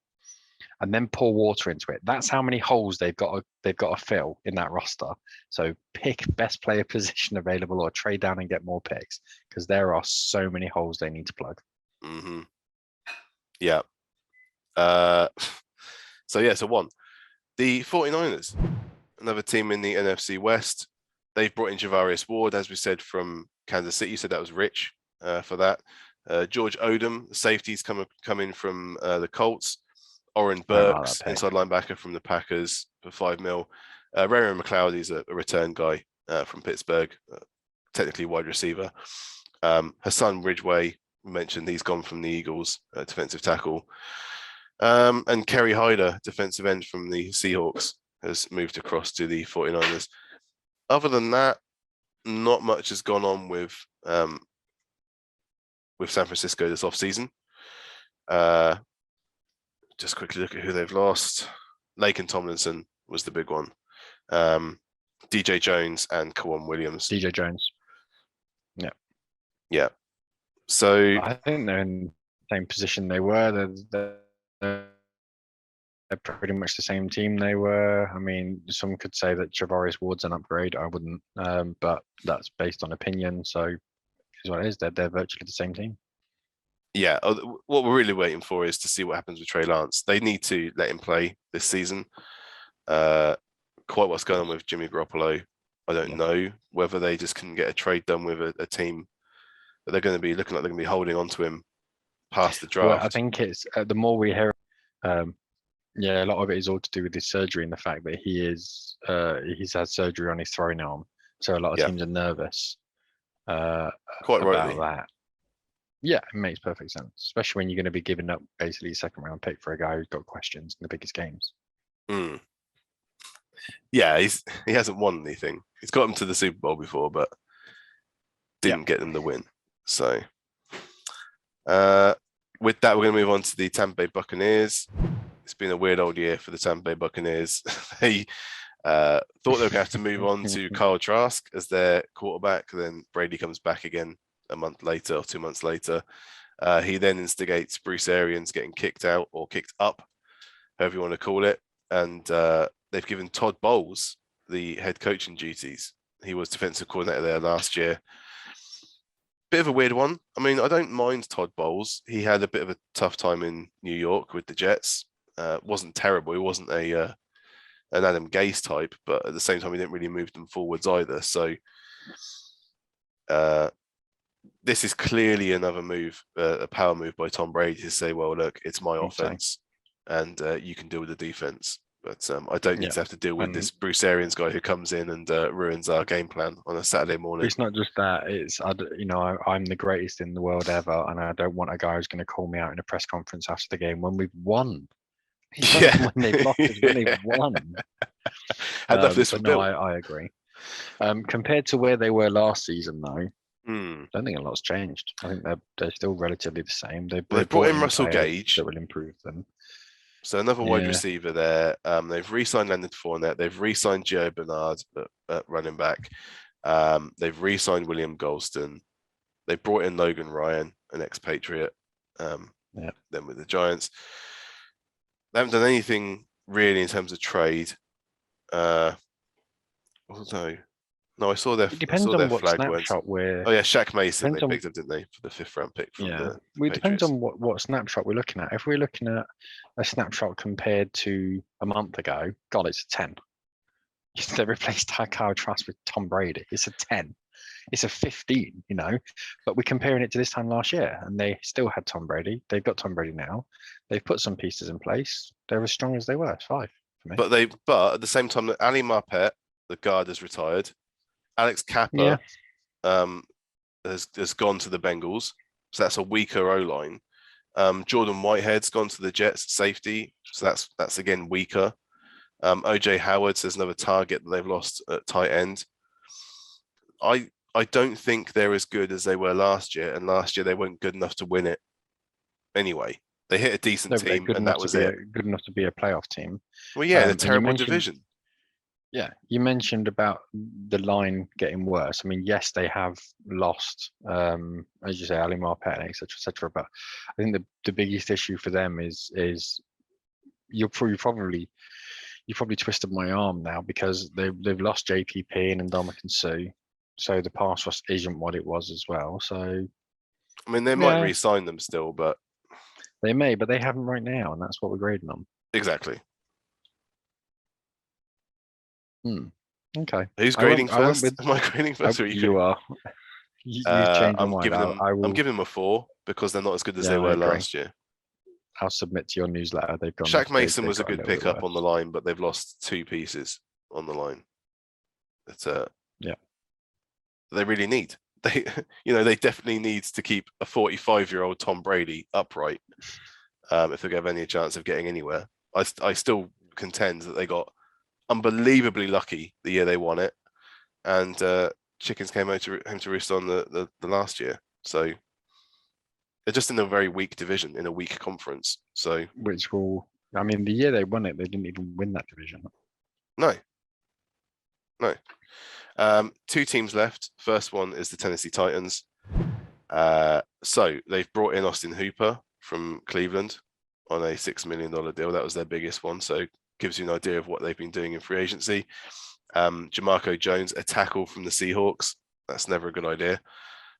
and then pour water into it. That's how many holes they've got to fill in that roster. So pick best player position available or trade down and get more picks, because there are so many holes they need to plug. Mm-hmm. Yeah. So 1. The 49ers, another team in the NFC West. They've brought in Javarius Ward, as we said, from Kansas City. You said that was rich for that. George Odom, the safety's come in from the Colts. Oren Burks, inside linebacker from the Packers for $5 million. Raymond McLeod is a return guy from Pittsburgh, technically wide receiver. Hassan Ridgeway, mentioned, he's gone from the Eagles, defensive tackle. And Kerry Hyder, defensive end from the Seahawks, has moved across to the 49ers. Other than that, not much has gone on with San Francisco this offseason. Just quickly look at who they've lost. Laken Tomlinson was the big one. DJ Jones and Kawon Williams. DJ Jones. Yeah. Yeah. So I think they're in the same position they were. They're pretty much the same team they were. I mean, some could say that Javarius Ward's an upgrade. I wouldn't, but that's based on opinion. So is what it is. They're virtually the same team. Yeah, what we're really waiting for is to see what happens with Trey Lance. They need to let him play this season. Quite what's going on with Jimmy Garoppolo, I don't know whether they just can get a trade done with a team that they're going to be looking like they're going to be holding on to him past the draft. Well, I think it's the more we hear, a lot of it is all to do with his surgery and the fact that he's had surgery on his throwing arm. So a lot of teams are nervous quite about rightly. that. Yeah, it makes perfect sense, especially when you're going to be giving up basically a second round pick for a guy who's got questions in the biggest games. Mm. Yeah, he hasn't won anything. He's got them to the Super Bowl before, but didn't get them the win. So with that, we're going to move on to the Tampa Bay Buccaneers. It's been a weird old year for the Tampa Bay Buccaneers. They thought they were going to have to move on to Kyle Trask as their quarterback. Then Brady comes back again a month later or 2 months later. He then instigates Bruce Arians getting kicked out or kicked up, however you want to call it. And they've given Todd Bowles the head coaching duties. He was defensive coordinator there last year. Bit of a weird one. I mean, I don't mind Todd Bowles. He had a bit of a tough time in New York with the Jets. Wasn't terrible. He wasn't an Adam Gase type, but at the same time, he didn't really move them forwards either. So this is clearly another move, a power move by Tom Brady to say, well, look, it's my offense and you can deal with the defense. But I don't need to have to deal with this Bruce Arians guy who comes in and ruins our game plan on a Saturday morning. It's not just that. It's, I'm the greatest in the world ever, and I don't want a guy who's going to call me out in a press conference after the game when we've won. It's not even when they've lost, it's when they've won. Had enough of this But from no, Bill. I agree. Compared to where they were last season, though, I Hmm. don't think a lot's changed. I think they're still relatively the same. They've They've brought in in Russell players Gage. that will improve them. So another wide Yeah. receiver there. They've re-signed Leonard Fournette. They've re-signed Joe Bernard at running back. They've re-signed William Golston. They brought in Logan Ryan, an expatriate. Then with the Giants, they haven't done anything really in terms of trade. Although, no, I saw their It depends their on what flag went. snapshot we're. Oh yeah, Shaq Mason. They Depends on- picked up, didn't they, for the 5th round pick from Yeah, the well, it depends Patriots. on what snapshot we're looking at. If we're looking at a snapshot compared to a month ago, God, it's a 10. They replaced Kyle Trask with Tom Brady. It's a 10. It's a 15, you know. But we're comparing it to this time last year, and they still had Tom Brady. They've got Tom Brady now. They've put some pieces in place. They're as strong as they were. It's 5 for me. But at the same time, that Ali Marpet, the guard, has retired. Alex Kappa has gone to the Bengals, so that's a weaker O line. Jordan Whitehead's gone to the Jets safety, so that's again weaker. OJ Howard says another target that they've lost at tight end. I don't think they're as good as they were last year, and last year they weren't good enough to win it. Anyway, they hit a decent team, and that was it. Good enough to be a playoff team. Well, yeah, the terrible division. Yeah, you mentioned about the line getting worse. I mean, yes, they have lost, as you say, Ali Marpet, etc. But I think the biggest issue for them is you probably twisted my arm now, because they've lost JPP and Ndamukong Suh, so the pass rush isn't what it was as well. So I mean, they might re-sign them still, but they may, but they haven't right now, and that's what we're grading them. Exactly. Okay. Who's grading first? Am I grading first? Or you are. You changed your mind. I'm giving them a 4 because they're not as good as they were last year. I'll submit to your newsletter. They've gone. Shaq Mason was a good pickup on the line, but they've lost 2 pieces on the line. That's they really need. They definitely need to keep a 45-year-old Tom Brady upright if they're going to have any chance of getting anywhere. I still contend that they got unbelievably lucky the year they won it, and chickens came home to roost on the last year. So they're just in a very weak division, in a weak conference. So I mean, the year they won it, they didn't even win that division. No. 2 teams left. First one is the Tennessee Titans. So they've brought in Austin Hooper from Cleveland on a $6 million deal. That was their biggest one. So gives you an idea of what they've been doing in free agency. Jamarco Jones, a tackle from the Seahawks. That's never a good idea.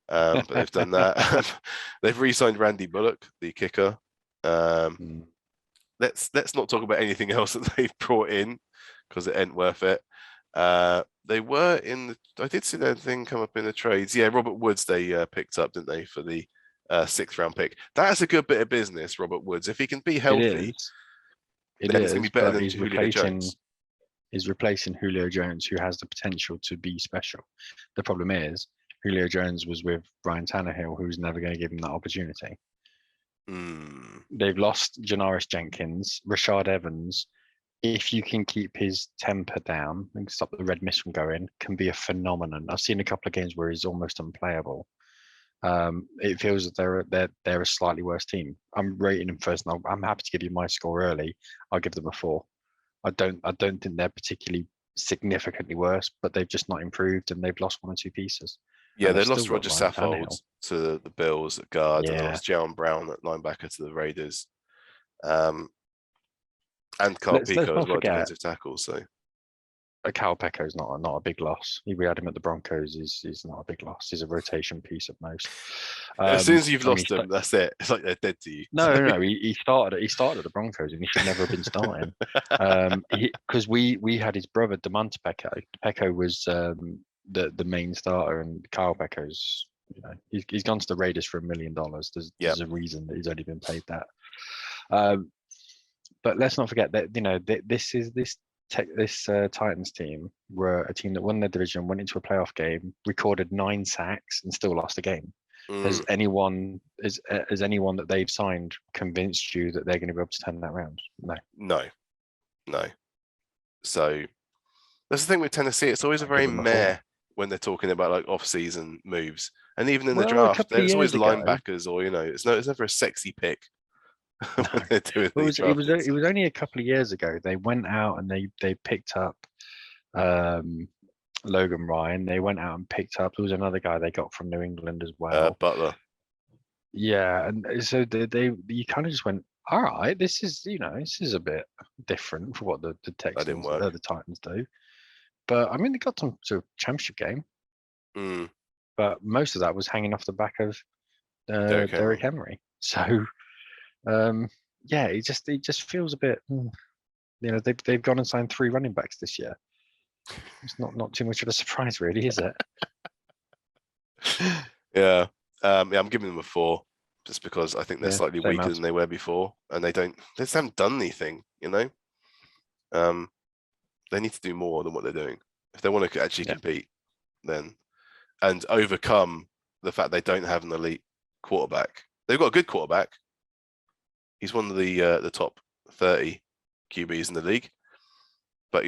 But they've done that. They've re-signed Randy Bullock, the kicker. Let's not talk about anything else that they've brought in, because it ain't worth it. They were I did see that thing come up in the trades. Yeah, Robert Woods they picked up, didn't they, for the 6th round pick? That's a good bit of business, Robert Woods. If he can be healthy, then it's going to be better than Julio Jones. He's replacing Julio Jones, who has the potential to be special. The problem is Julio Jones was with Brian Tannehill, who's never going to give him that opportunity. They've lost Janoris Jenkins, Rashad Evans. If you can keep his temper down and stop the red mist from going, can be a phenomenon. I've seen a couple of games where he's almost unplayable. It feels that they're a slightly worse team. I'm rating them first, and I'm happy to give you my score early. I'll give them a 4. I don't think they're particularly significantly worse, but they've just not improved, and they've lost 1 or 2 pieces. Yeah, they lost Roger Saffold to the Bills at guard, and lost Jaron Brown at linebacker to the Raiders. And Carl Pico as well, defensive tackle. So Cal Pecco is not a big loss. We had him at the Broncos. He's not a big loss. He's a rotation piece at most. As soon as you've lost them, that's it. It's like they're dead to you. No. He started at the Broncos, and he should never have been starting. Because we had his brother Demonte Pecco. Pecco was the main starter, and Kyle Pecco's. He's gone to the Raiders for $1 million. There's a reason that he's only been paid that. But let's not forget that this Titans team were a team that won their division, went into a playoff game, recorded 9 sacks, and still lost a game. Has Mm, anyone has anyone that they've signed convinced you that they're going to be able to turn that around? No. no, no. So that's the thing with Tennessee. It's always a I'll give very them a 4. meh when they're talking about like off-season moves, and even in the Well, a draft, couple of it's always years ago, linebackers or it's never a sexy pick no, when they're doing it these was drafting. it was only a couple of years ago. They went out and they picked up Logan Ryan. They went out and picked up. There was another guy they got from New England as well. Butler. Yeah, and so they you kind of just went, all right, this is this is a bit different for what the Texans, work. the Titans do. But I mean, they got them to a championship game, Mm, but most of that was hanging off the back of Derrick Henry. So yeah, it just feels a bit. They've gone and signed 3 running backs this year. It's not too much of a surprise, really, is it? yeah. I'm giving them a 4 just because I think they're Yeah, slightly same weaker as. than they were before, and they just haven't done anything. They need to do more than what they're doing if they want to actually compete, then and overcome the fact they don't have an elite quarterback. They've got a good quarterback. He's one of the top 30 QBs in the league, but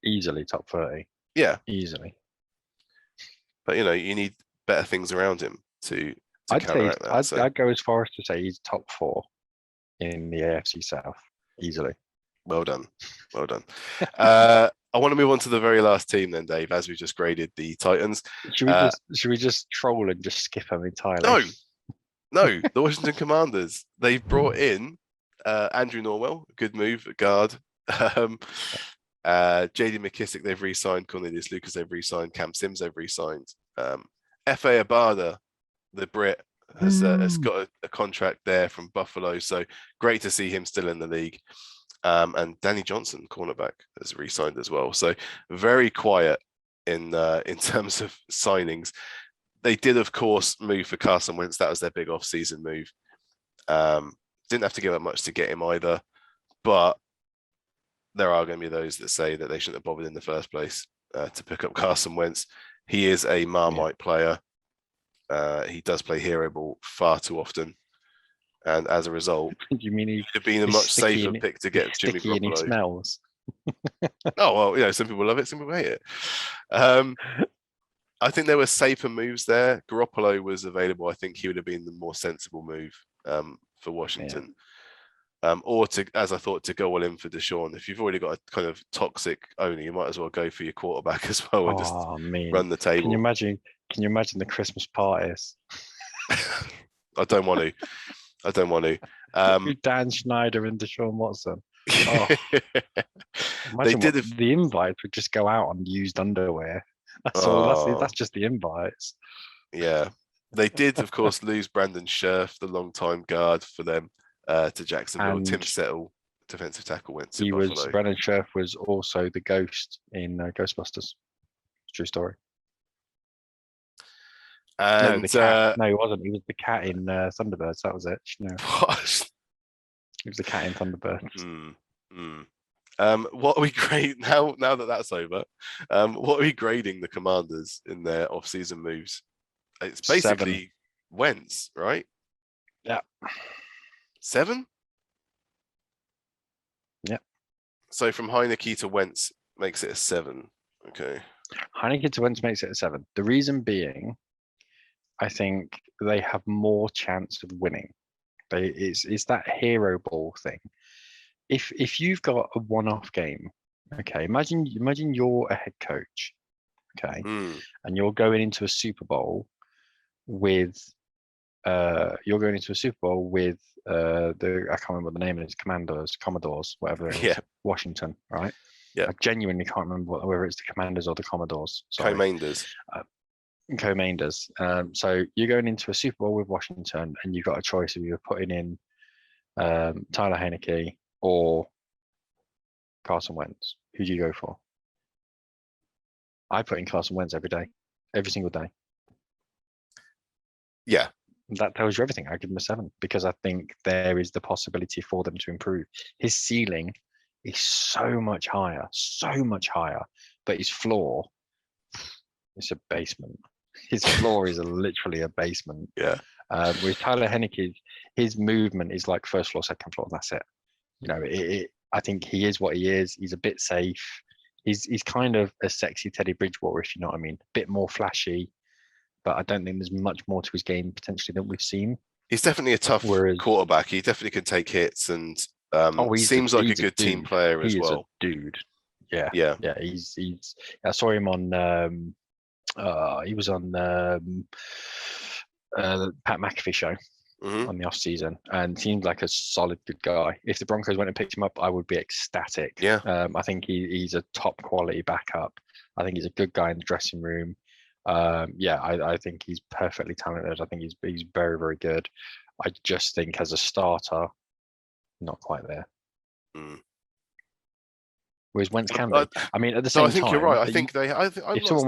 Easily top 30. Yeah, Easily. But you need better things around him to counteract that. I'd go as far as to say he's top 4 in the AFC South easily. Well done. I want to move on to the very last team then, Dave, as we just graded the Titans. Should we just troll and just skip them entirely? No, the Washington Commanders. They've brought in Andrew Norwell, good move at guard. JD McKissick, they've re-signed. Cornelius Lucas, they've re-signed. Cam Sims, they've re-signed. F.A. Abada, the Brit, has got a contract there from Buffalo. So great to see him still in the league. And Danny Johnson, cornerback, has re-signed as well. So very quiet in terms of signings. They did, of course, move for Carson Wentz. That was their big off-season move. Didn't have to give up much to get him either. But there are going to be those that say that they shouldn't have bothered in the first place to pick up Carson Wentz. He is a Marmite player. He does play hero ball far too often. And as a result, you mean he would have been a much safer pick to get Jimmy Garoppolo. And he smells. Oh, well, some people love it, some people hate it. I think there were safer moves there. Garoppolo was available. I think he would have been the more sensible move for Washington. Or as I thought, to go all in for Deshaun. If you've already got a kind of toxic owner, you might as well go for your quarterback as well and just run the table. Can you imagine the Christmas parties? I don't want to. Dan Schneider and Deshaun Watson. Oh. Imagine the invites would just go out on used underwear. That's all. That's just the invites. Yeah. They did, of course, lose Brandon Scherf, the long-time guard for them, to Jacksonville. And Tim Settle, defensive tackle, went to Buffalo. Brandon Scherf was also the ghost in Ghostbusters. True story. And no, he wasn't. He was the cat in Thunderbirds. That was it. What? He was the cat in Thunderbirds. What are we grading now that that's over? What are we grading the Commanders in their off-season moves? It's basically 7. Wentz, right? Yeah. 7? Yeah. So from Heineke to Wentz makes it a 7. Okay. Heineke to Wentz makes it a 7. The reason being, I think they have more chance of winning. It's that hero ball thing. If you've got a one-off game, okay, imagine you're a head coach, okay, and you're going into a Super Bowl with the I can't remember the name of it, Commodores, whatever it is, Washington, right? Yeah. I genuinely can't remember whether it's the Commanders or the Commodores. Commanders. Commanders. So you're going into a Super Bowl with Washington, and you've got a choice of either putting in Tyler Heineke or Carson Wentz. Who do you go for? I put in Carson Wentz every single day. Yeah. That tells you everything. I give him a 7 because I think there is the possibility for them to improve. His ceiling is so much higher, but his floor, it's a basement. His floor is literally a basement. Yeah. With Tyler Henneke, his movement is like first floor, second floor. That's it. You know, I think he is what he is. He's a bit safe. He's kind of a sexy Teddy Bridgewater, if you know what I mean. A bit more flashy, but I don't think there's much more to his game potentially than we've seen. He's definitely a tough quarterback. He definitely can take hits and seems like a good team player as well. Dude. Yeah. Yeah. He's. I saw him on. He was on the Pat McAfee show on the off season, and seemed like a solid good guy. If the Broncos went and picked him up, I would be ecstatic. Yeah. I think he's a top quality backup. I think he's a good guy in the dressing room. I think he's perfectly talented. I think he's very, very good. I just think as a starter, not quite there. Whereas Wentz can be. I mean, at the same time, I think you're right. I think I'm not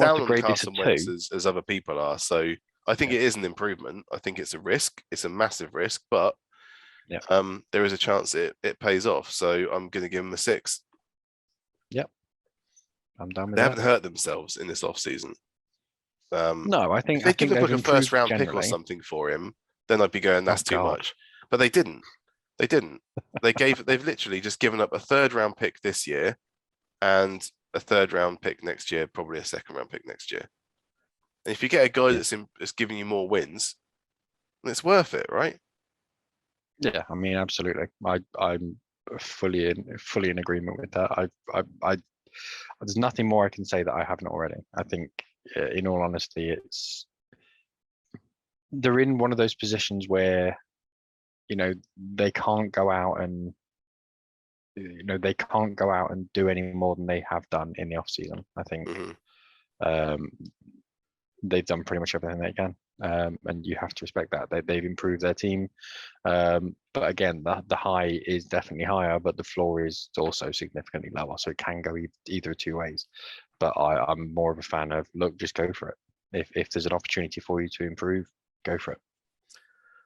down on Carson Wentz as other people are. So I think it is an improvement. I think it's a risk. It's a massive risk, but there is a chance it pays off. So I'm going to give him a 6. Yep, I'm done with they that. Haven't hurt themselves in this off season. No, I think if they give them like a first round pick or something for him, then I'd be going, that's too much. But they didn't. They've literally just given up a 3rd round pick this year and a 3rd round pick next year, probably a 2nd round pick next year. And if you get a guy that's giving you more wins, then it's worth it, right? Yeah, I mean, absolutely. I'm fully in agreement with that. There's nothing more I can say that I haven't already. I think, in all honesty, they're in one of those positions where, you know, they can't go out and do any more than they have done in the off season. I think they've done pretty much everything they can, and you have to respect that. They've improved their team, but again, the high is definitely higher, but the floor is also significantly lower, so it can go either 2 ways. But I'm more of a fan of, look, just go for it. If there's an opportunity for you to improve, go for it.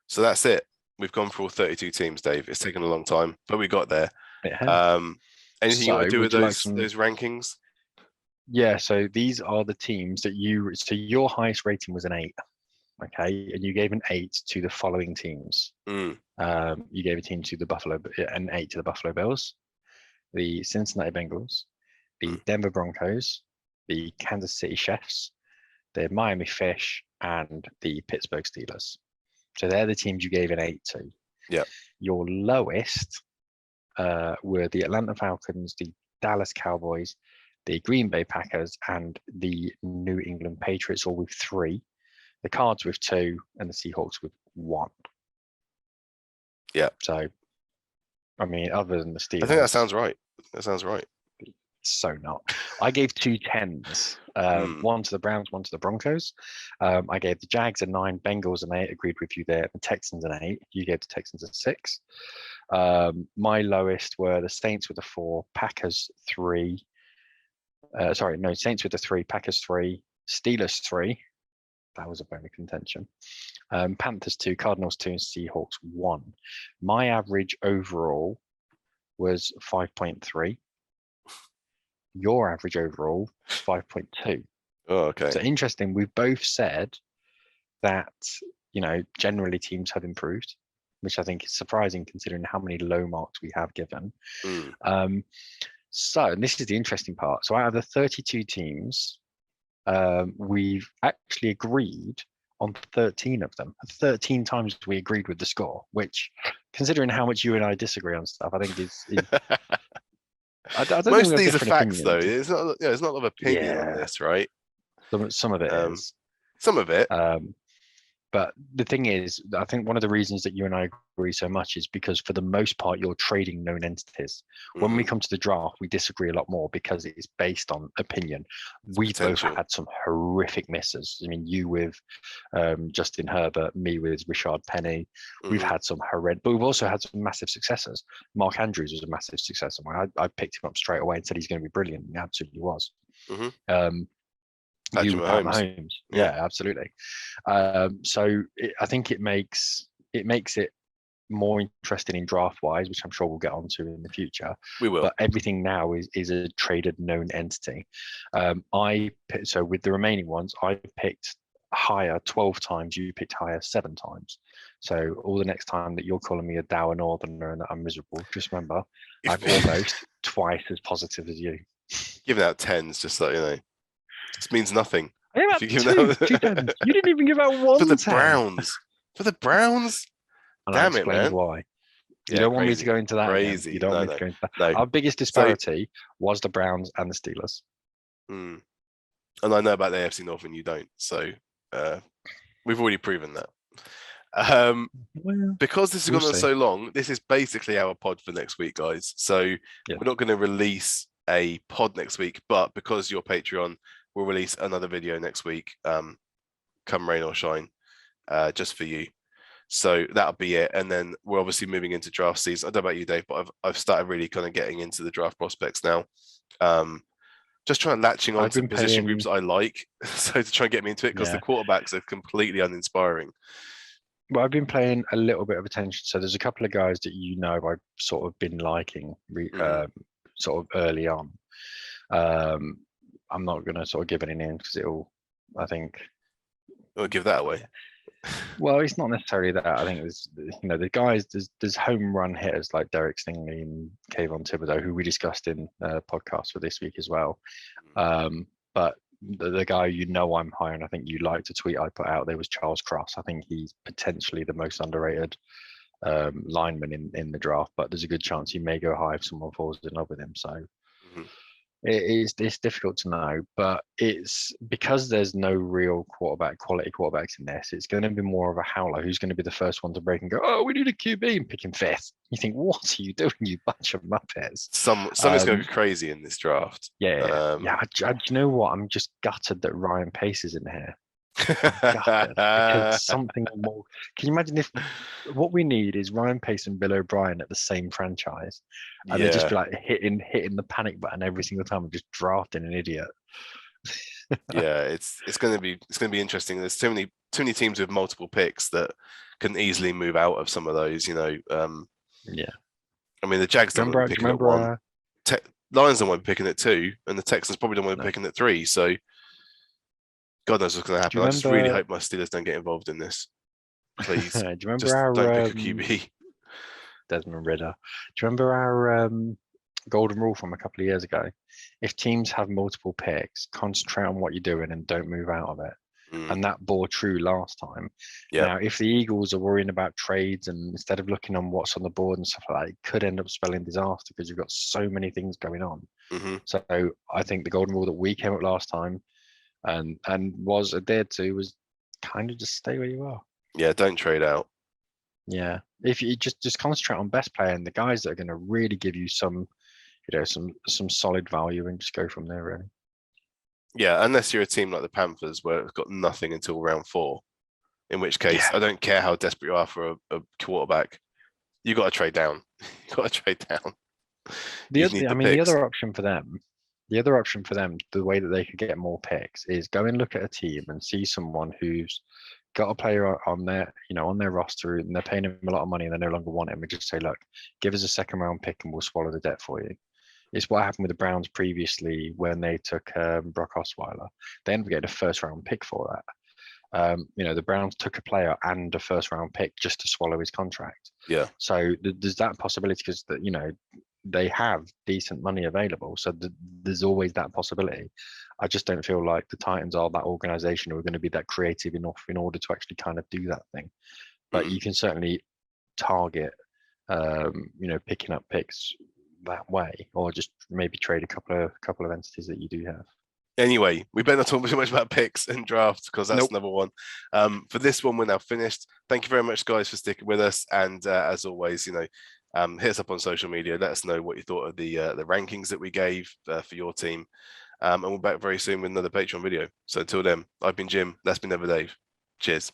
So that's it. We've gone through all 32 teams, Dave. It's taken a long time, but we got there. Anything you want to do with those rankings? Yeah, so these are the teams that so your highest rating was an 8, okay, and you gave an 8 to the following teams. You gave an 8 to the Buffalo Bills, the Cincinnati Bengals, the Denver Broncos, the Kansas City Chiefs, the Miami Fish, and the Pittsburgh Steelers. So they're the teams you gave an 8 to. Yeah. Your lowest were the Atlanta Falcons, the Dallas Cowboys, the Green Bay Packers, and the New England Patriots, all with 3. The Cards with 2, and the Seahawks with 1. Yeah. So, I mean, other than the Steelers, I think that sounds right. So not. I gave 2 10s. One to the Browns, one to the Broncos. I gave the Jags a 9, Bengals an 8. Agreed with you there. The Texans an 8. You gave the Texans a 6. My lowest were the Saints with a 4, Packers 3. Saints with a 3, Packers 3, Steelers 3. That was a bone of contention. Panthers 2, Cardinals 2, and Seahawks 1. My average overall was 5.3. Your average overall, 5.2. Oh, okay. So interesting. We've both said that, generally teams have improved, which I think is surprising considering how many low marks we have given. And this is the interesting part. So out of the 32 teams, we've actually agreed on 13 of them. 13 times we agreed with the score, which, considering how much you and I disagree on stuff, I think is I don't Most think of these are facts, though. It's not. There's not a lot of opinion on this, right? Some of it is. Some of it. But the thing is, I think one of the reasons that you and I agree so much is because for the most part, you're trading known entities. When we come to the draft, we disagree a lot more because it is based on opinion. We've both had some horrific misses. I mean, you with Justin Herbert, me with Rashard Penny. We've had some horrendous, but we've also had some massive successes. Mark Andrews was a massive success. I picked him up straight away and said he's going to be brilliant. He absolutely was. Patrick Mahomes. Yeah, absolutely. So I think it makes it more interesting in draft wise, which I'm sure we'll get onto in the future. We will. But everything now is a traded known entity. So with the remaining ones, I picked higher 12 times, you picked higher 7 times. So all the next time that you're calling me a dour northerner and that I'm miserable, just remember, I've almost twice as positive as you. Giving out tens, just like, this means nothing. I gave If you out give two tens. You didn't even give out one for the 10. Browns. For the Browns? And I Damn it, explained man. why. You Yeah, don't want me to crazy. go into that again. Crazy. You don't want me No, to go into that. no. Our biggest disparity was the Browns and the Steelers. And I know about the AFC North and you don't. So we've already proven that. Well, Because this has we'll gone on see. so long, this is basically our pod for next week, guys. So Yeah. we're not going to release a pod next week, but because you're Patreon, we'll release another video next week, come rain or shine, just for you. So that'll be it. And then we're obviously moving into draft season. I don't know about you, Dave, but I've started really kind of getting into the draft prospects now. Just trying to latching on to position groups I like, so to try and get me into it, because the quarterbacks are completely uninspiring. Well, I've been paying a little bit of attention. So there's a couple of guys that I've sort of been liking sort of early on. I'm not going to sort of give any names because I'll give that away. Well, it's not necessarily that. I think there's, the guys, there's home run hitters like Derek Stingley and Kayvon Thibodeau, who we discussed in podcast for this week as well. But the guy I'm high on, I think you liked a tweet I put out there, was Charles Cross. I think he's potentially the most underrated lineman in the draft, but there's a good chance he may go high if someone falls in love with him. So it's difficult to know, but it's because there's no real quality quarterbacks in this. It's going to be more of a howler. Who's going to be the first one to break and go, oh, we need a QB, and pick him fifth? You think, what are you doing, you bunch of muppets? Something's going to go crazy in this draft. Yeah. Do you know what? I'm just gutted that Ryan Pace is in here. Because something more. Can you imagine if what we need is Ryan Pace and Bill O'Brien at the same franchise, and they just be like hitting the panic button every single time and just drafting an idiot? Yeah, it's going to be interesting. There's too many teams with multiple picks that can easily move out of some of those. Yeah. I mean, the Jags don't want to be picking at 1. Lions don't want to be picking at 2, and the Texans probably don't want to be picking at 3. So God knows what's going to happen. I just really hope my Steelers don't get involved in this. Please. Do you remember just don't pick a QB. Desmond Ridder. Do you remember our golden rule from a couple of years ago? If teams have multiple picks, concentrate on what you're doing and don't move out of it. And that bore true last time. Yeah. Now, if the Eagles are worrying about trades and instead of looking on what's on the board and stuff like that, it could end up spelling disaster because you've got so many things going on. So I think the golden rule that we came up last time and was adhered to was kind of just stay where you are. Yeah, don't trade out. Yeah, if you just concentrate on best player and the guys that are going to really give you some solid value, and just go from there, really. Yeah, unless you're a team like the Panthers where it's got nothing until round 4, in which case I don't care how desperate you are for a quarterback, you got to trade down. You got to trade down. The other option for them, the way that they could get more picks is go and look at a team and see someone who's got a player on their roster and they're paying him a lot of money and they no longer want him, and just say, look, give us a second round pick and we'll swallow the debt for you. It's what happened with the Browns previously when they took Brock Osweiler. They ended up getting a first round pick for that. The Browns took a player and a first round pick just to swallow his contract. Yeah. So there's that possibility because they have decent money available. So there's always that possibility. I just don't feel like the Titans are that organization who are going to be that creative enough in order to actually kind of do that thing. But you can certainly target, picking up picks that way, or just maybe trade a couple of entities that you do have. Anyway, we better not talk too much about picks and drafts because that's number one. For this one, we're now finished. Thank you very much, guys, for sticking with us. And as always, hit us up on social media. Let us know what you thought of the rankings that we gave for your team. And we're back very soon with another Patreon video. So until then, I've been Jim. That's been Never Dave. Cheers.